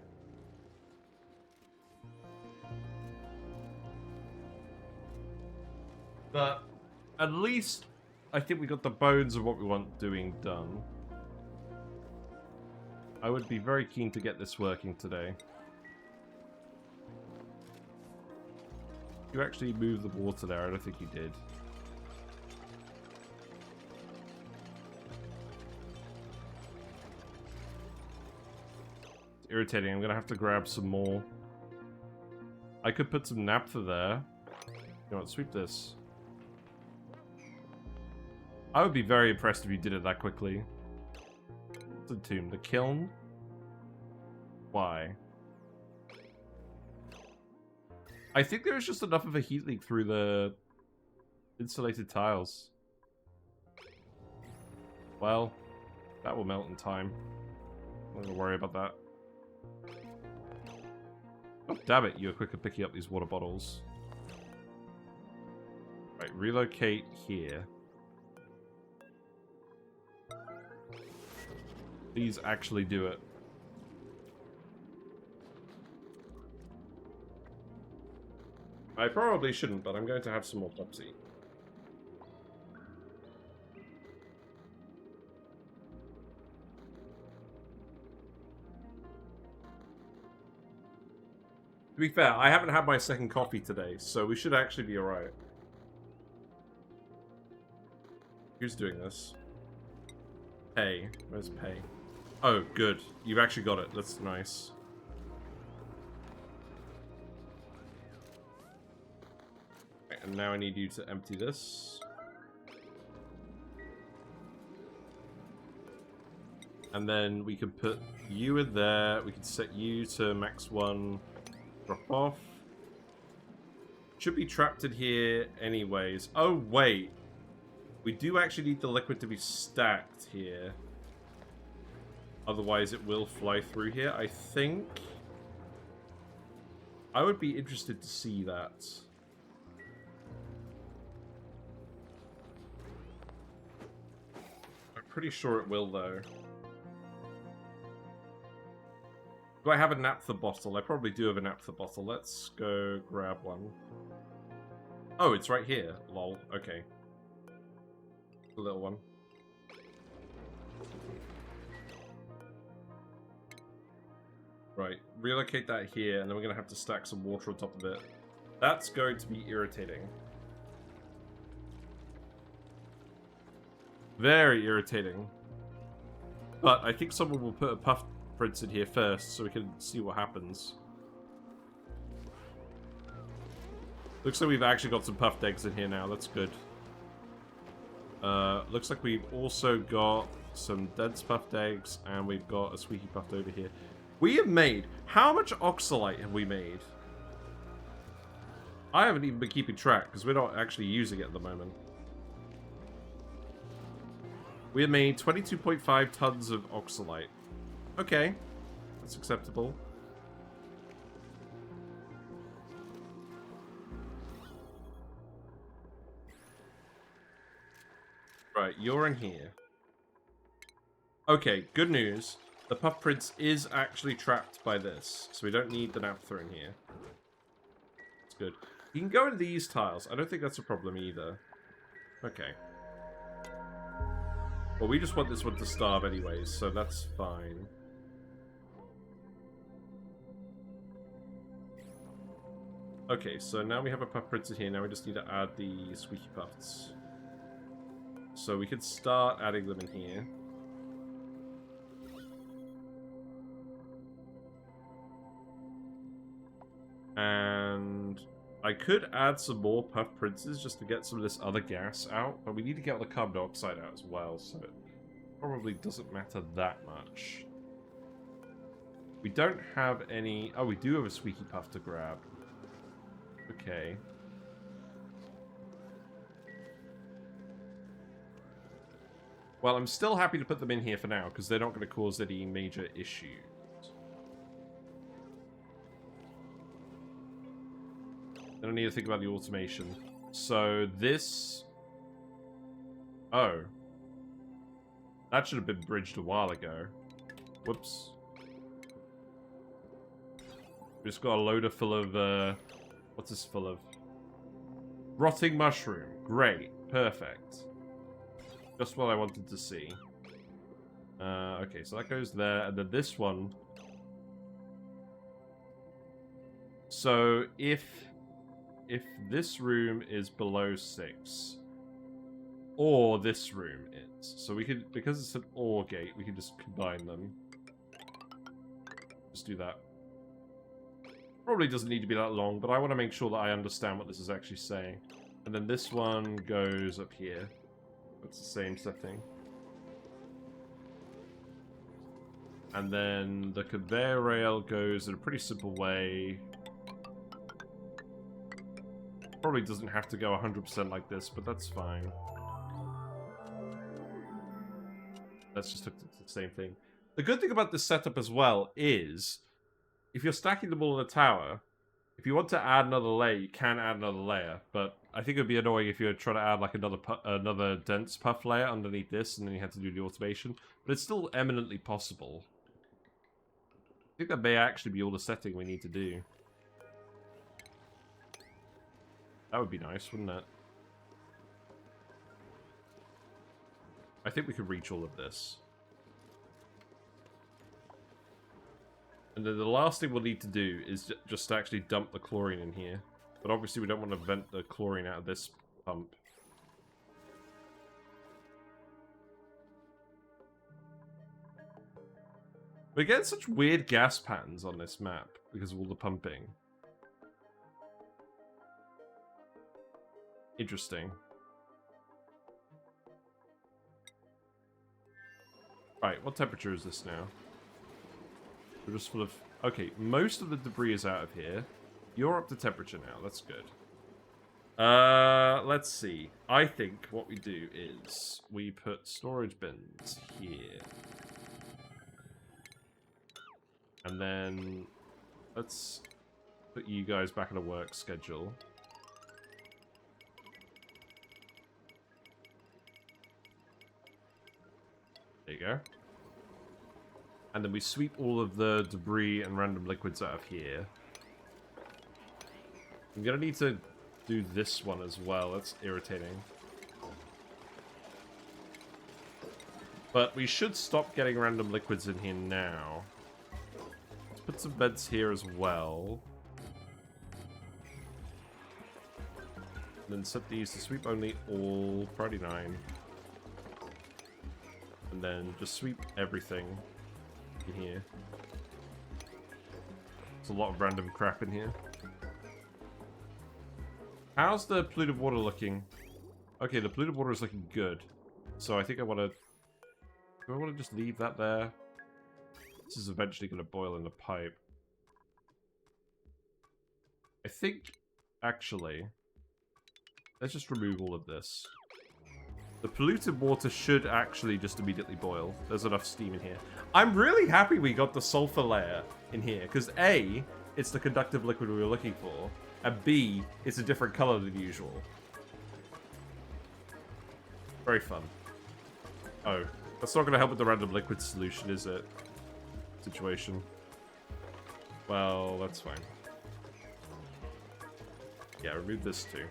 But at least I think we got the bones of what we want doing done. I would be very keen to get this working today. You actually moved the water there? I don't think you did. It's irritating. I'm going to have to grab some more. I could put some naphtha there. You know what? Sweep this. I would be very impressed if you did it that quickly. The tomb. The kiln? Why? I think there is just enough of a heat leak through the insulated tiles. Well, that will melt in time. I'm not gonna worry about that. Oh, damn it, you're quick at picking up these water bottles. Right, relocate here. Please actually do it. I probably shouldn't, but I'm going to have some more Pepsi. To be fair, I haven't had my second coffee today, so we should actually be alright. Who's doing this? Pay. Where's pay? Oh, good. You've actually got it. That's nice. Right, and now I need you to empty this. And then we can put you in there. We can set you to max 1. Drop off. Should be trapped in here anyways. Oh, wait. We do actually need the liquid to be stacked here. Otherwise it will fly through here, I think. I would be interested to see that. I'm pretty sure it will, though. Do I have a naphtha bottle? I probably do have a naphtha bottle. Let's go grab one. Oh, it's right here. Lol. Okay. The little one. Right. Relocate that here, and then we're going to have to stack some water on top of it. That's going to be irritating. Very irritating. But I think someone will put a puff prints in here first, so we can see what happens. Looks like we've actually got some puffed eggs in here now. That's good. Looks like we've also got some dense puffed eggs, and we've got a Squeaky Puft over here. We have made... How much oxalite have we made? I haven't even been keeping track, because we're not actually using it at the moment. We have made 22.5 tons of oxalite. Okay. That's acceptable. Right, you're in here. Okay, good news. The Puff Prince is actually trapped by this, so we don't need the naphtha in here. It's good. You can go in these tiles. I don't think that's a problem either. Okay. Well, we just want this one to starve anyways, so that's fine. Okay, so now we have a Puff Prince in here. Now we just need to add the Squeaky Puffs. So we could start adding them in here. And I could add some more Puff Princes just to get some of this other gas out, but we need to get all the carbon dioxide out as well, so it probably doesn't matter that much. We don't have any... Oh, we do have a Squeaky Puff to grab. Okay. Well, I'm still happy to put them in here for now, because they're not going to cause any major issues. I don't need to think about the automation. So this... Oh. That should have been bridged a while ago. Whoops. We just got a loader full of... What's this full of? Rotting mushroom. Great. Perfect. Just what I wanted to see. Okay, so that goes there, and then this one. So if this room is below 6, or this room is, so we could, because it's an OR gate, we can just combine them. Just do that. Probably doesn't need to be that long, but I want to make sure that I understand what this is actually saying. And then this one goes up here. It's the same setting. And then the conveyor rail goes in a pretty simple way. Probably doesn't have to go 100% like this, but that's fine. That's just the same thing. The good thing about this setup as well is, if you're stacking them all in a tower, if you want to add another layer, you can add another layer, but I think it would be annoying if you were trying to add like another dense puff layer underneath this, and then you had to do the automation. But it's still eminently possible. I think that may actually be all the setting we need to do. That would be nice, wouldn't it? I think we could reach all of this. And then the last thing we'll need to do is just actually dump the chlorine in here. But obviously we don't want to vent the chlorine out of this pump. We're getting such weird gas patterns on this map because of all the pumping. Interesting. Right, what temperature is this now? We're just full of... Okay, most of the debris is out of here. You're up to temperature now. That's good. Let's see. I think what we do is we put storage bins here. And then let's put you guys back on a work schedule. There you go. And then we sweep all of the debris and random liquids out of here. I'm gonna need to do this one as well. That's irritating. But we should stop getting random liquids in here now. Let's put some beds here as well. And then set these to sweep only all Friday 9. And then just sweep everything in here. There's a lot of random crap in here. How's the polluted water looking? Okay, the polluted water is looking good. So I think I want to... Do I want to just leave that there? This is eventually going to boil in the pipe. I think, actually, let's just remove all of this. The polluted water should actually just immediately boil. There's enough steam in here. I'm really happy we got the sulfur layer in here, because A, it's the conductive liquid we were looking for, and B, it's a different color than usual. Very fun. Oh, that's not going to help with the random liquid solution, is it? Situation. Well, that's fine. Yeah, remove this too.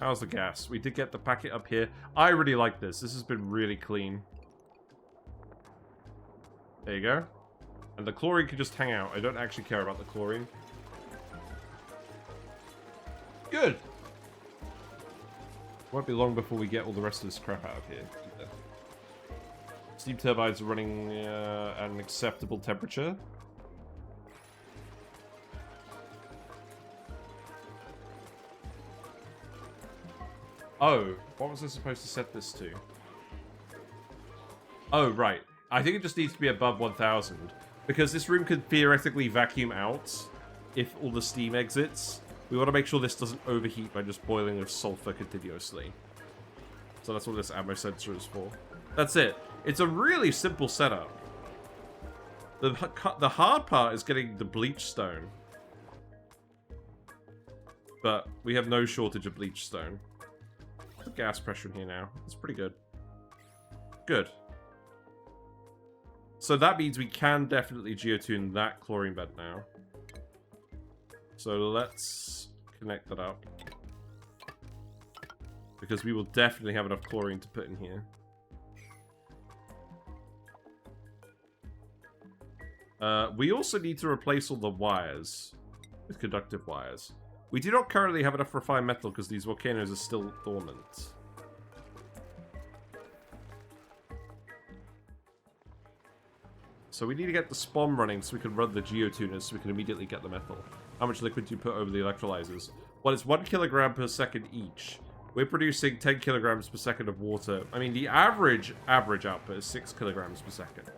How's the gas? We did get the packet up here. I really like this. This has been really clean. There you go. And the chlorine can just hang out. I don't actually care about the chlorine. Good. Won't be long before we get all the rest of this crap out of here. Either. Steam turbines are running at an acceptable temperature. Oh, what was I supposed to set this to? Oh, right. I think it just needs to be above 1000. Because this room could theoretically vacuum out if all the steam exits. We want to make sure this doesn't overheat by just boiling with sulfur continuously. So that's what this ammo sensor is for. That's it. It's a really simple setup. The hard part is getting the Bleach Stone. But we have no shortage of Bleach Stone. The gas pressure in here now. It's pretty good. Good. So that means we can definitely geotune that chlorine vent now. So let's connect that up. Because we will definitely have enough chlorine to put in here. We also need to replace all the wires with conductive wires. We do not currently have enough refined metal because these volcanoes are still dormant. So we need to get the SPOM running so we can run the Geotuners so we can immediately get the metal. How much liquid do you put over the electrolyzers? Well, it's 1 kilogram per second each. We're producing 10 kilograms per second of water. I mean, the average output is 6 kilograms per second.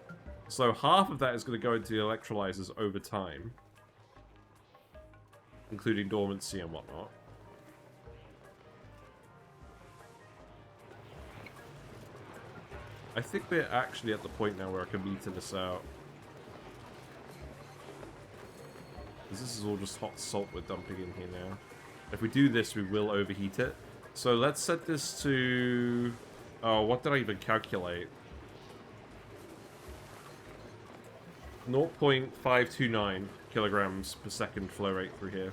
So half of that is going to go into the electrolyzers over time. Including dormancy and whatnot. I think we're actually at the point now where I can meter this out. Because this is all just hot salt we're dumping in here now. If we do this, we will overheat it. So let's set this to... Oh, what did I even calculate? 0.529 kilograms per second flow rate through here.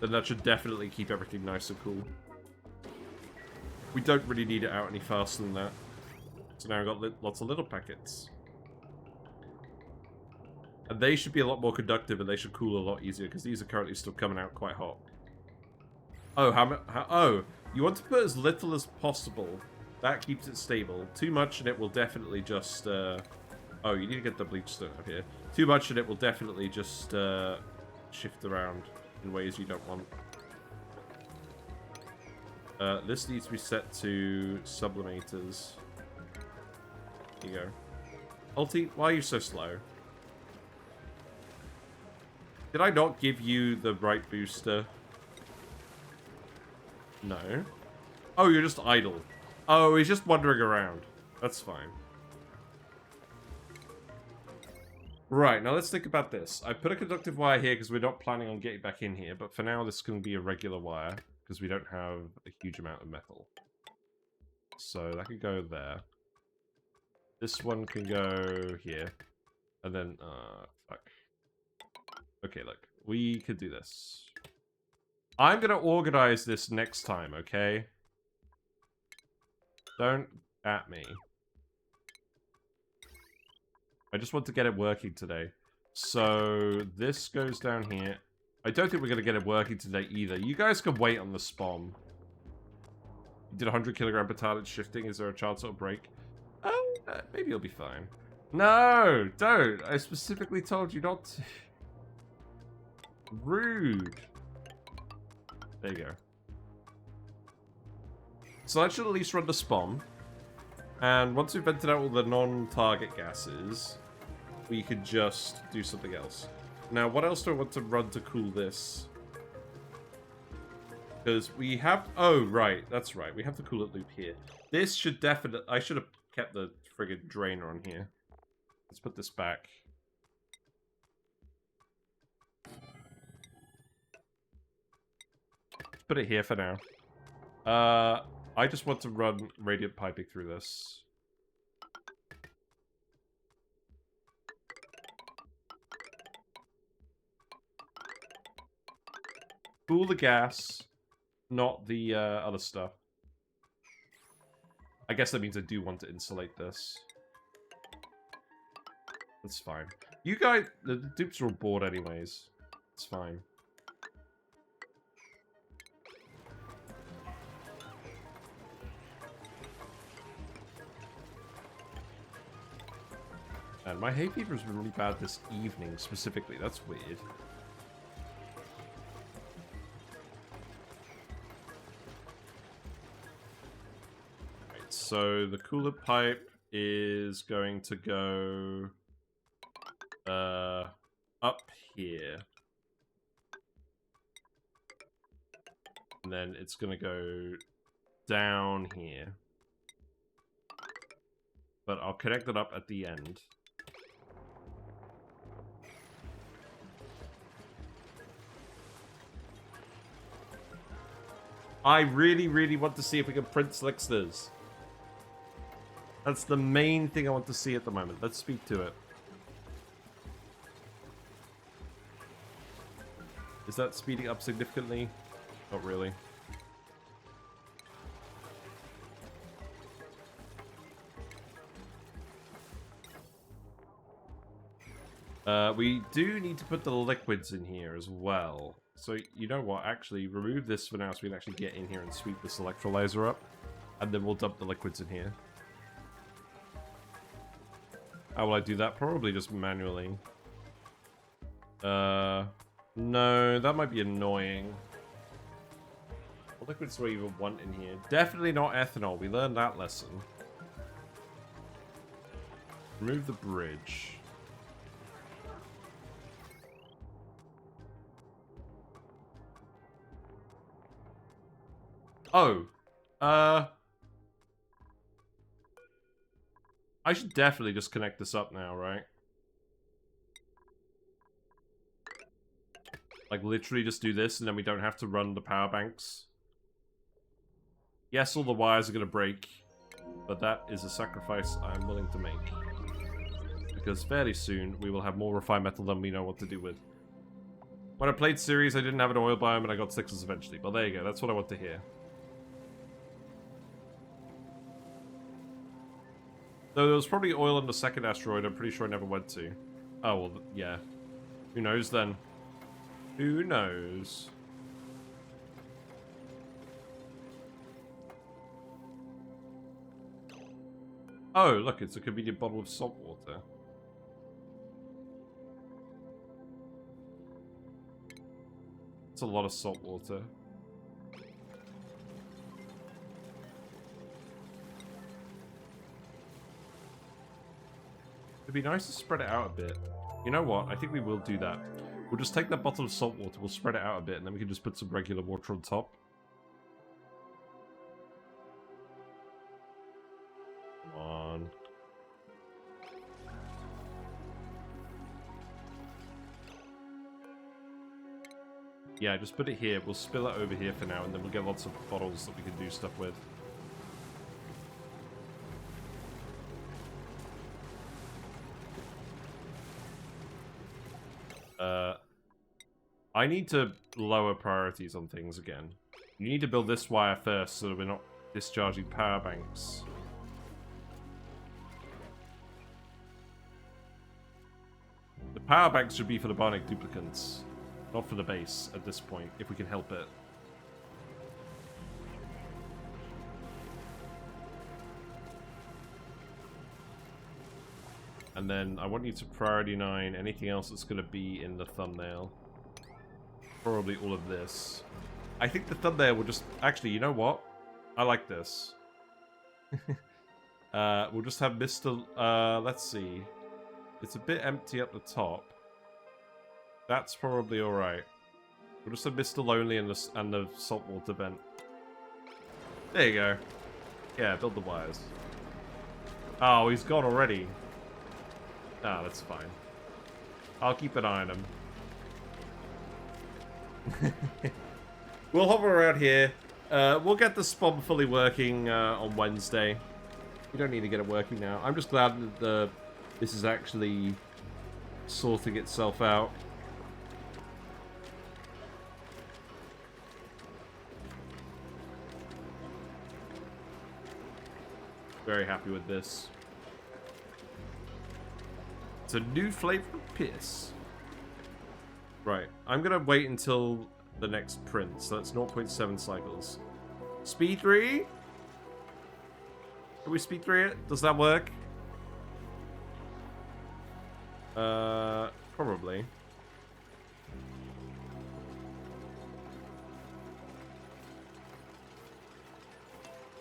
Then that should definitely keep everything nice and cool. We don't really need it out any faster than that. So now I've got lots of little packets. And they should be a lot more conductive and they should cool a lot easier because these are currently still coming out quite hot. Oh, oh, you want to put as little as possible. That keeps it stable. Too much and it will definitely just... Oh, you need to get the bleach stone up here. Too much and it will definitely just shift around in ways you don't want. This needs to be set to sublimators. Here you go. Ulti, why are you so slow? Did I not give you the right booster? No. Oh, you're just idle. Oh, he's just wandering around. That's fine. Right, now let's think about this. I put a conductive wire here because we're not planning on getting back in here, but for now this can be a regular wire because we don't have a huge amount of metal. So that can go there. This one can go here. And then, fuck. Okay, look. We could do this. I'm gonna organize this next time, okay? Don't at me. I just want to get it working today. So, this goes down here. I don't think we're going to get it working today either. You guys can wait on the SPOM. You did 100 kilogram per tonnage shifting. Is there a chance it'll break? Maybe it'll be fine. No, don't. I specifically told you not to. Rude. There you go. So that should at least run the SPOM. And once we've vented out all the non-target gases, we could just do something else. Now, what else do I want to run to cool this? Because we have... Oh, right. That's right. We have the coolant loop here. This should definitely... I should have kept the friggin' drainer on here. Let's put this back. Let's put it here for now. I just want to run radiant piping through this. Cool the gas, not the other stuff. I guess that means I do want to insulate this. That's fine. You guys, the dupes are all bored anyways. It's fine. And my hay fever's been really bad this evening, specifically. That's weird. Right, so the coolant pipe is going to go up here. And then it's going to go down here. But I'll connect it up at the end. I really, really want to see if we can print slicksters. That's the main thing I want to see at the moment. Let's speak to it. Is that speeding up significantly? Not really. We do need to put the liquids in here as well. So, you know what? Actually, remove this for now so we can actually get in here and sweep this electrolyzer up. And then we'll dump the liquids in here. How will I do that? Probably just manually. No, that might be annoying. What liquids do I even want in here? Definitely not ethanol. We learned that lesson. Remove the bridge. Oh, I should definitely just connect this up now, right? Like, literally just do this, and then we don't have to run the power banks. Yes, all the wires are going to break, but that is a sacrifice I'm willing to make. Because fairly soon, we will have more refined metal than we know what to do with. When I played series, I didn't have an oil biome, and I got sixes eventually. But there you go, that's what I want to hear. Though there was probably oil on the second asteroid, I'm pretty sure I never went to. Oh, well, yeah. Who knows then? Who knows? Oh, look, it's a convenient bottle of salt water. It's a lot of salt water. It'd be nice to spread it out a bit. You know what? I think we will do that. We'll just take that bottle of salt water, we'll spread it out a bit, and then we can just put some regular water on top. Come on. Yeah, just put it here. We'll spill it over here for now, and then we'll get lots of bottles that we can do stuff with. I need to lower priorities on things again. You need to build this wire first so that we're not discharging power banks. The power banks should be for the bionic duplicants, not for the base at this point, if we can help it. And then I want you to priority 9 anything else that's going to be in the thumbnail. Probably all of this. I think the thumbnail will just... Actually, you know what? I like this. We'll just have Mr... let's see. It's a bit empty at the top. That's probably alright. We'll just have Mr. Lonely and the Salt Water Vent. There you go. Yeah, build the wires. Oh, he's gone already. Ah, that's fine. I'll keep an eye on him. We'll hover around here. We'll get the SPOM fully working on Wednesday. We don't need to get it working now. I'm just glad that this is actually sorting itself out. Very happy with this. It's a new flavor of piss. Right, I'm gonna wait until the next print, so that's 0.7 cycles. Speed 3? Can we speed 3 it? Does that work? Probably.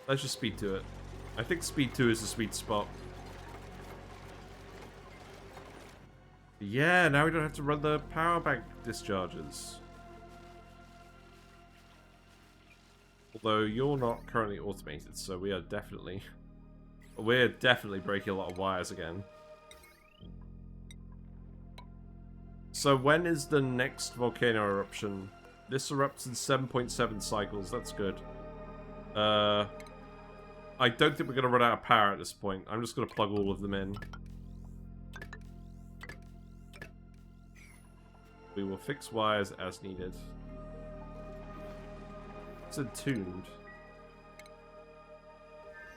Let's just speed 2 it. I think speed 2 is the sweet spot. Yeah, now we don't have to run the power bank discharges. Although you're not currently automated, so we're definitely breaking a lot of wires again. So when is the next volcano eruption? This erupts in 7.7 cycles. That's good. I don't think we're going to run out of power at this point. I'm just going to plug all of them in. We will fix wires as needed. It's entombed.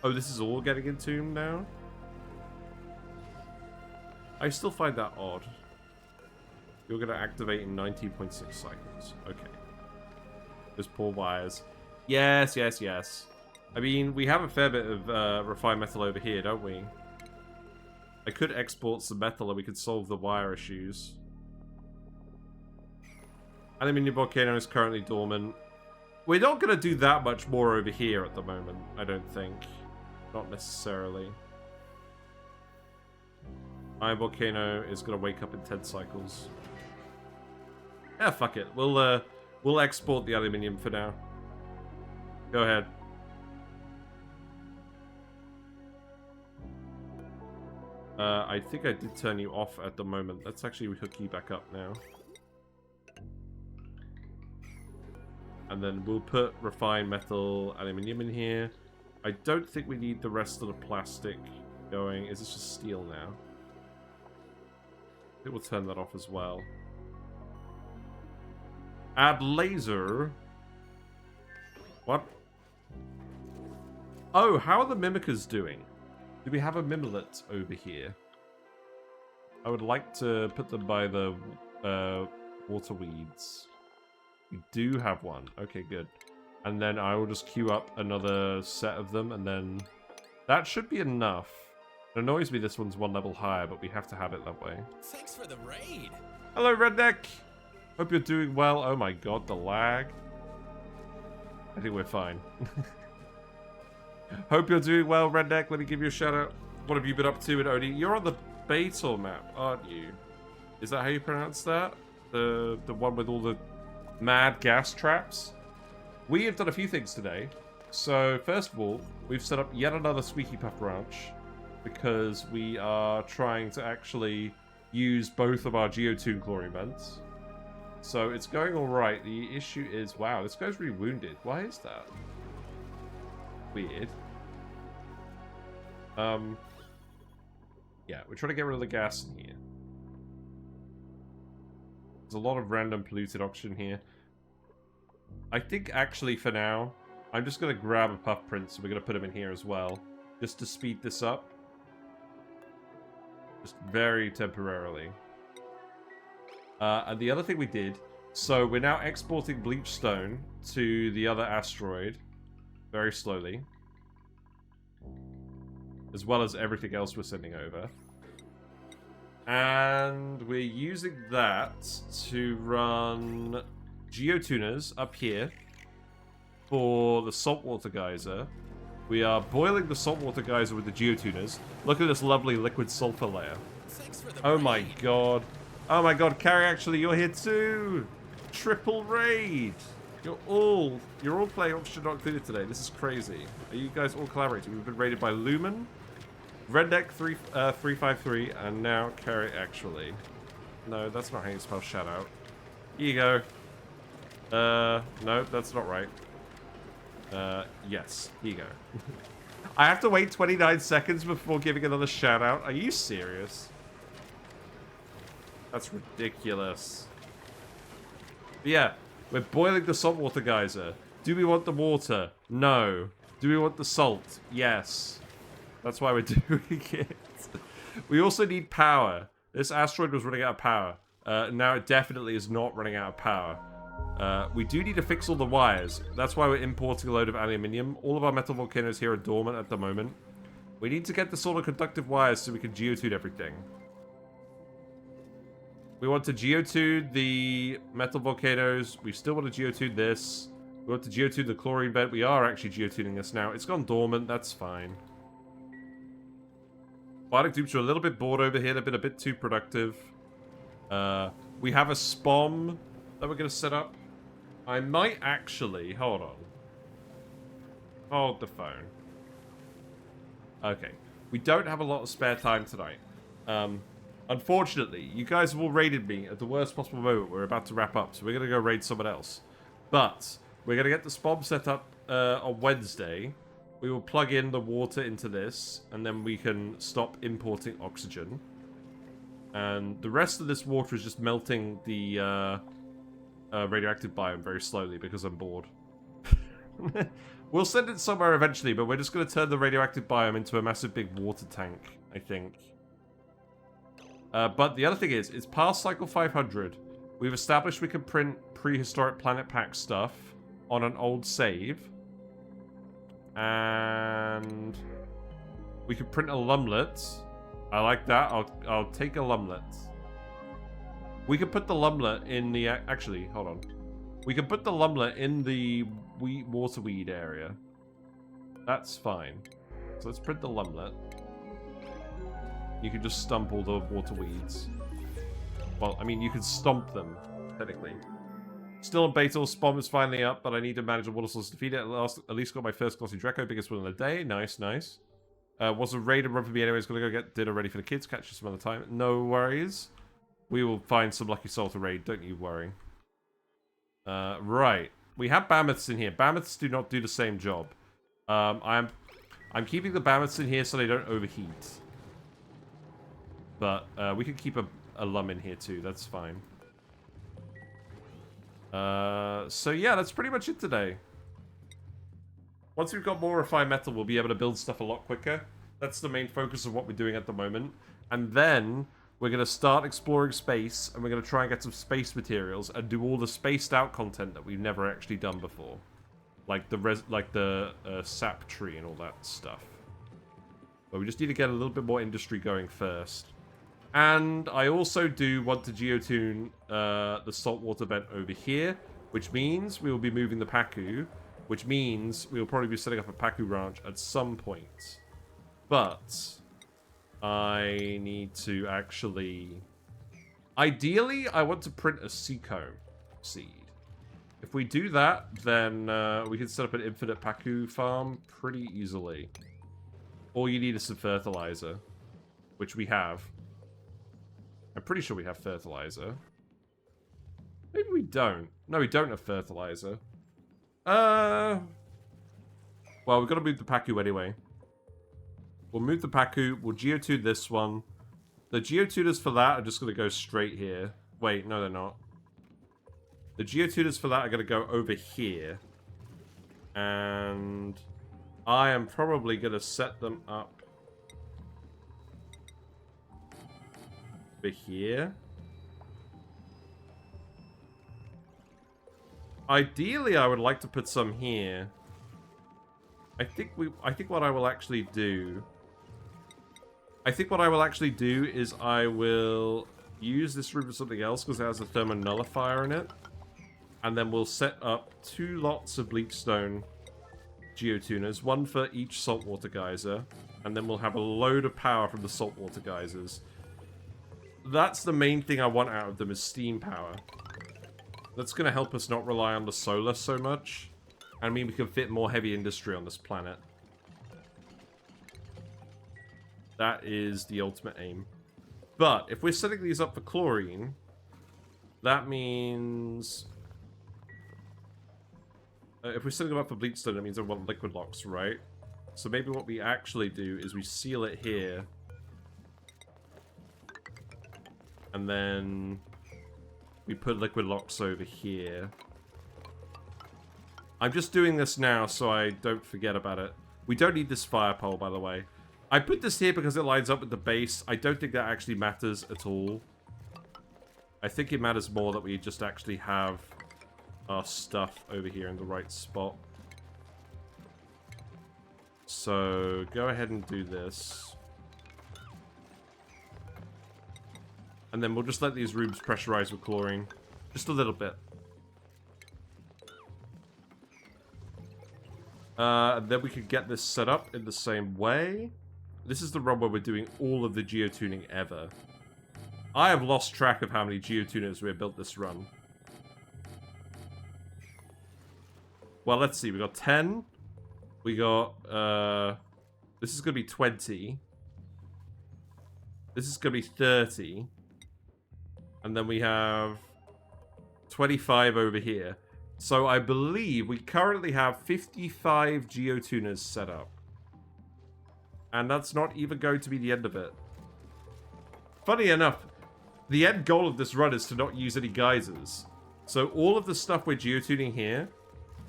Oh, this is all getting entombed now? I still find that odd. You're going to activate in 19.6 cycles. Okay. Those poor wires. Yes, yes, yes. I mean, we have a fair bit of refined metal over here, don't we? I could export some metal and we could solve the wire issues. Aluminium volcano is currently dormant. We're not going to do that much more over here at the moment, I don't think. Not necessarily. Iron volcano is going to wake up in 10 cycles. Yeah, fuck it. We'll export the aluminium for now. Go ahead. I think I did turn you off at the moment. Let's actually hook you back up now. And then we'll put refined metal aluminium in here. I don't think we need the rest of the plastic going. Is this just steel now? I think we'll turn that off as well. Add laser. What? Oh, how are the mimickers doing? Do we have a mimlet over here? I would like to put them by the water weeds. We do have one. Okay, good. And then I will just queue up another set of them, and then that should be enough. It annoys me this one's one level higher, but we have to have it that way. Thanks for the raid. Hello, Redneck. Hope you're doing well. Oh my god, the lag. I think we're fine. Hope you're doing well, Redneck. Let me give you a shout out. What have you been up to in ONI? You're on the Beetle map, aren't you? Is that how you pronounce that? The one with all the mad gas traps? We have done a few things today. So, first of all, we've set up yet another Squeaky Puft ranch because we are trying to actually use both of our Geotuned Chlorine Vents. So, it's going alright. The issue is, wow, this guy's really wounded. Why is that? Weird. Yeah, we're trying to get rid of the gas in here. There's a lot of random polluted oxygen here. I think actually for now, I'm just going to grab a puff print, so we're going to put them in here as well. Just to speed this up. Just very temporarily. And the other thing we did, so we're now exporting Bleach Stone to the other asteroid. Very slowly. As well as everything else we're sending over. And we're using that to run Geotuners up here for the Salt Water Geyser. We are boiling the Salt Water Geyser with the Geotuners. Look at this lovely liquid sulfur layer. Oh my god. Oh my god, Carrie, actually, you're here too! Triple raid! You're all playing Oxygen Not Included today. This is crazy. Are you guys all collaborating? We've been raided by Lumen, Redneck 353, and now Carrie, actually. No, that's not how you spell shout out. Here you go. No, that's not right. Yes, here you go. I have to wait 29 seconds before giving another shout out. Are you serious? That's ridiculous. But yeah, we're boiling the saltwater geyser. Do we want the water? No. Do we want the salt? Yes. That's why we're doing it. We also need power. This asteroid was running out of power. Now it definitely is not running out of power. We do need to fix all the wires. That's why we're importing a load of aluminium. All of our metal volcanoes here are dormant at the moment. We need to get the sort of conductive wires so we can geotune everything. We want to geotune the metal volcanoes. We still want to geotune this. We want to geotune the chlorine vent. We are actually geotuning this now. It's gone dormant. That's fine. Bionic dupes are a little bit bored over here. They've been a bit too productive. We have a SPOM that we're going to set up. I might actually... Hold on. Hold the phone. Okay. We don't have a lot of spare time tonight. Unfortunately, you guys have all raided me at the worst possible moment. We're about to wrap up, so we're going to go raid someone else. But we're going to get the SPOM set up on Wednesday. We will plug in the water into this, and then we can stop importing oxygen. And the rest of this water is just melting the radioactive biome very slowly because I'm bored. We'll send it somewhere eventually, but we're just going to turn the radioactive biome into a massive big water tank, I think. But the other thing is, it's past cycle 500. We've established we can print prehistoric planet pack stuff on an old save. And we can print a lumlet. I like that. I'll take a lumlet. We can put the lumlet in the... Actually, hold on. We can put the lumlet in the waterweed area. That's fine. So let's print the lumlet. You can just stump all the water weeds. Well, I mean, you can stomp them, technically. Still on Beetle, SPOM is finally up, but I need to manage the water source to feed it. At least got my first glossy Draco, biggest one of the day. Nice, nice. Was a raid and run for me anyways. Gonna go get dinner ready for the kids. Catch you some other time. No worries. We will find some lucky soul to raid, don't you worry. Right. We have Mammoths in here. Mammoths do not do the same job. I'm keeping the Mammoths in here so they don't overheat. But we could keep a lum in here too. That's fine. So yeah, that's pretty much it today. Once we've got more refined metal, we'll be able to build stuff a lot quicker. That's the main focus of what we're doing at the moment. And then we're going to start exploring space, and we're going to try and get some space materials and do all the spaced out content that we've never actually done before. Like the sap tree and all that stuff. But we just need to get a little bit more industry going first. And I also do want to geotune the saltwater vent over here, which means we will be moving the Pacu, which means we will probably be setting up a Pacu ranch at some point. But I need to actually... Ideally, I want to print a Seacomb seed. If we do that, then we can set up an infinite Pacu farm pretty easily. All you need is some fertilizer, which we have. I'm pretty sure we have fertilizer. Maybe we don't. No, we don't have fertilizer. Well, we've got to move the Pacu anyway. We'll move the Pacu. We'll geotune this one. The geotuners for that are just going to go straight here. Wait, no, they're not. The geotuners for that are going to go over here. And I am probably going to set them up over here. Ideally, I would like to put some here. I think what I will actually do I think what I will actually do is I will use this room for something else because it has a thermal nullifier in it. And then we'll set up 2 lots of Bleach Stone Geotuners, 1 for each saltwater geyser. And then we'll have a load of power from the saltwater geysers. That's the main thing I want out of them is steam power. That's going to help us not rely on the solar so much. I mean, we can fit more heavy industry on this planet. That is the ultimate aim. But if we're setting these up for chlorine, that means... if we're setting them up for bleach stone, that means I want liquid locks, right? So maybe what we actually do is we seal it here. And then we put liquid locks over here. I'm just doing this now so I don't forget about it. We don't need this fire pole, by the way. I put this here because it lines up with the base. I don't think that actually matters at all. I think it matters more that we just actually have our stuff over here in the right spot. So, go ahead and do this. And then we'll just let these rooms pressurize with chlorine. Just a little bit. And then we could get this set up in the same way. This is the run where we're doing all of the geotuning ever. I have lost track of how many geotuners we have built this run. Well, let's see. We got 10. We got, this is going to be 20. This is going to be 30. And then we have 25 over here. So I believe we currently have 55 geotuners set up. And that's not even going to be the end of it. Funny enough, the end goal of this run is to not use any geysers. So all of the stuff we're geotuning here,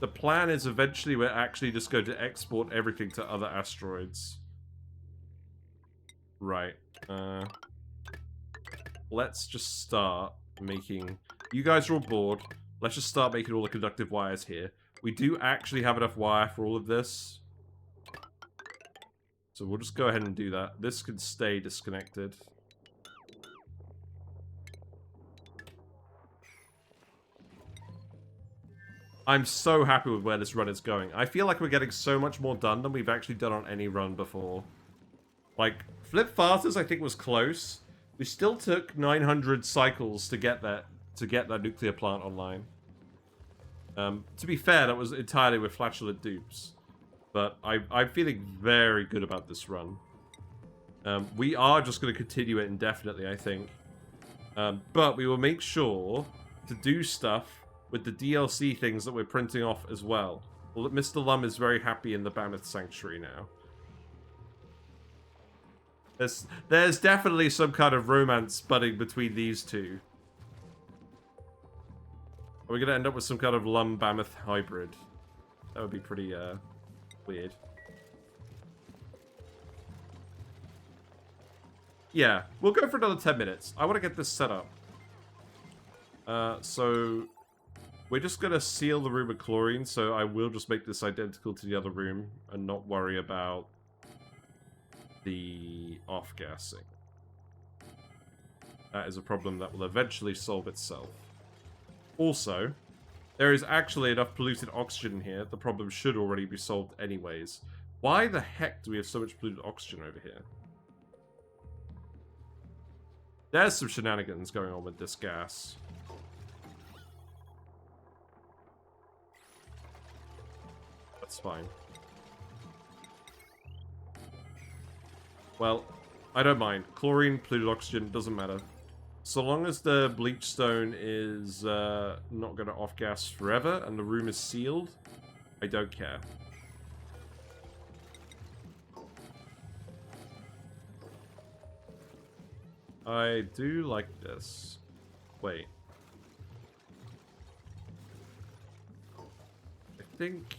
the plan is eventually we're actually just going to export everything to other asteroids. Right. Let's just start making... You guys are all bored. Let's just start making all the conductive wires here. We do actually have enough wire for all of this. So we'll just go ahead and do that. This can stay disconnected. I'm so happy with where this run is going. I feel like we're getting so much more done than we've actually done on any run before. Like, Flip Fasters I think was close. We still took 900 cycles to get that nuclear plant online. To be fair, that was entirely with flatulent dupes. But I'm feeling very good about this run. We are just going to continue it indefinitely, I think. But we will make sure to do stuff with the DLC things that we're printing off as well. Well, Mr. Lum is very happy in the Mammoth Sanctuary now. There's definitely some kind of romance budding between these two. Are we going to end up with some kind of Lum-Mammoth hybrid? That would be pretty, weird. Yeah, we'll go for another 10 minutes. I want to get this set up. So... We're just going to seal the room with chlorine, so I will just make this identical to the other room and not worry about the off-gassing. That is a problem that will eventually solve itself. Also, there is actually enough polluted oxygen here. The problem should already be solved anyways. Why the heck do we have so much polluted oxygen over here? There's some shenanigans going on with this gas. That's fine. Well, I don't mind. Chlorine, polluted oxygen, doesn't matter. So long as the bleach stone is not going to off-gas forever and the room is sealed, I don't care. I do like this. Wait. I think...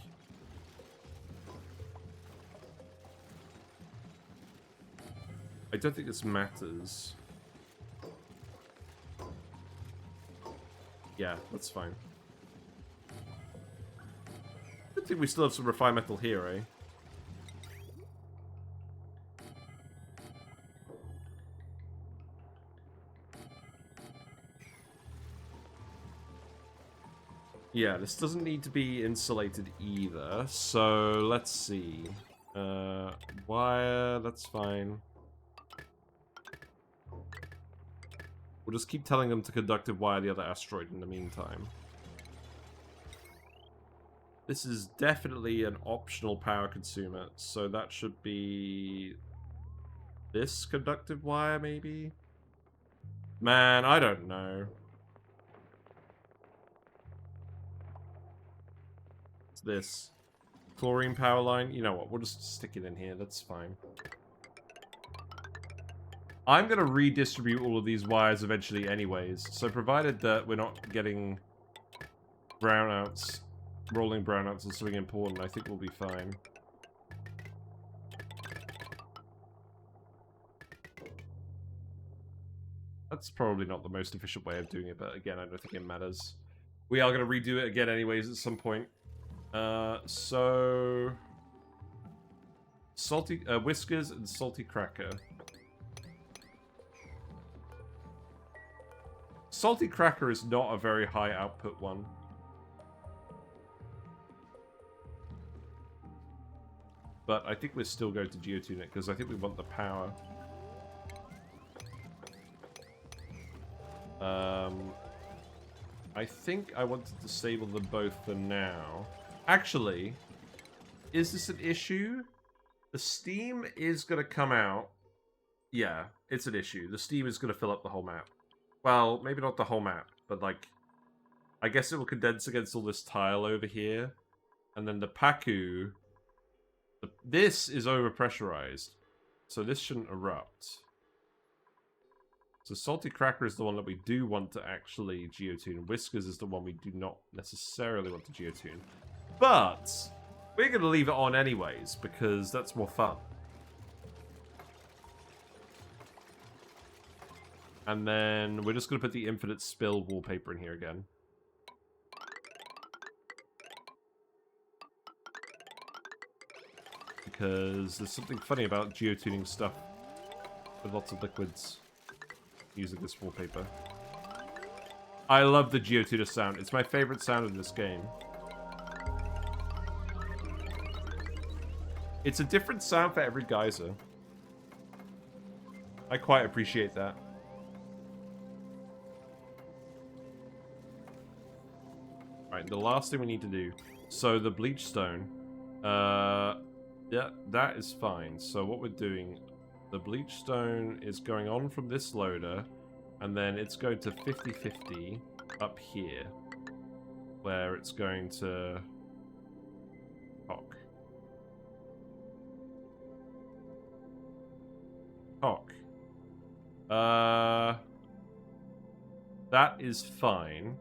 I don't think this matters. Yeah, that's fine. Good thing we still have some refined metal here, eh? Yeah, this doesn't need to be insulated either. So let's see. Wire, that's fine. We'll just keep telling them to conductive wire the other asteroid in the meantime. This is definitely an optional power consumer, so that should be this conductive wire, maybe? Man, I don't know. It's this. Chlorine power line. You know what, we'll just stick it in here, that's fine. I'm going to redistribute all of these wires eventually anyways, so provided that we're not getting brownouts, rolling brownouts or something important, I think we'll be fine. That's probably not the most efficient way of doing it, but again, I don't think it matters. We are going to redo it again anyways at some point. So... Salty, Whiskers and Salty Cracker. Salty Cracker is not a very high output one. But I think we're still going to Geotune it, because I think we want the power. I think I want to disable them both for now. Actually, is this an issue? The steam is going to come out. Yeah, it's an issue. The steam is going to fill up the whole map. Well, maybe not the whole map, but like, I guess it will condense against all this tile over here. And then the Paku, this is overpressurized, so this shouldn't erupt. So Salty Cracker is the one that we do want to actually geotune. Whiskers is the one we do not necessarily want to geotune. But we're going to leave it on anyways, because that's more fun. And then we're just going to put the infinite spill wallpaper in here again. Because there's something funny about geotuning stuff with lots of liquids using this wallpaper. I love the Geotuner sound. It's my favorite sound in this game. It's a different sound for every geyser. I quite appreciate that. Right, the last thing we need to do. So the Bleach Stone. Yeah, that is fine. So what we're doing, the Bleach Stone is going on from this loader, and then it's going to 50-50 up here, where it's going to cock. That is fine.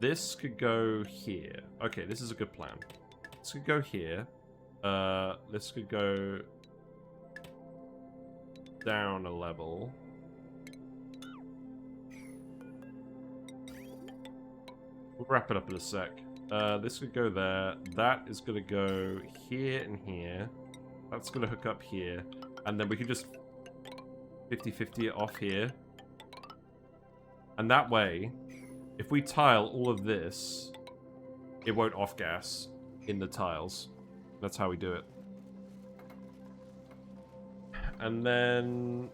This could go here. Okay, this is a good plan. This could go here. This could go down a level. We'll wrap it up in a sec. This could go there. That is going to go here and here. That's going to hook up here. And then we can just 50-50 it off here. And that way, if we tile all of this, it won't off-gas in the tiles. That's how we do it. And then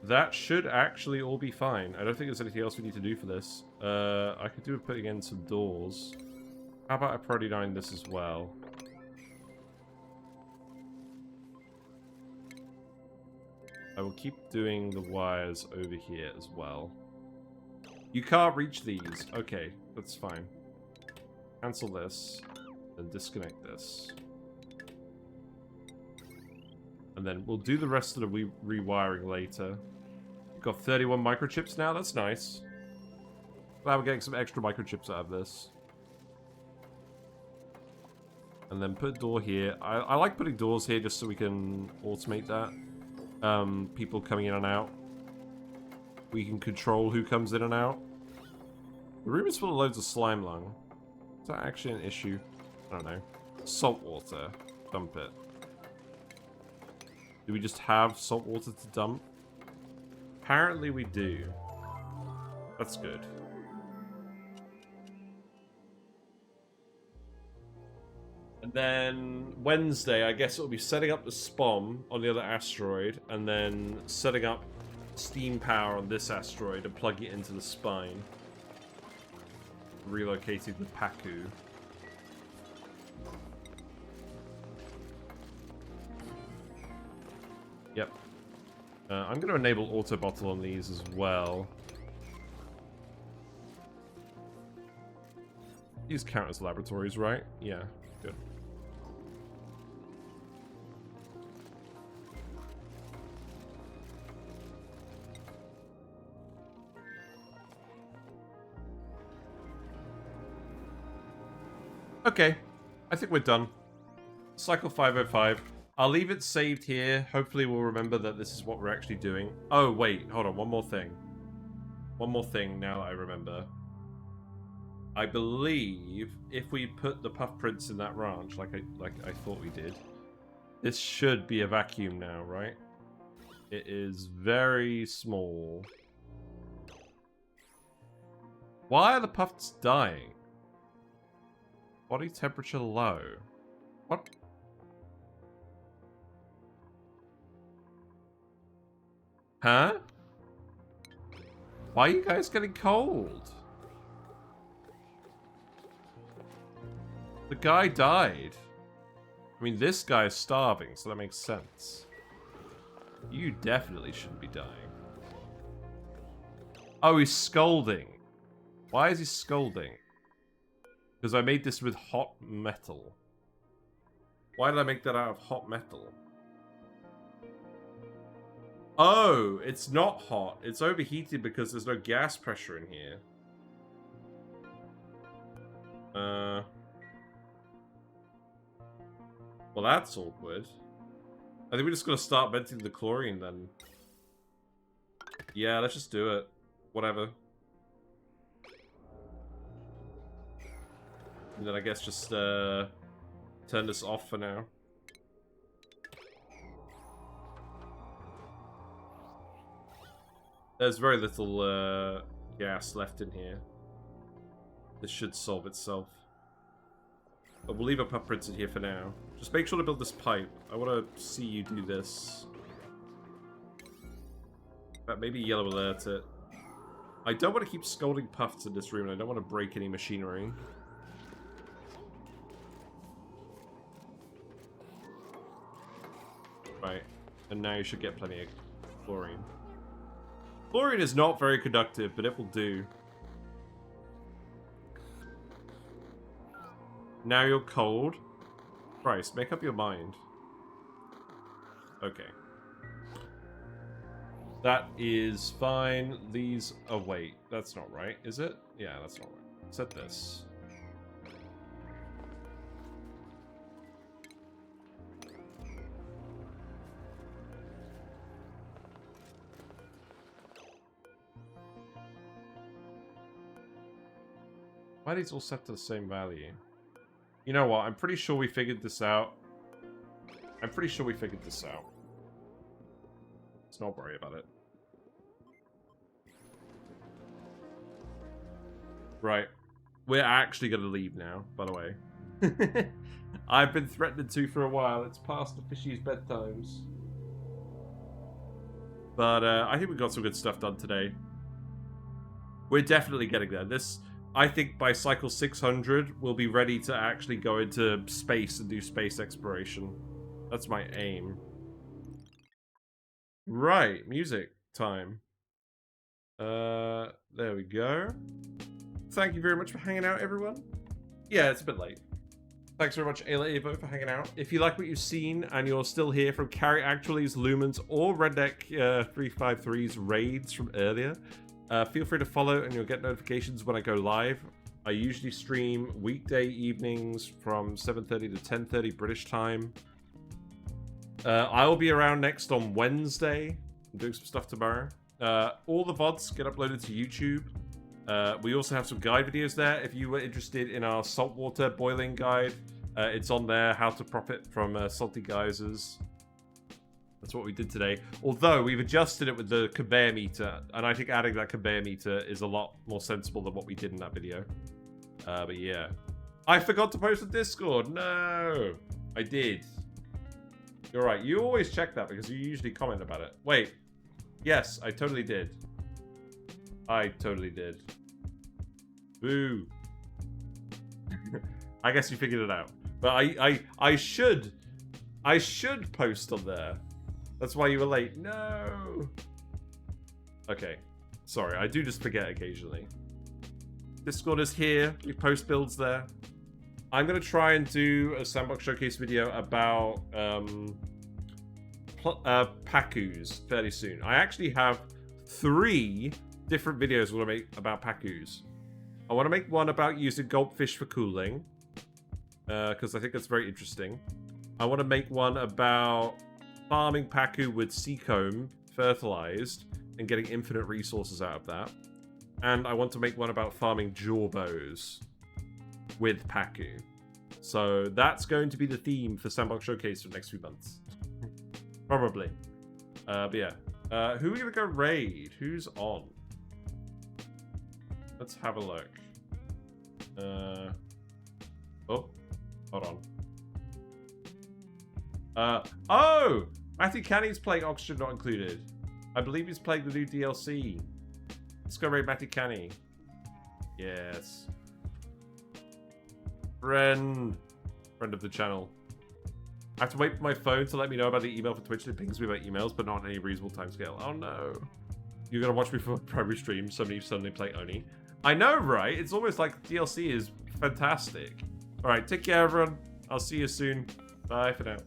that should actually all be fine. I don't think there's anything else we need to do for this. I could do with putting in some doors. How about I priority 9 this as well? I will keep doing the wires over here as well. You can't reach these. Okay, that's fine. Cancel this. Then disconnect this. And then we'll do the rest of the rewiring later. We've got 31 microchips now. That's nice. Glad we're getting some extra microchips out of this. And then put a door here. I like putting doors here just so we can automate that. People coming in and out. We can control who comes in and out. The room is full of loads of slime lung. Is that actually an issue? I don't know. Salt water. Dump it. Do we just have salt water to dump? Apparently we do. That's good. And then Wednesday, I guess it'll be setting up the SPOM on the other asteroid, and then setting up steam power on this asteroid and plugging it into the spine. Relocating the Paku. Yep. I'm going to enable auto bottle on these as well. These count as laboratories, right? Yeah, good. Okay, I think we're done. Cycle 505. I'll leave it saved here. Hopefully we'll remember that this is what we're actually doing. Oh, wait, hold on, one more thing. One more thing now that I remember. I believe if we put the puff prints in that ranch, like I thought we did, this should be a vacuum now, right? It is very small. Why are the puffs dying? Body temperature low. What? Huh? Why are you guys getting cold? The guy died. I mean, this guy's starving, so that makes sense. You definitely shouldn't be dying. Oh, he's scolding. Why is he scolding? Because I made this with hot metal. Why did I make that out of hot metal? Oh, it's not hot. It's overheated because there's no gas pressure in here. Well, that's awkward. I think we're just gonna start venting the chlorine then. Yeah, let's just do it. Whatever. And then I guess just turn this off for now. There's very little gas left in here. This should solve itself. But we'll leave a puff prints in here for now. Just make sure to build this pipe. I want to see you do this. But maybe yellow alert it. I don't want to keep scolding puffs in this room, and I don't want to break any machinery. Right. And now you should get plenty of chlorine. Chlorine is not very conductive, but it will do. Now you're cold. Christ, make up your mind. Okay. That is fine. These... Oh, wait. That's not right, is it? Yeah, that's not right. Set this. Why are these all set to the same value? You know what? I'm pretty sure we figured this out. Let's not worry about it. Right. We're actually going to leave now, by the way. I've been threatened to for a while. It's past the fishies' bedtimes. But I think we got some good stuff done today. We're definitely getting there. I think by cycle 600, we'll be ready to actually go into space and do space exploration. That's my aim. Right, music time. There we go. Thank you very much for hanging out, everyone. Yeah, it's a bit late. Thanks very much, Ayla Evo, for hanging out. If you like what you've seen and you're still here from Carry Actually's, Lumens, or Redneck 353's raids from earlier, feel free to follow and you'll get notifications when I go live. I usually stream weekday evenings from 7:30 to 10:30 British time. I will be around next on Wednesday. I'm doing some stuff tomorrow. All the VODs get uploaded to YouTube. We also have some guide videos there. If you were interested in our saltwater boiling guide, it's on there, how to profit from salty geysers. That's what we did today. Although, we've adjusted it with the conveyor meter, and I think adding that conveyor meter is a lot more sensible than what we did in that video. But yeah. I forgot to post the Discord. No. I did. You're right. You always check that because you usually comment about it. Wait. Yes, I totally did. I totally did. Boo. I guess you figured it out. But I should post on there. That's why you were late. No. Okay. Sorry, I do just forget occasionally. Discord is here. We post builds there. I'm going to try and do a Sandbox Showcase video about Pacus fairly soon. I actually have 3 different videos I want to make about Pacus. I want to make one about using goldfish for cooling, because I think that's very interesting. I want to make one about farming Pacu with seacomb fertilized and getting infinite resources out of that. And I want to make one about farming jawbows with Pacu. So that's going to be the theme for Sandbox Showcase for the next few months. Probably. But yeah. Who are we going to go raid? Who's on? Let's have a look. Oh, hold on. Oh! Matthew Canny's playing Oxygen Not Included. I believe he's playing the new DLC. Let's go raid Matthew Canny. Yes. Friend of the channel. I have to wait for my phone to let me know about the email for Twitch that pings me about emails, but not on any reasonable timescale. Oh no. You're gonna watch me for a primary stream, somebody suddenly play ONI. I know, right? It's almost like DLC is fantastic. Alright, take care everyone. I'll see you soon. Bye for now.